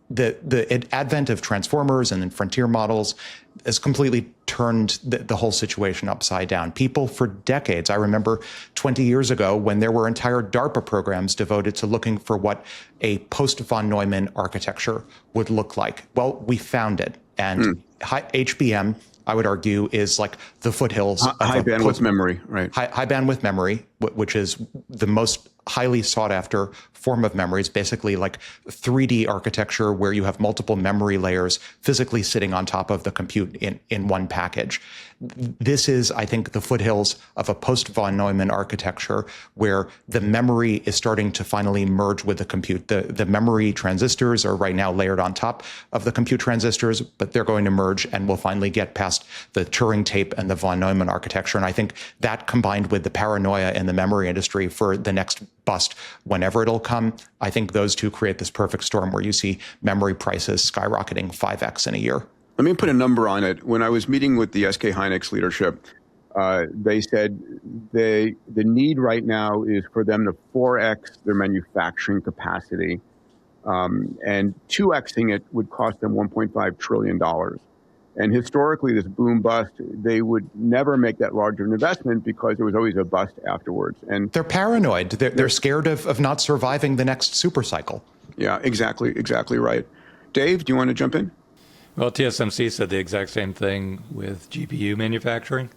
The advent of transformers and then frontier models has completely turned the whole situation upside down. People for decades, I remember 20 years ago when there were entire DARPA programs devoted to looking for what a post-von Neumann architecture would look like. Well, we found it. And HBM, I would argue, is like the foothills of high bandwidth memory, right? High bandwidth memory, which is the most highly sought after form of memory. It's basically like 3D architecture where you have multiple memory layers physically sitting on top of the compute in one package. This is, I think, the foothills of a post-von Neumann architecture where the memory is starting to finally merge with the compute. The memory transistors are right now layered on top of the compute transistors, but they're going to merge and we'll finally get past the Turing tape and the von Neumann architecture. And I think that combined with the paranoia in the memory industry for the next bust, whenever it'll come, I think those two create this perfect storm where you see memory prices skyrocketing 5x in a year. Let me put a number on it. When I was meeting with the SK Hynix leadership, they said the need right now is for them to 4x their manufacturing capacity, and 2xing it would cost them $1.5 trillion. And historically, this boom bust, they would never make that large of an investment because there was always a bust afterwards. And they're paranoid. They're scared of not surviving the next super cycle. Yeah, exactly right. Dave, do you want to jump in? Well, TSMC said the exact same thing with GPU manufacturing.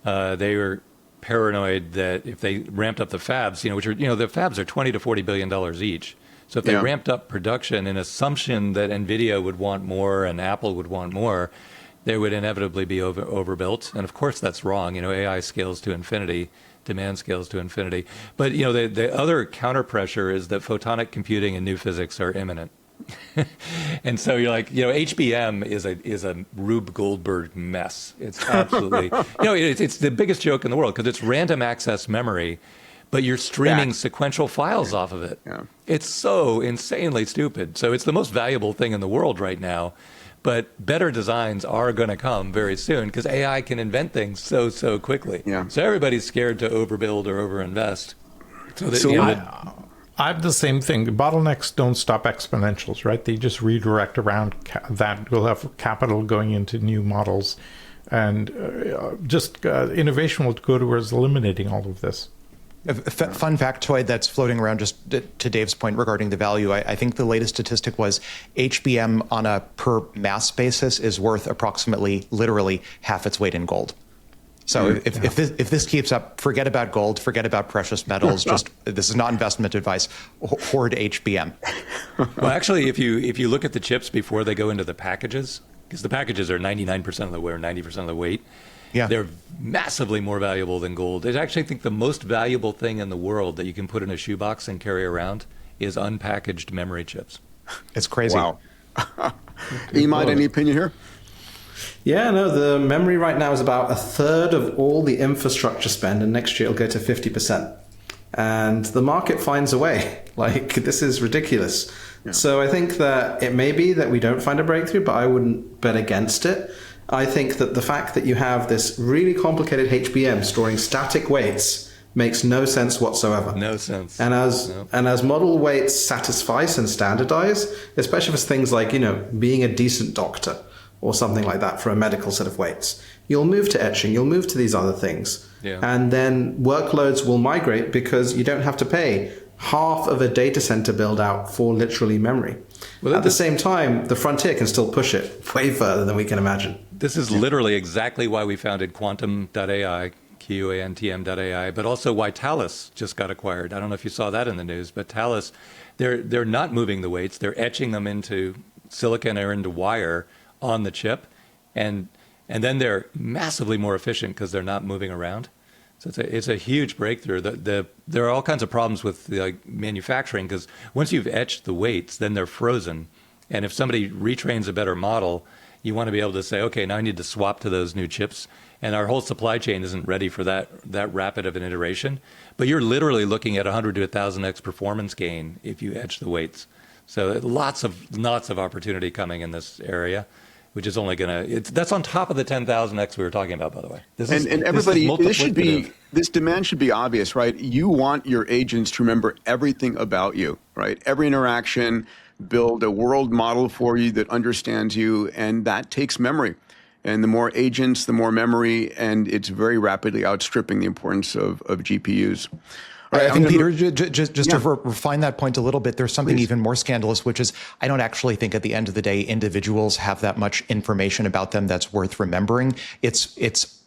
They were paranoid that if they ramped up the fabs, which are, the fabs are $20 to $40 billion each. So if they ramped up production in assumption that NVIDIA would want more and Apple would want more, they would inevitably be overbuilt. And of course, that's wrong. AI scales to infinity, demand scales to infinity. But the other counter pressure is that photonic computing and new physics are imminent. And so you're like, HBM is a Rube Goldberg mess. It's absolutely, it's the biggest joke in the world because it's random access memory, but you're streaming sequential files off of it. Yeah. It's so insanely stupid. So it's the most valuable thing in the world right now. But better designs are going to come very soon because AI can invent things so quickly. Yeah. So everybody's scared to overbuild or overinvest. I have the same thing. Bottlenecks don't stop exponentials, right? They just redirect around that. We'll have capital going into new models. And innovation will go towards eliminating all of this. A fun factoid that's floating around, just to Dave's point regarding the value, I think the latest statistic was HBM on a per mass basis is worth approximately, literally, half its weight in gold. So if this keeps up, forget about gold, forget about precious metals. This is not investment advice. Hoard HBM. Well, actually, if you look at the chips before they go into the packages, because the packages are 99% of the weight or 90% of the weight. Yeah. They're massively more valuable than gold. I actually think the most valuable thing in the world that you can put in a shoebox and carry around is unpackaged memory chips. It's crazy. Wow. Emad, any opinion here? Yeah, no, the memory right now is about a third of all the infrastructure spend, and next year it'll go to 50%. And the market finds a way. Like, this is ridiculous. Yeah. So I think that it may be that we don't find a breakthrough, but I wouldn't bet against it. I think that the fact that you have this really complicated HBM storing static weights makes no sense whatsoever. No sense. And as model weights satisfice and standardize, especially for things like, being a decent doctor or something like that for a medical set of weights, you'll move to etching, you'll move to these other things. Yeah. And then workloads will migrate because you don't have to pay half of a data center build out for literally memory. Well, at the same time, the frontier can still push it way further than we can imagine. This is literally exactly why we founded Quantum.ai, QANTM.ai, but also why Thales just got acquired. I don't know if you saw that in the news, but Thales, they're not moving the weights. They're etching them into silicon or into wire on the chip, and then they're massively more efficient because they're not moving around. So it's a huge breakthrough. There are all kinds of problems with manufacturing because once you've etched the weights, then they're frozen. And if somebody retrains a better model, you want to be able to say, okay, now I need to swap to those new chips. And our whole supply chain isn't ready for that rapid of an iteration. But you're literally looking at 100 to 1,000x performance gain if you etch the weights. So lots of opportunity coming in this area, which is only that's on top of the 10,000x we were talking about, by the way. This demand should be obvious, right? You want your agents to remember everything about you, right? Every interaction, build a world model for you that understands you, and that takes memory. And the more agents, the more memory, and it's very rapidly outstripping the importance of GPUs. Right, I think, Peter, just to refine that point a little bit, there's something even more scandalous, which is I don't actually think at the end of the day individuals have that much information about them that's worth remembering.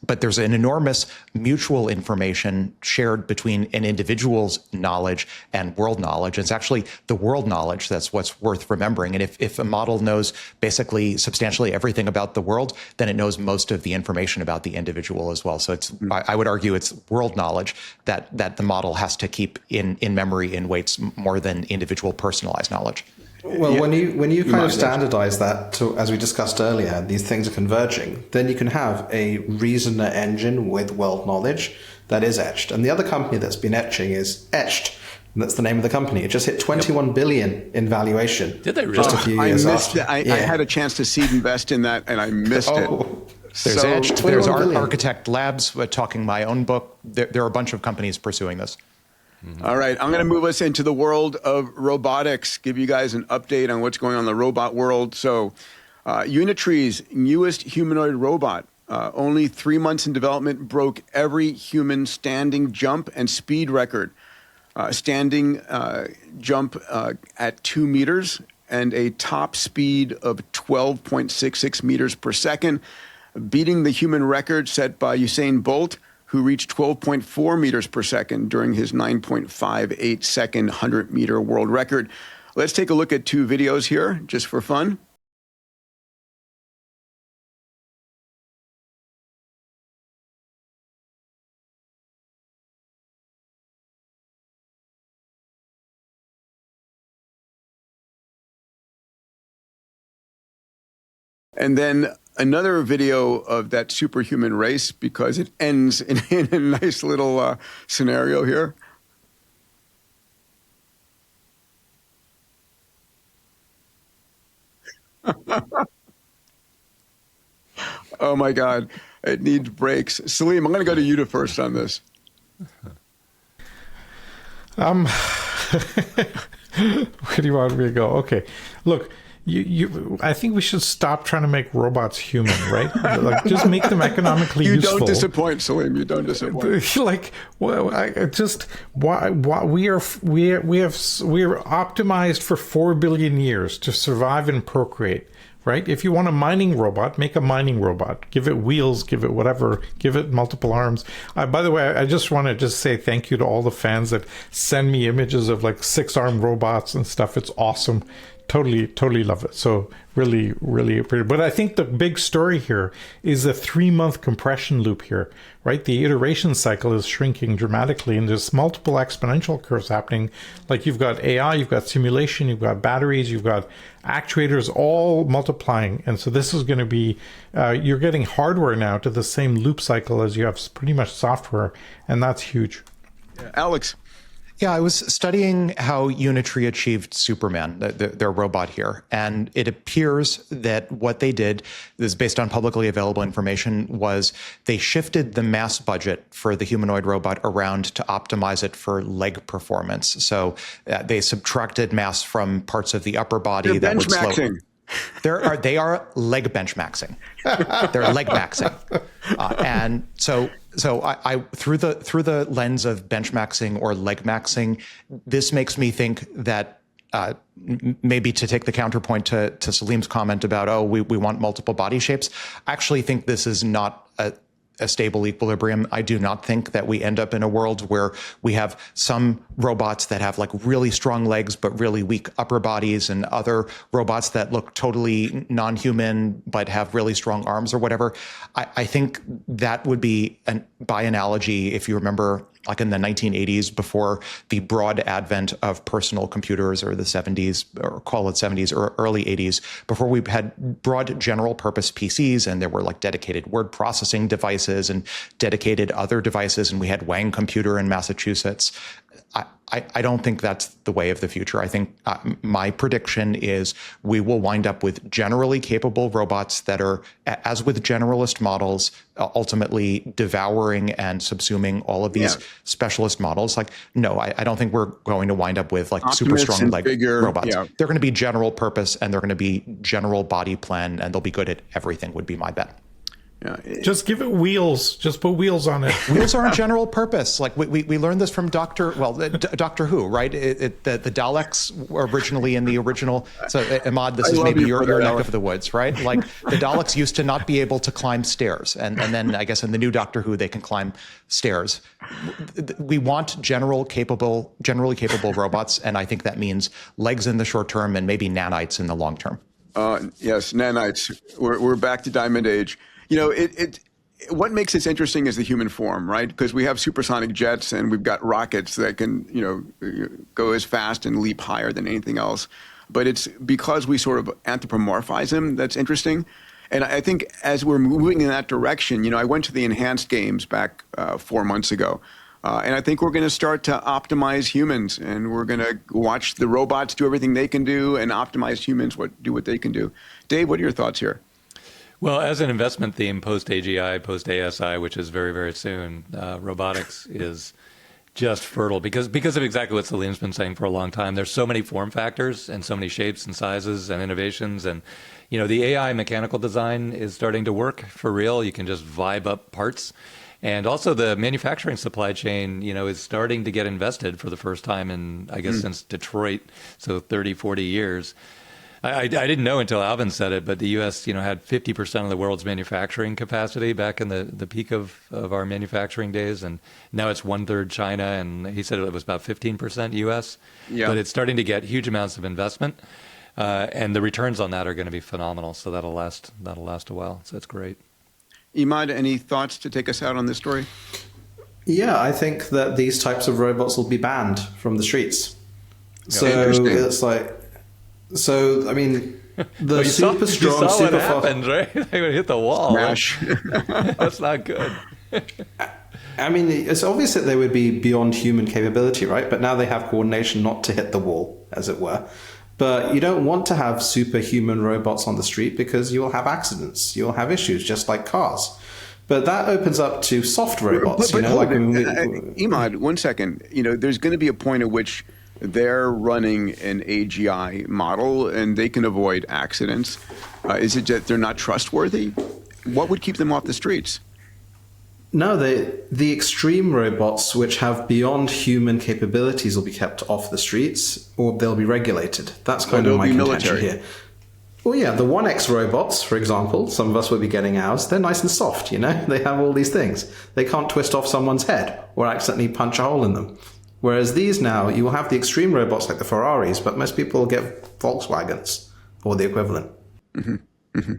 But there's an enormous mutual information shared between an individual's knowledge and world knowledge. It's actually the world knowledge that's what's worth remembering. And if a model knows basically substantially everything about the world, then it knows most of the information about the individual as well. So I would argue it's world knowledge that the model has to keep in memory in weights more than individual personalized knowledge. Well, when you kind of standardize that to, as we discussed earlier, these things are converging, then you can have a reasoner engine with world knowledge that is etched. And the other company that's been etching is Etched. And that's the name of the company. It just hit 21 billion in valuation. Did they really? Just a few years after. I had a chance to seed invest in that, and I missed it. There's Etched. There's Architect Labs talking my own book. There are a bunch of companies pursuing this. All right, I'm going to move us into the world of robotics, give you guys an update on what's going on in the robot world. So Unitree's newest humanoid robot, only 3 months in development, broke every human standing jump and speed record. Standing jump at 2 meters and a top speed of 12.66 meters per second, beating the human record set by Usain Bolt, who reached 12.4 meters per second during his 9.58 second 100-meter world record. Let's take a look at 2 videos here, just for fun. And then another video of that superhuman race, because it ends in a nice little scenario here. Oh my God, it needs breaks. Salim, I'm going to go to you first on this. Where do you want me to go? Okay, look, I think we should stop trying to make robots human, right? Like, just make them economically useful. You don't disappoint, Salim. You don't disappoint. Like, well, why we are optimized for 4 billion years to survive and procreate. Right? If you want a mining robot, make a mining robot. Give it wheels, give it whatever, give it multiple arms. By the way, I just want to say thank you to all the fans that send me images of like 6-arm robots and stuff. It's awesome. Totally love it. So really, really appreciate it. But I think the big story here is the 3-month compression loop here, right? The iteration cycle is shrinking dramatically, and there's multiple exponential curves happening. Like, you've got AI, you've got simulation, you've got batteries, you've got actuators all multiplying. And so this is going to be, you're getting hardware now to the same loop cycle as you have pretty much software. And that's huge. Alex. Yeah, I was studying how Unitree achieved Superman, their robot here. And it appears that what they did, this is based on publicly available information, was they shifted the mass budget for the humanoid robot around to optimize it for leg performance. So they subtracted mass from parts of the upper body that would slow. They are leg benchmaxing. They're leg maxing, and so I through the lens of benchmaxing or leg maxing, this makes me think that maybe to take the counterpoint to Salim's comment about we want multiple body shapes. I actually think this is not a stable equilibrium. I do not think that we end up in a world where we have some robots that have like really strong legs but really weak upper bodies, and other robots that look totally non-human but have really strong arms or whatever. I think that would be, by analogy, if you remember, like in the 1980s, before the broad advent of personal computers, or the 70s, or call it 70s or early 80s, before we had broad general purpose PCs, and there were like dedicated word processing devices and dedicated other devices, and we had Wang Computer in Massachusetts. I don't think that's the way of the future. I think my prediction is we will wind up with generally capable robots that are, as with generalist models, ultimately devouring and subsuming all of these specialist models. Like, no, I don't think we're going to wind up with like super strong leg robots. Yeah. They're going to be general purpose, and they're going to be general body plan, and they'll be good at everything, would be my bet. Yeah, just give it wheels. Just put wheels on it. Wheels aren't general purpose. Like we learned this from Doctor Who, right? The Daleks were originally in the original. So Emad, this is maybe your neck of the woods, right? Like the Daleks used to not be able to climb stairs, and then I guess in the new Doctor Who they can climb stairs. We want generally capable robots, and I think that means legs in the short term and maybe nanites in the long term. Yes, nanites. We're back to Diamond Age. You know, what makes this interesting is the human form, right? Because we have supersonic jets, and we've got rockets that can, go as fast and leap higher than anything else. But it's because we sort of anthropomorphize them that's interesting. And I think as we're moving in that direction, I went to the Enhanced Games back 4 months ago. And I think we're going to start to optimize humans, and we're going to watch the robots do everything they can do, and optimize humans do what they can do. Dave, what are your thoughts here? Well, as an investment theme, post-AGI, post-ASI, which is very, very soon, robotics is just fertile because of exactly what Salim's been saying for a long time. There's so many form factors and so many shapes and sizes and innovations. And, the AI mechanical design is starting to work for real. You can just vibe up parts. And also the manufacturing supply chain, is starting to get invested for the first time in, I guess, since Detroit, so 30, 40 years. I didn't know until Alvin said it, but the U.S. had 50% of the world's manufacturing capacity back in the peak of our manufacturing days, and now it's 1/3 China, and he said it was about 15% U.S. Yeah. But it's starting to get huge amounts of investment, and the returns on that are going to be phenomenal. So that'll last a while. So it's great. Emad, any thoughts to take us out on this story? Yeah, I think that these types of robots will be banned from the streets. So it's like. So, I mean, The you super saw, strong, you saw super what fast. happened, right? They would hit the wall. Smash. That's not good. I mean, it's obvious that they would be beyond human capability, right? But now they have coordination not to hit the wall, as it were. But you don't want to have superhuman robots on the street because you will have accidents. You'll have issues, just like cars. But that opens up to soft robots. But like Emad, 1 second. There's going to be a point at which they're running an AGI model and they can avoid accidents. Is it that they're not trustworthy? What would keep them off the streets? No, the extreme robots, which have beyond human capabilities, will be kept off the streets, or they'll be regulated. That's kind of my contention here. Well, yeah, the 1X robots, for example, some of us will be getting ours. They're nice and soft, They have all these things. They can't twist off someone's head or accidentally punch a hole in them. Whereas these now, you will have the extreme robots like the Ferraris, but most people will get Volkswagens or the equivalent. Mm-hmm. Mm-hmm.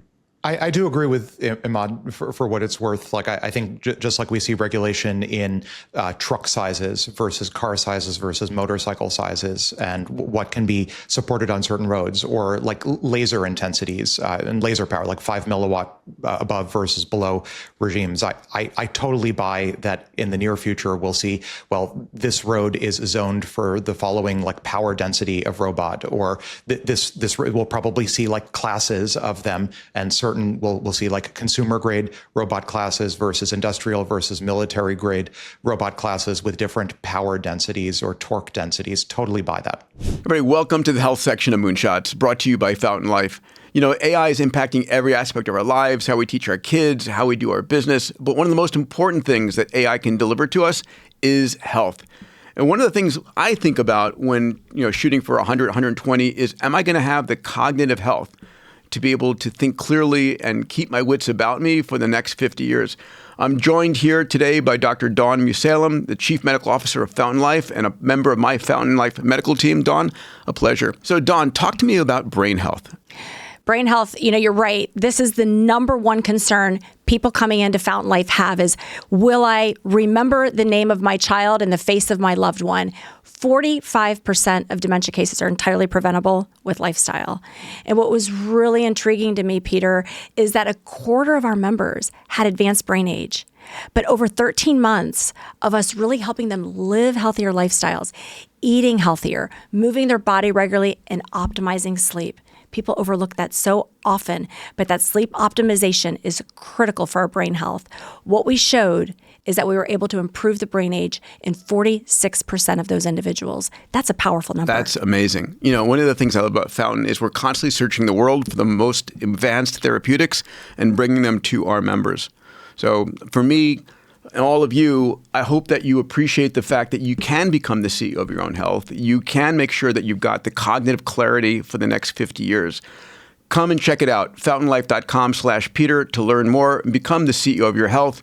I do agree with Emad for what it's worth. Like, I think just like we see regulation in truck sizes versus car sizes versus motorcycle sizes and what can be supported on certain roads, or like laser intensities and laser power, like 5 milliwatt above versus below regimes. I totally buy that in the near future we'll see, well, this road is zoned for the following like power density of robot, or this we'll probably see like classes of them, and certain we'll see like consumer grade robot classes versus industrial versus military grade robot classes with different power densities or torque densities. Totally buy that. Everybody, welcome to the health section of Moonshots, brought to you by Fountain Life. AI is impacting every aspect of our lives, how we teach our kids, how we do our business. But one of the most important things that AI can deliver to us is health. And one of the things I think about when shooting for 100, 120 is, am I going to have the cognitive health to be able to think clearly and keep my wits about me for the next 50 years? I'm joined here today by Dr. Dawn Musalem, the Chief Medical Officer of Fountain Life and a member of my Fountain Life medical team. Dawn, a pleasure. So Dawn, talk to me about brain health. Brain health, you're right. This is the number one concern people coming into Fountain Life have is, will I remember the name of my child and the face of my loved one? 45% of dementia cases are entirely preventable with lifestyle. And what was really intriguing to me, Peter, is that a quarter of our members had advanced brain age. But over 13 months of us really helping them live healthier lifestyles, eating healthier, moving their body regularly, and optimizing sleep. People overlook that so often, but that sleep optimization is critical for our brain health. What we showed is that we were able to improve the brain age in 46% of those individuals. That's a powerful number. That's amazing. One of the things I love about Fountain is we're constantly searching the world for the most advanced therapeutics and bringing them to our members. So for me and all of you, I hope that you appreciate the fact that you can become the CEO of your own health. You can make sure that you've got the cognitive clarity for the next 50 years. Come and check it out, fountainlife.com/Peter to learn more and become the CEO of your health.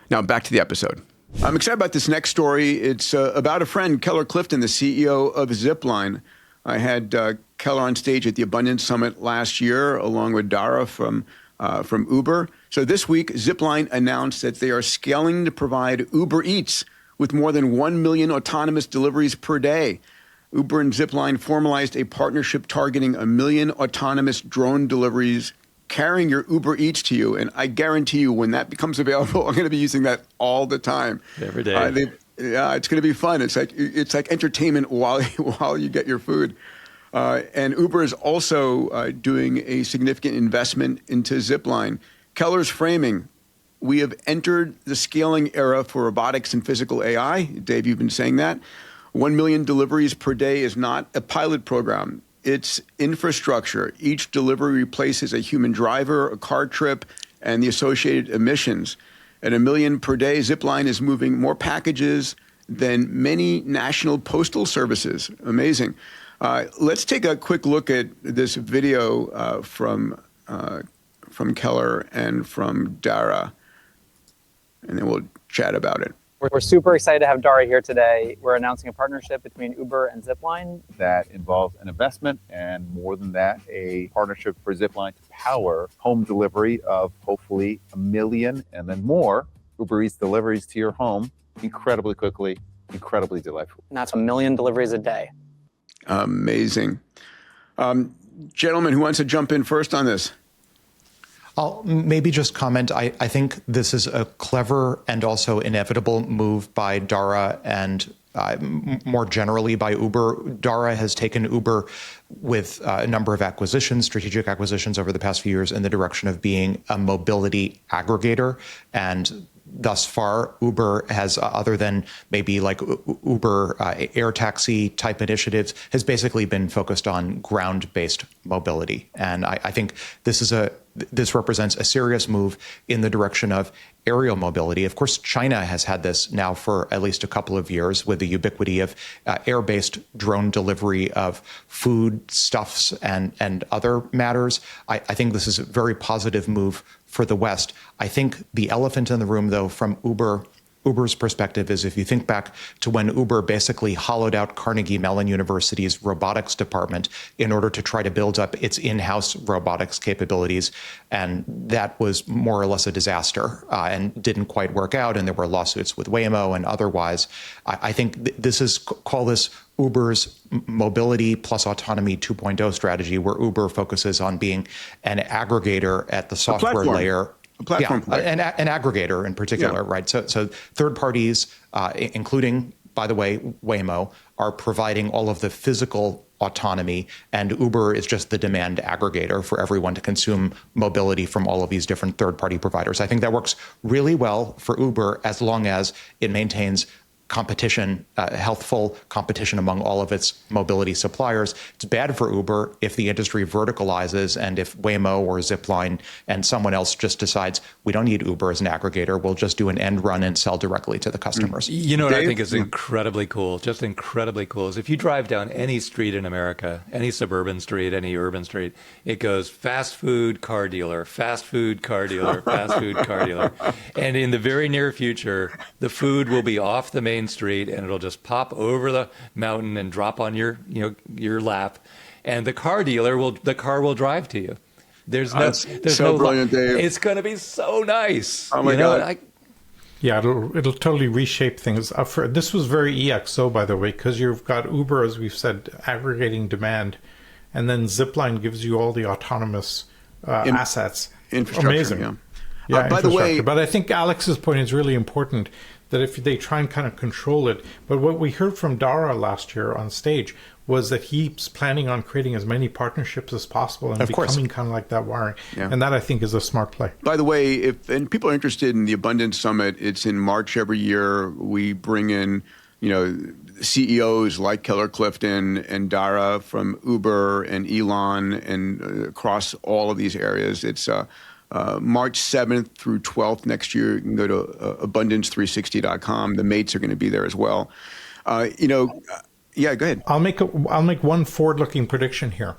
Now back to the episode. I'm excited about this next story. It's about a friend, Keller Clifton, the CEO of Zipline. I had Keller on stage at the Abundance Summit last year, along with Dario from Uber. So this week, Zipline announced that they are scaling to provide Uber Eats with more than 1 million autonomous deliveries per day. Uber and Zipline formalized a partnership targeting 1 million autonomous drone deliveries carrying your Uber Eats to you. And I guarantee you, when that becomes available, I'm going to be using that all the time. Every day. It's going to be fun. It's like entertainment while you get your food. And Uber is also doing a significant investment into Zipline. Keller's framing, we have entered the scaling era for robotics and physical AI. Dave, you've been saying that. 1 million deliveries per day is not a pilot program. It's infrastructure. Each delivery replaces a human driver, a car trip, and the associated emissions. At 1 million per day, Zipline is moving more packages than many national postal services. Amazing. Let's take a quick look at this video from Keller and from Dara, and then we'll chat about it. We're super excited to have Dario here today. We're announcing a partnership between Uber and Zipline. That involves an investment and, more than that, a partnership for Zipline to power home delivery of hopefully 1 million and then more Uber Eats deliveries to your home incredibly quickly, incredibly delightful. And that's 1 million deliveries a day. Amazing. Gentlemen, who wants to jump in first on this? I'll maybe just comment. I think this is a clever and also inevitable move by Dara and more generally by Uber. Dara has taken Uber with a number of acquisitions, strategic acquisitions over the past few years in the direction of being a mobility aggregator. And thus far, Uber has, other than maybe like Uber air taxi type initiatives, has basically been focused on ground-based mobility. And I think this represents a serious move in the direction of aerial mobility. Of course, China has had this now for at least a couple of years with the ubiquity of air-based drone delivery of food, stuffs, and other matters. I think this is a very positive move for the West. I think the elephant in the room, though, from Uber's perspective is if you think back to when Uber basically hollowed out Carnegie Mellon University's robotics department in order to try to build up its in-house robotics capabilities. And that was more or less a disaster and didn't quite work out. And there were lawsuits with Waymo and otherwise. I think this is, call this Uber's mobility plus autonomy 2.0 strategy, where Uber focuses on being an aggregator at the software layer. A platform player. An aggregator in particular, right? So third parties, including, by the way, Waymo, are providing all of the physical autonomy, and Uber is just the demand aggregator for everyone to consume mobility from all of these different third-party providers. I think that works really well for Uber as long as it maintains competition, healthful competition among all of its mobility suppliers. It's bad for Uber if the industry verticalizes and if Waymo or Zipline and someone else just decides we don't need Uber as an aggregator, we'll just do an end run and sell directly to the customers. You know what I think is incredibly cool, just incredibly cool, is if you drive down any street in America, any suburban street, any urban street, it goes fast food, car dealer, fast food, car dealer, fast food, car dealer. And in the very near future, the food will be off the main street and it'll just pop over the mountain and drop on your lap, and the car will drive to you. There's no brilliant, Dave. It's going to be so nice. Oh my God. Yeah, it'll totally reshape things. This was very EXO, by the way, because you've got Uber, as we've said, aggregating demand, and then Zipline gives you all the autonomous assets. Infrastructure. Amazing. Yeah, by the way, but I think Alex's point is really important, that if they try and kind of control it. But what we heard from Dara last year on stage was that he's planning on creating as many partnerships as possible and becoming kind of like that wiring. Yeah. And that, I think, is a smart play. By the way, if people are interested in the Abundance Summit, it's in March every year. We bring in, CEOs like Keller Clifton and Dara from Uber and Elon and across all of these areas. It's March 7th through 12th next year. You can go to abundance360.com. The mates are going to be there as well. Yeah, go ahead. I'll make one forward-looking prediction here,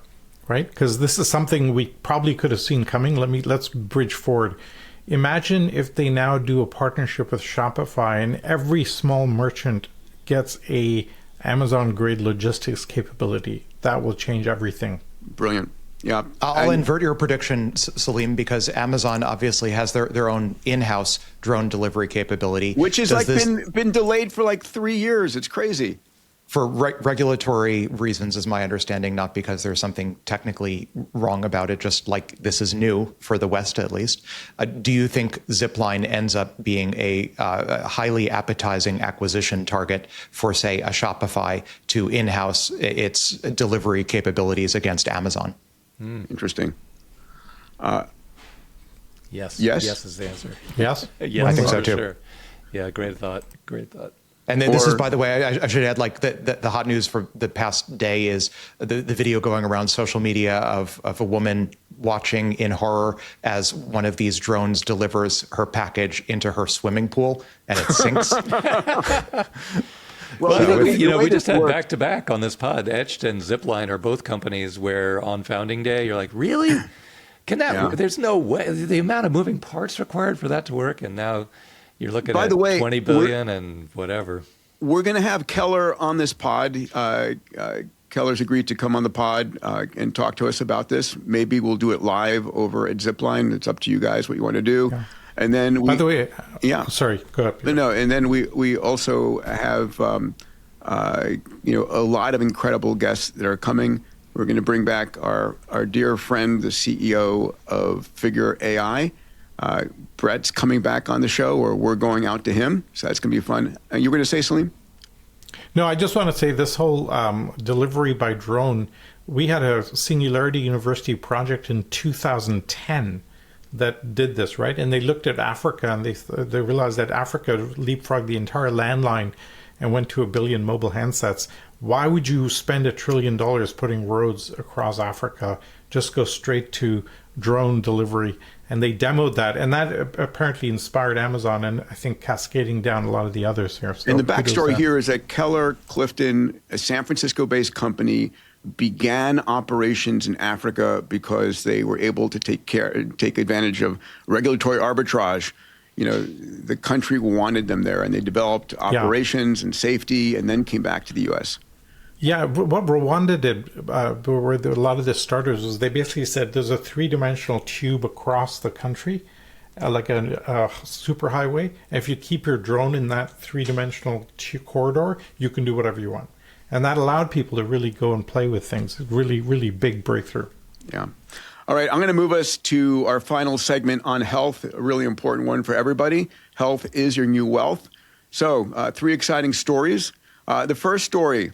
right? Because this is something we probably could have seen coming. Let's bridge forward. Imagine if they now do a partnership with Shopify and every small merchant gets a Amazon-grade logistics capability. That will change everything. Brilliant. Yeah, I'll invert your prediction, Salim, because Amazon obviously has their own in-house drone delivery capability, which has been delayed for like 3 years. It's crazy. For regulatory reasons, is my understanding, not because there's something technically wrong about it, just like this is new for the West at least. Do you think Zipline ends up being a highly appetizing acquisition target for, say, a Shopify to in-house its delivery capabilities against Amazon? Interesting. Yes. Yes? Yes is the answer. Yes? Yes, I think so too. Sure. Yeah, great thought. And then this is, by the way, I should add, like the hot news for the past day is the video going around social media of a woman watching in horror as one of these drones delivers her package into her swimming pool and it sinks. Well, we just had back-to-back on this pod. Etched and Zipline are both companies where on founding day, you're like, really? Can that? Yeah. There's no way. The amount of moving parts required for that to work, and now you're looking at 20 billion and whatever. We're going to have Keller on this pod. Keller's agreed to come on the pod and talk to us about this. Maybe we'll do it live over at Zipline. It's up to you guys what you want to do. Yeah. And then, by the way, sorry, go ahead. No, and then we also have a lot of incredible guests that are coming. We're going to bring back our dear friend, the CEO of Figure AI. Brett's coming back on the show, or we're going out to him. So that's going to be fun. You were going to say, Salim? No, I just want to say this whole delivery by drone, we had a Singularity University project in 2010 that did this, right? And they looked at Africa, and they realized that Africa leapfrogged the entire landline and went to 1 billion mobile handsets. Why would you spend $1 trillion putting roads across Africa? Just go straight to drone delivery. And they demoed that, and that apparently inspired Amazon, and I think cascading down a lot of the others here. So and the backstory here is that Keller Clifton, a San Francisco-based company, began operations in Africa because they were able to take advantage of regulatory arbitrage. You know, the country wanted them there, and they developed operations and safety, and then came back to the U.S. Yeah, what Rwanda did, where a lot of the starters was, they basically said there's a 3-dimensional tube across the country, like a superhighway. And if you keep your drone in that 3-dimensional corridor, you can do whatever you want. And that allowed people to really go and play with things. Really, really big breakthrough. Yeah. All right, I'm going to move us to our final segment on health, a really important one for everybody. Health is your new wealth. So 3 exciting stories. The first story,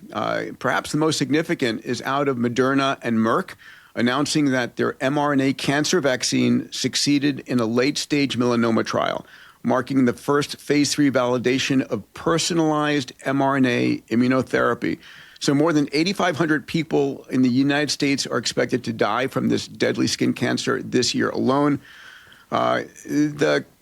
perhaps the most significant, is out of Moderna and Merck, announcing that their mRNA cancer vaccine succeeded in a late-stage melanoma trial, marking the first phase 3 validation of personalized mRNA immunotherapy. So more than 8,500 people in the United States are expected to die from this deadly skin cancer this year alone.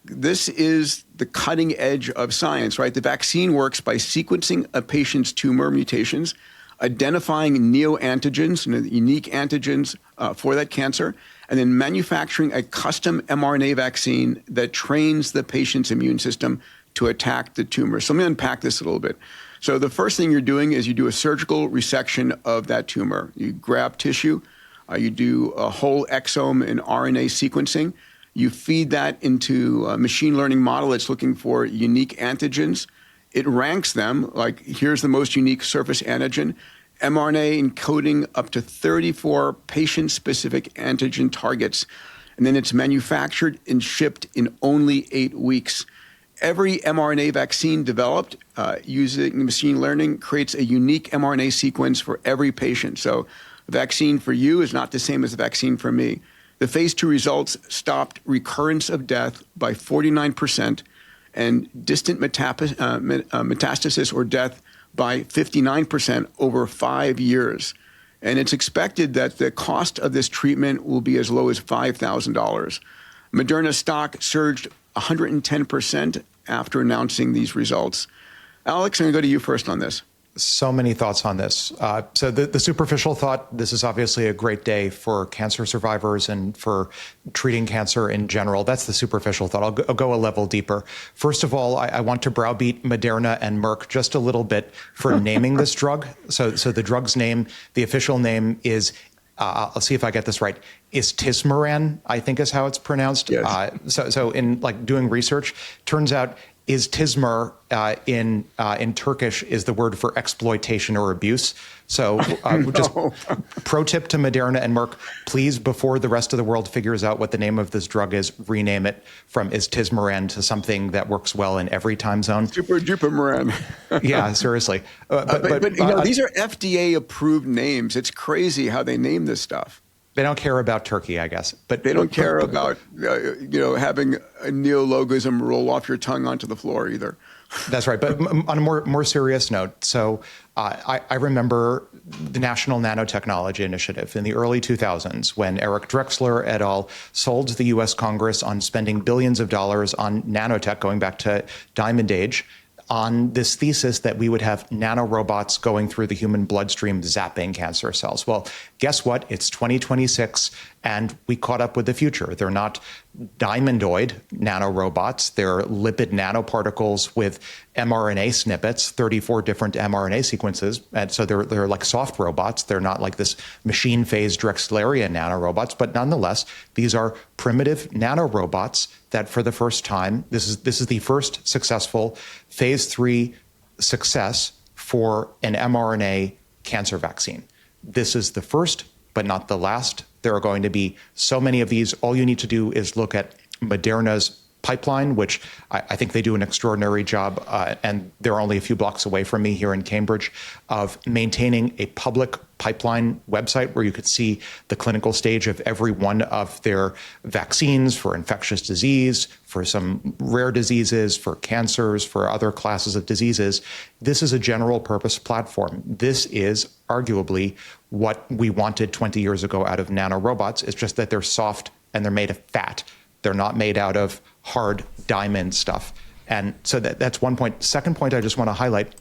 This is the cutting edge of science, right? The vaccine works by sequencing a patient's tumor mutations, identifying neoantigens, unique antigens for that cancer, and then manufacturing a custom mRNA vaccine that trains the patient's immune system to attack the tumor. So let me unpack this a little bit. So the first thing you're doing is you do a surgical resection of that tumor. You grab tissue, you do a whole exome and RNA sequencing. You feed that into a machine learning model that's looking for unique antigens. It ranks them, like here's the most unique surface antigen, mRNA encoding up to 34 patient-specific antigen targets. And then it's manufactured and shipped in only 8 weeks. Every mRNA vaccine developed using machine learning creates a unique mRNA sequence for every patient. So a vaccine for you is not the same as a vaccine for me. The phase 2 results stopped recurrence of death by 49% and distant metastasis or death by 59% over 5 years. And it's expected that the cost of this treatment will be as low as $5,000. Moderna stock surged 110% after announcing these results. Alex, I'm going to go to you first on this. So many thoughts on this. So the superficial thought, this is obviously a great day for cancer survivors and for treating cancer in general. That's the superficial thought. I'll go a level deeper. First of all, I want to browbeat Moderna and Merck just a little bit for naming this drug. So the drug's name, the official name is, I'll see if I get this right, Istismeran, I think is how it's pronounced. Yes. So in like doing research, turns out Istismer in Turkish is the word for exploitation or abuse. So just pro tip to Moderna and Merck, please, before the rest of the world figures out what the name of this drug is, rename it from Istismeran to something that works well in every time zone. Super duper Moran. Yeah, seriously. But you know, these are FDA approved names. It's crazy how they name this stuff. They don't care about Turkey, I guess. But they don't care about having a neologism roll off your tongue onto the floor either. That's right. But on a more serious note, so I remember the National Nanotechnology Initiative in the early 2000s when Eric Drexler et al. Sold the U.S. Congress on spending billions of dollars on nanotech, going back to Diamond Age, on this thesis that we would have nanorobots going through the human bloodstream zapping cancer cells. Well, guess what? It's 2026, and we caught up with the future. They're not diamondoid nanorobots. They're lipid nanoparticles with mRNA snippets, 34 different mRNA sequences. And so they're like soft robots. They're not like this machine-phase Drexlerian nanorobots, but nonetheless, these are primitive nanorobots that for the first time, this is the first successful phase 3 success for an mRNA cancer vaccine. this is the first, but not the last. There are going to be so many of these. All you need to do is look at Moderna's pipeline, which I think they do an extraordinary job, and they're only a few blocks away from me here in Cambridge, of maintaining a public pipeline website where you could see the clinical stage of every one of their vaccines for infectious disease, for some rare diseases, for cancers, for other classes of diseases. This is a general purpose platform. This is arguably what we wanted 20 years ago out of nanorobots. It's just that they're soft and they're made of fat. They're not made out of hard diamond stuff. And so that's one point. Second point I just want to highlight,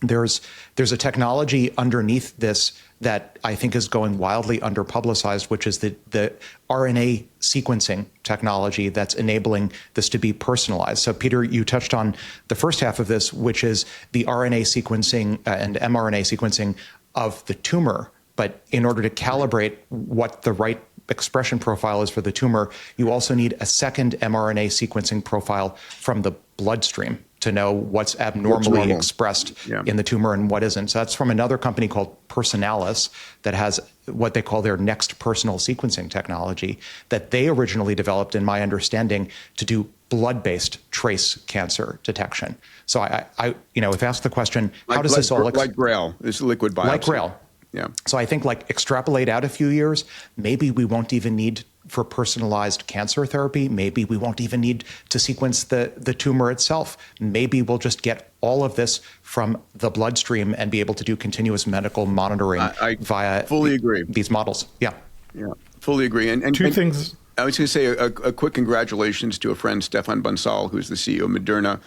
there's a technology underneath this that I think is going wildly underpublicized, which is the RNA sequencing technology that's enabling this to be personalized. So Peter, you touched on the first half of this, which is the RNA sequencing and mRNA sequencing of the tumor. But in order to calibrate what the right expression profile is for the tumor, you also need a second mRNA sequencing profile from the bloodstream to know what's abnormally expressed in the tumor and what isn't. So that's from another company called Personalis that has what they call their next personal sequencing technology that they originally developed, in my understanding, to do blood-based trace cancer detection. So I if asked the question, how does this all look? Like Grail, this liquid biopsy. Like Grail. Yeah. So I think extrapolate out a few years, maybe we won't even need for personalized cancer therapy. Maybe we won't even need to sequence the tumor itself. Maybe we'll just get all of this from the bloodstream and be able to do continuous medical monitoring via fully agree. These models. Yeah. Yeah, fully agree. And two things. I was going to say a quick congratulations to a friend, Stefan Bansal, who's the CEO of Moderna.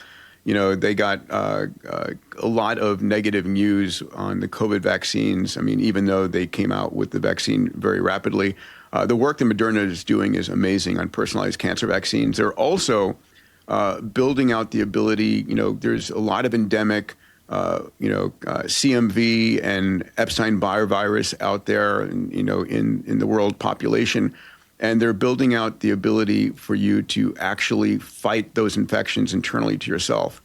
They got a lot of negative news on the COVID vaccines. I mean, even though they came out with the vaccine very rapidly, the work that Moderna is doing is amazing on personalized cancer vaccines. They're also building out the ability. There's a lot of endemic, CMV and Epstein-Barr virus out there, in the world population. And they're building out the ability for you to actually fight those infections internally to yourself.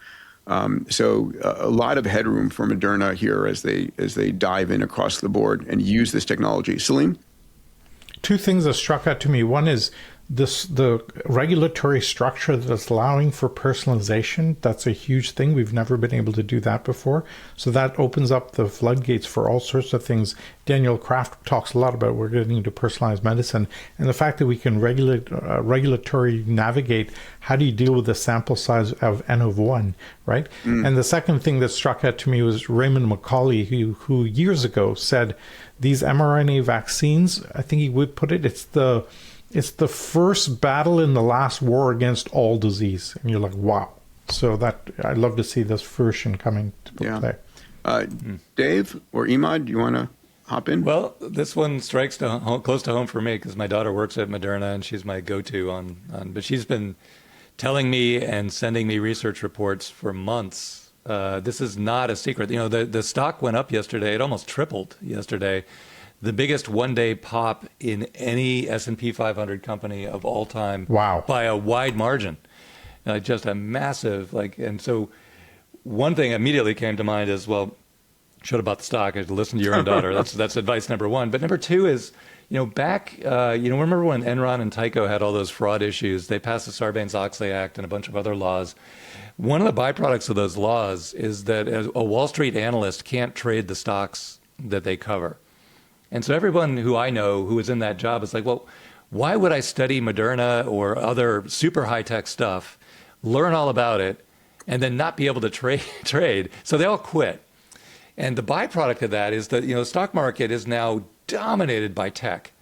So a lot of headroom for Moderna here as they dive in across the board and use this technology. Salim? Two things that struck out to me. One is the regulatory structure that's allowing for personalization. That's a huge thing. We've never been able to do that before. So that opens up the floodgates for all sorts of things. Daniel Kraft talks a lot about we're getting into personalized medicine, and the fact that we can regulatory navigate how do you deal with the sample size of N of 1, right? And the second thing that struck out to me was Raymond McCauley, who years ago said these mRNA vaccines, I think he would put it, it's the first battle in the last war against all disease. And you're like, wow. So I'd love to see this fruition coming to play. Dave or Emad, do you want to hop in? Well, this one strikes close to home for me because my daughter works at Moderna and she's my go-to on. But she's been telling me and sending me research reports for months. This is not a secret. The stock went up yesterday. It almost tripled yesterday. The biggest one-day pop in any S&P 500 company of all time. Wow. By a wide margin. Just a massive, and so one thing immediately came to mind is, well, should have bought the stock. I had to listen to your own daughter. That's advice number one. But number two is, back, remember when Enron and Tyco had all those fraud issues? They passed the Sarbanes-Oxley Act and a bunch of other laws. One of the byproducts of those laws is that a Wall Street analyst can't trade the stocks that they cover. And so everyone who I know who is in that job is like, well, why would I study Moderna or other super high-tech stuff, learn all about it, and then not be able to trade? So they all quit. And the byproduct of that is that, the stock market is now dominated by tech,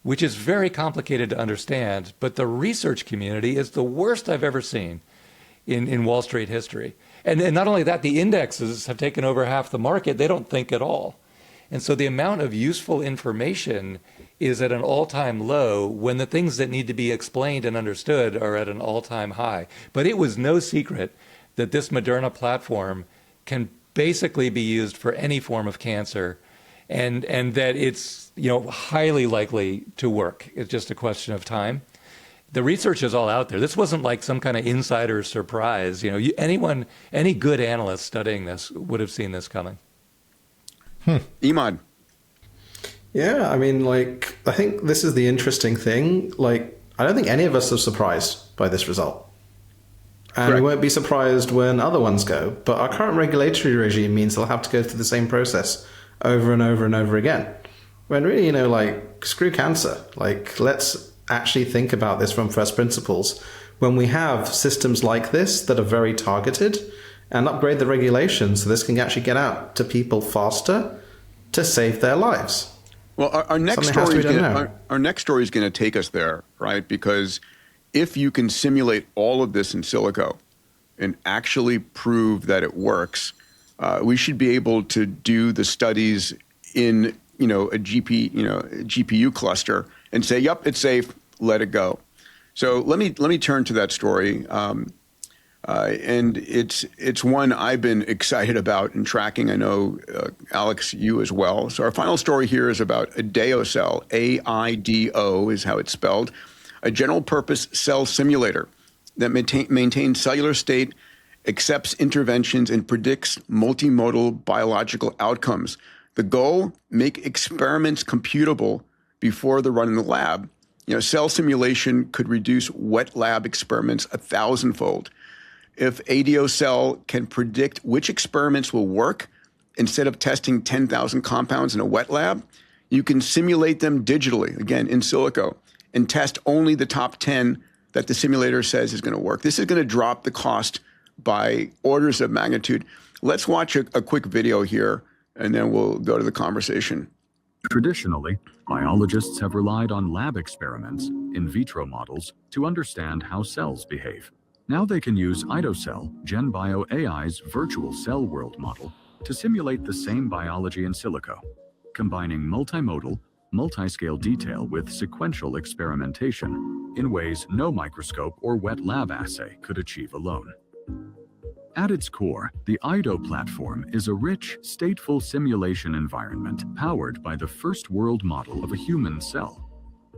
which is very complicated to understand. But the research community is the worst I've ever seen in Wall Street history. And not only that, the indexes have taken over half the market. They don't think at all. And so the amount of useful information is at an all-time low when the things that need to be explained and understood are at an all-time high. But it was no secret that this Moderna platform can basically be used for any form of cancer and that it's highly likely to work. It's just a question of time. The research is all out there. This wasn't like some kind of insider surprise. Any good analyst studying this would have seen this coming. Emad. Yeah, I mean, like, I think this is the interesting thing. Like, I don't think any of us are surprised by this result. And we won't be surprised when other ones go. But our current regulatory regime means they'll have to go through the same process over and over and over again. When really, you know, like, screw cancer. Like, let's actually think about this from first principles. When we have systems like this that are very targeted, and upgrade the regulations so this can actually get out to people faster to save their lives. Well, our next story is going to take us there, right? Because if you can simulate all of this in silico and actually prove that it works, we should be able to do the studies in, a GPU cluster and say, yep, it's safe, let it go. So let me turn to that story. And it's one I've been excited about and tracking. I know, Alex, you as well. So our final story here is about AIDO cell. AIDO is how it's spelled. A general-purpose cell simulator that maintains cellular state, accepts interventions, and predicts multimodal biological outcomes. The goal, make experiments computable before they're run in the lab. Cell simulation could reduce wet lab experiments 1,000-fold. If AIDO cell can predict which experiments will work, instead of testing 10,000 compounds in a wet lab, you can simulate them digitally, again, in silico, and test only the top 10 that the simulator says is going to work. This is going to drop the cost by orders of magnitude. Let's watch a quick video here, and then we'll go to the conversation. Traditionally, biologists have relied on lab experiments, in vitro models, to understand how cells behave. Now they can use AIDOcell, GenBio AI's virtual cell world model, to simulate the same biology in silico, combining multimodal, multi-scale detail with sequential experimentation in ways no microscope or wet lab assay could achieve alone. At its core, the AIDO platform is a rich, stateful simulation environment powered by the first world model of a human cell,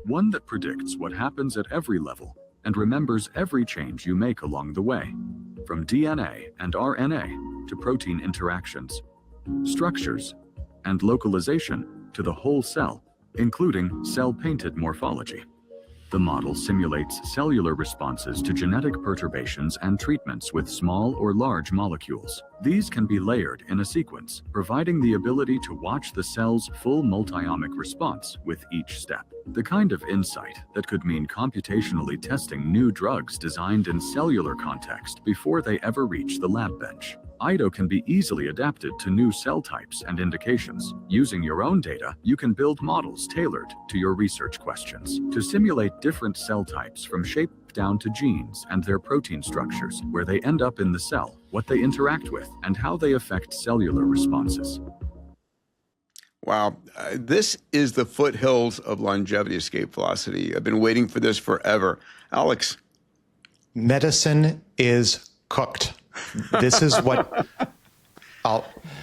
one that predicts what happens at every level and remembers every change you make along the way, from DNA and RNA to protein interactions, structures, and localization to the whole cell, including cell-painted morphology. The model simulates cellular responses to genetic perturbations and treatments with small or large molecules. These can be layered in a sequence, providing the ability to watch the cell's full multiomic response with each step. The kind of insight that could mean computationally testing new drugs designed in cellular context before they ever reach the lab bench. AIDO can be easily adapted to new cell types and indications. Using your own data, you can build models tailored to your research questions to simulate different cell types from shape down to genes and their protein structures, where they end up in the cell, what they interact with, and how they affect cellular responses. Wow. This is the foothills of longevity escape velocity. I've been waiting for this forever. Alex. Medicine is cooked. This is what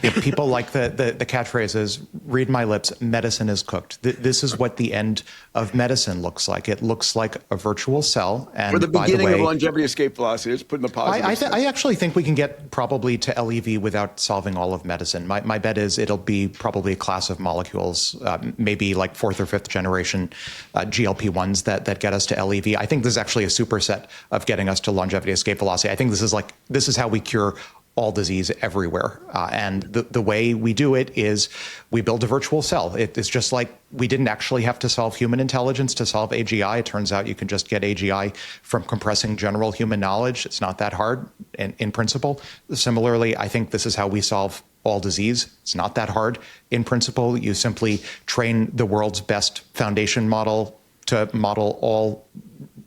if people like the catchphrases, read my lips, medicine is cooked. This is what the end of medicine looks like. It looks like a virtual cell. And for the beginning by the way, of longevity escape velocity, let's put in the positive. I actually think we can get probably to LEV without solving all of medicine. My bet is it'll be probably a class of molecules, maybe like fourth or fifth generation GLP-1s that get us to LEV. I think this is actually a superset of getting us to longevity escape velocity. I think this is how we cure all disease everywhere. And the way we do it is we build a virtual cell. It's just like we didn't actually have to solve human intelligence to solve AGI. It turns out you can just get AGI from compressing general human knowledge. It's not that hard in principle. Similarly, I think this is how we solve all disease. It's not that hard in principle. You simply train the world's best foundation model to model all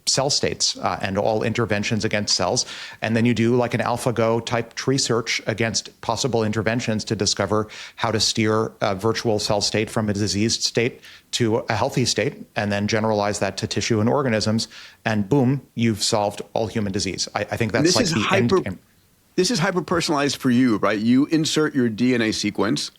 cell states and all interventions against cells. And then you do like an AlphaGo type tree search against possible interventions to discover how to steer a virtual cell state from a diseased state to a healthy state, and then generalize that to tissue and organisms. And boom, you've solved all human disease. I think that's like the end game. This is hyper-personalized for you, right? You insert your DNA sequence,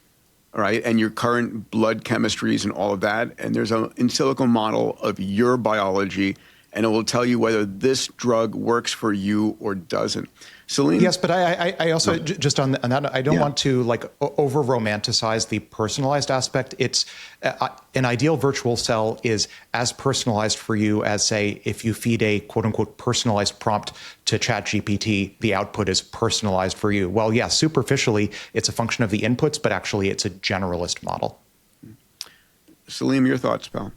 all right, and your current blood chemistries and all of that, and there's an in silico model of your biology, and it will tell you whether this drug works for you or doesn't. Salim? Yes, but I also, just on that, I don't want to over romanticize the personalized aspect. It's an ideal virtual cell is as personalized for you as, say, if you feed a quote unquote personalized prompt to ChatGPT, the output is personalized for you. Well, yeah, superficially, it's a function of the inputs, but actually it's a generalist model. Salim, your thoughts, pal?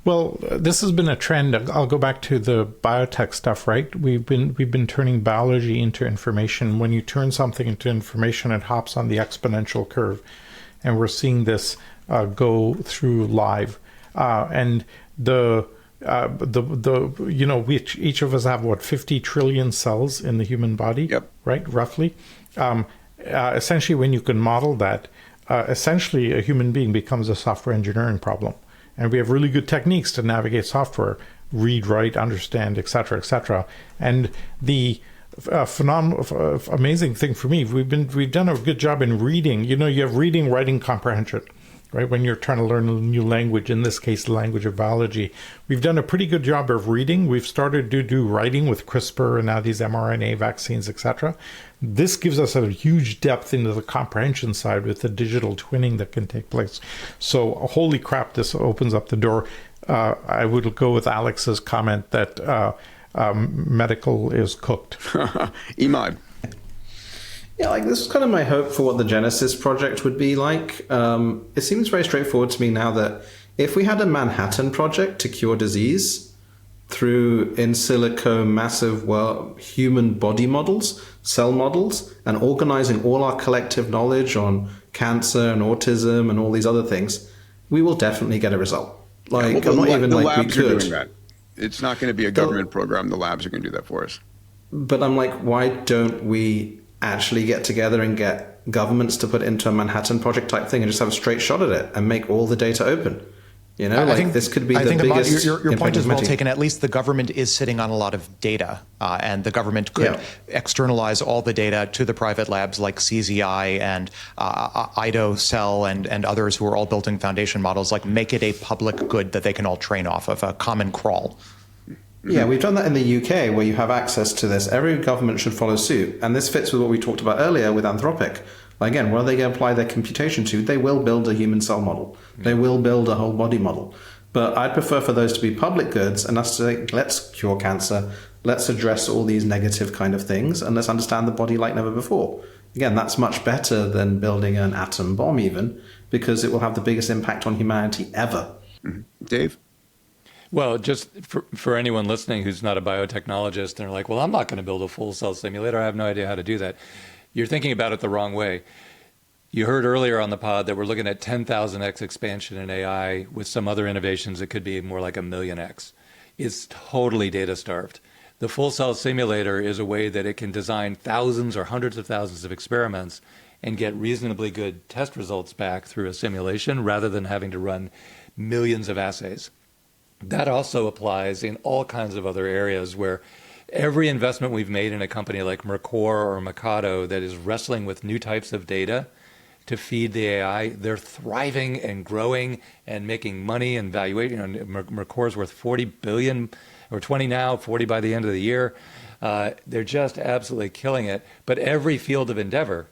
Well, this has been a trend. I'll go back to the biotech stuff, right? We've been turning biology into information. When you turn something into information, it hops on the exponential curve, and we're seeing this go through live. And each of us have 50 trillion cells in the human body, right? Roughly. Essentially, when you can model that, essentially a human being becomes a software engineering problem. And we have really good techniques to navigate software, read, write, understand, et cetera, et cetera. And the amazing thing for me, we've done a good job in reading. You have reading, writing, comprehension, right? When you're trying to learn a new language, in this case, the language of biology. We've done a pretty good job of reading. We've started to do writing with CRISPR and now these mRNA vaccines, et cetera. This gives us a huge depth into the comprehension side with the digital twinning that can take place. So holy crap, this opens up the door. I would go with Alex's comment that medical is cooked. Emad. Yeah, this is kind of my hope for what the Genesis project would be like. It seems very straightforward to me now that if we had a Manhattan Project to cure disease through in silico massive human body models, cell models, and organizing all our collective knowledge on cancer and autism and all these other things, we will definitely get a result. The labs are doing that. It's not going to be a government program. The labs are going to do that for us. But I'm like, why don't we actually get together and get governments to put into a Manhattan Project type thing and just have a straight shot at it and make all the data open? I think this could be the biggest. Your point is well taken. At least the government is sitting on a lot of data, and the government could externalize all the data to the private labs like CZI and IDOCell and others who are all building foundation models, make it a public good that they can all train off of, a common crawl. Yeah, we've done that in the UK where you have access to this. Every government should follow suit. And this fits with what we talked about earlier with Anthropic. Again, what are they going to apply their computation to? They will build a human cell model. They will build a whole body model. But I'd prefer for those to be public goods and us to say, let's cure cancer, let's address all these negative kind of things, and let's understand the body like never before. Again, that's much better than building an atom bomb even, because it will have the biggest impact on humanity ever. Mm-hmm. Dave? Well, just for anyone listening who's not a biotechnologist and are like, well, I'm not going to build a full cell simulator. I have no idea how to do that. You're thinking about it the wrong way. You heard earlier on the pod that we're looking at 10,000x expansion in AI with some other innovations that could be more like 1,000,000x. It's totally data starved. The full cell simulator is a way that it can design thousands or hundreds of thousands of experiments and get reasonably good test results back through a simulation rather than having to run millions of assays. That also applies in all kinds of other areas where every investment we've made in a company like Mercor or Mikado that is wrestling with new types of data to feed the AI, they're thriving and growing and making money and valuation. Mercor's worth 40 billion or 20 now, 40 by the end of the year. They're just absolutely killing it. But every field of endeavor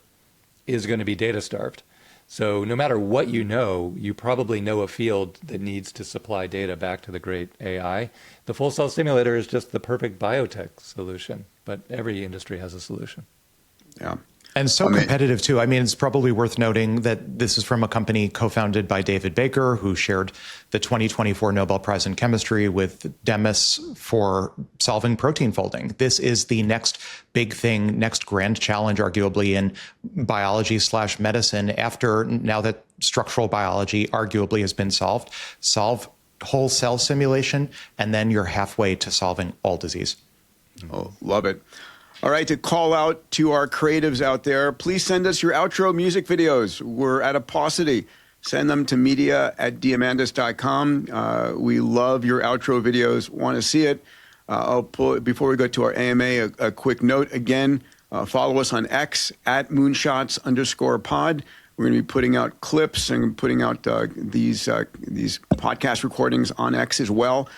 is going to be data starved. So no matter what you probably know a field that needs to supply data back to the great AI. The full cell simulator is just the perfect biotech solution, but every industry has a solution. Yeah. And so competitive, too. I mean, it's probably worth noting that this is from a company co-founded by David Baker, who shared the 2024 Nobel Prize in Chemistry with Demis for solving protein folding. This is the next big thing, next grand challenge, arguably, in biology/medicine now that structural biology arguably has been solved. Solve whole cell simulation, and then you're halfway to solving all disease. Oh, love it. All right, to call out to our creatives out there, please send us your outro music videos. We're at a paucity. Send them to media@diamandis.com. We love your outro videos, want to see it. Before we go to our AMA, a quick note again, follow us on X @moonshots_pod. We're going to be putting out clips and putting out these podcast recordings on X as well.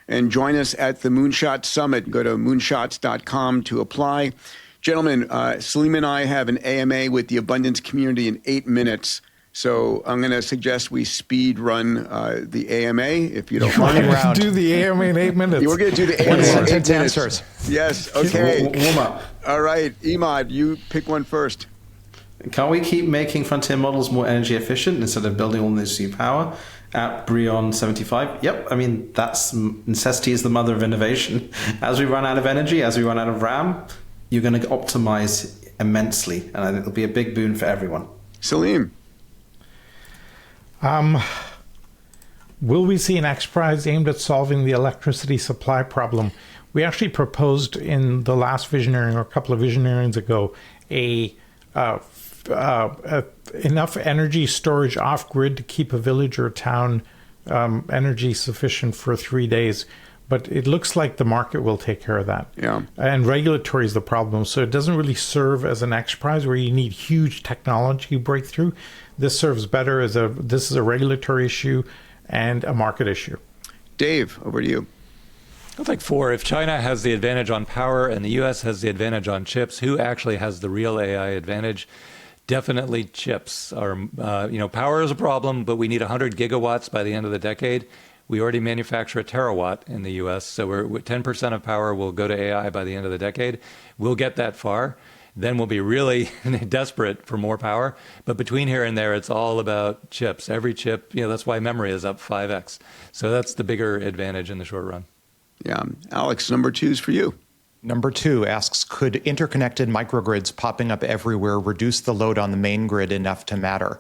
and join us at the Moonshot Summit. Go to moonshots.com to apply. Gentlemen, Salim and I have an AMA with the abundance community in 8 minutes. So I'm going to suggest we speed run the AMA, if you don't mind. We're going to do the AMA in 8 minutes. We're going to do the AMA in 8 minutes. Answers. Yes, okay. Warm up. All right, Emad, you pick one first. Can't we keep making frontier models more energy efficient instead of building all this new power at Brion 75? Yep, I mean, that's necessity is the mother of innovation. As we run out of energy, as we run out of RAM, you're going to optimize immensely, and I think it'll be a big boon for everyone. Salim. Will we see an XPRIZE aimed at solving the electricity supply problem? We actually proposed in the last visionary, or a couple of visionaries ago, enough energy storage off-grid to keep a village or a town energy sufficient for 3 days. But it looks like the market will take care of that. Yeah. And regulatory is the problem. So it doesn't really serve as an XPRIZE where you need huge technology breakthrough. This serves better as this is a regulatory issue and a market issue. Dave, over to you. I'd like 4. If China has the advantage on power and the U.S. has the advantage on chips, who actually has the real AI advantage? Definitely chips. Power is a problem, but we need 100 gigawatts by the end of the decade. We already manufacture a terawatt in the U.S., so 10% of power will go to AI by the end of the decade. We'll get that far. Then we'll be really desperate for more power. But between here and there, it's all about chips. Every chip, that's why memory is up 5x. So that's the bigger advantage in the short run. Yeah. Alex, number 2 is for you. Number 2 asks, could interconnected microgrids popping up everywhere reduce the load on the main grid enough to matter?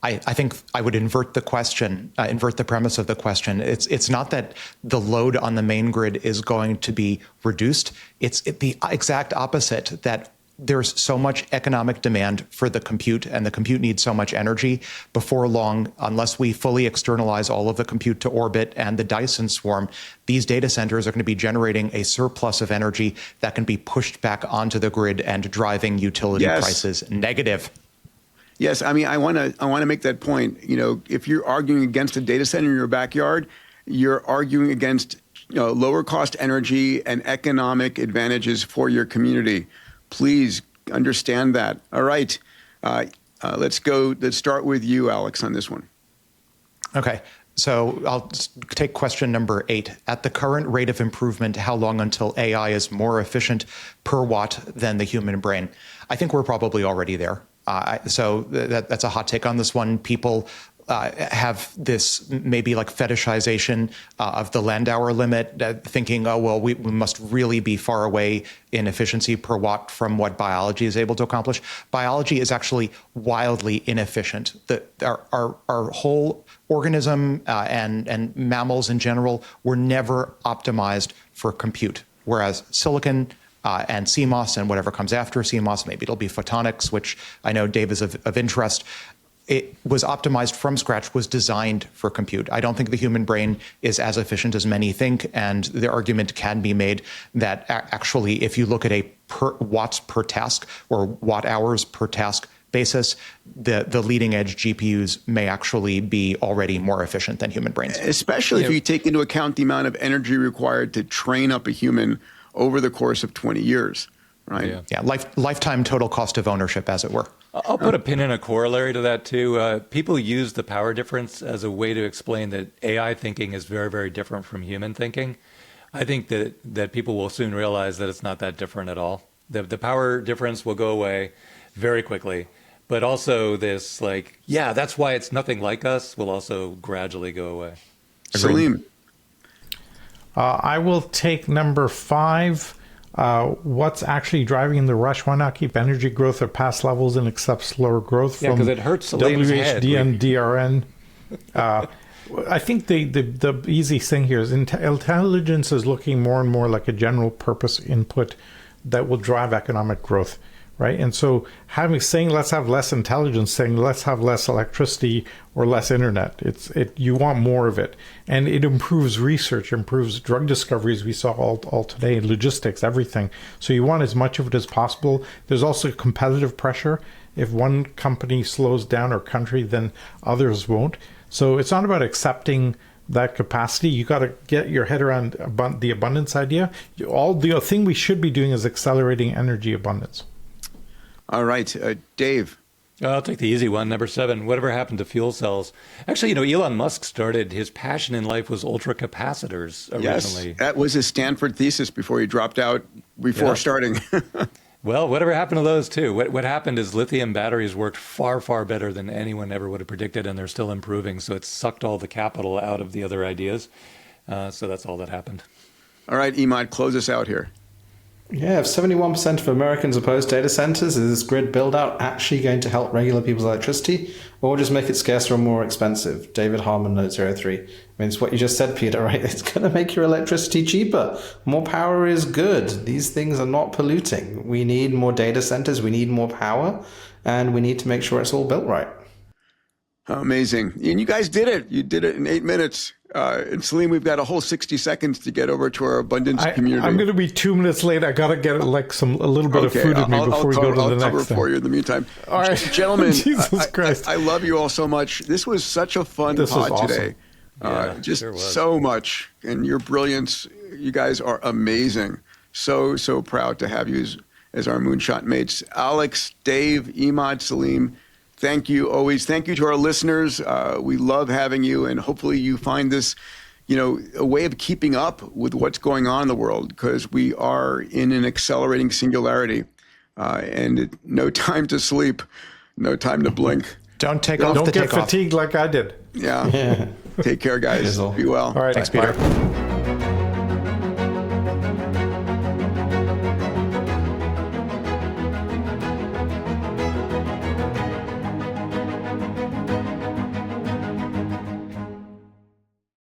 I think I would invert the question, invert the premise of the question. It's not that the load on the main grid is going to be reduced. It's the exact opposite, that there's so much economic demand for the compute, and the compute needs so much energy. Before long, unless we fully externalize all of the compute to orbit and the Dyson swarm, these data centers are going to be generating a surplus of energy that can be pushed back onto the grid and driving utility prices negative. Yes, I mean, I want to make that point. If you're arguing against a data center in your backyard, you're arguing against lower cost energy and economic advantages for your community. Please understand that. All right, let's start with you, Alex, on this one. Okay. So I'll take question number 8. At the current rate of improvement, how long until AI is more efficient per watt than the human brain? I think we're probably already there. So that's a hot take on this one. People have this maybe like fetishization of the Landauer limit, thinking, oh, well, we must really be far away in efficiency per watt from what biology is able to accomplish. Biology is actually wildly inefficient. Our whole organism and mammals in general were never optimized for compute, whereas silicon and CMOS and whatever comes after CMOS, maybe it'll be photonics, which I know Dave is of interest. It was optimized from scratch, was designed for compute. I don't think the human brain is as efficient as many think, and the argument can be made that actually, if you look at a watts per task or watt hours per task basis, the leading edge GPUs may actually be already more efficient than human brains. Especially if you take into account the amount of energy required to train up a human over the course of 20 years, right? Yeah, lifetime total cost of ownership, as it were. I'll put a pin in a corollary to that, too. People use the power difference as a way to explain that AI thinking is very, very different from human thinking. I think that people will soon realize that it's not that different at all. The power difference will go away very quickly. But also this, that's why it's nothing like us, will also gradually go away. Salim. I will take number 5. What's actually driving the rush? Why not keep energy growth at past levels and accept slower growth from because it hurts Salim's head. WHD and DRN? I think the easy thing here is intelligence is looking more and more like a general purpose input that will drive economic growth. Right. And so saying let's have less intelligence, saying let's have less electricity or less internet, you want more of it. And it improves research, improves drug discoveries we saw all today, logistics, everything. So you want as much of it as possible. There's also competitive pressure. If one company slows down or country, then others won't. So it's not about accepting that capacity. You got to get your head around the abundance idea. The thing we should be doing is accelerating energy abundance. All right, Dave. I'll take the easy one, number 7. Whatever happened to fuel cells? Actually, Elon Musk started, his passion in life was ultracapacitors originally. Yes, that was his Stanford thesis before he dropped out before starting. Well, whatever happened to those too? What happened is lithium batteries worked far, far better than anyone ever would have predicted, and they're still improving. So it sucked all the capital out of the other ideas. So that's all that happened. All right, Emad, close us out here. Yeah, if 71% of Americans oppose data centers, is this grid build-out actually going to help regular people's electricity, or just make it scarcer or more expensive? David Harmon, Note 03. I mean, it's what you just said, Peter, right? It's going to make your electricity cheaper. More power is good. These things are not polluting. We need more data centers, we need more power, and we need to make sure it's all built right. Amazing. And you guys did it. You did it in 8 minutes. And Salim, we've got a whole 60 seconds to get over to our abundance community. I'm going to be 2 minutes late. I got to get a little bit of food in me before we go to the next I'll cover for you in the meantime. All right. Gentlemen, Jesus Christ. I love you all so much. This was such a fun pod awesome. today. Just sure so much. And your brilliance, you guys are amazing. So proud to have you as our moonshot mates. Alex, Dave, Emad, Salim, thank you always. Thank you to our listeners. We love having you, and hopefully you find this, a way of keeping up with what's going on in the world, because we are in an accelerating singularity, and no time to sleep, no time to blink. Don't Don't get fatigued like I did. Yeah. Take care, guys. Be well. All right. Thanks, Peter.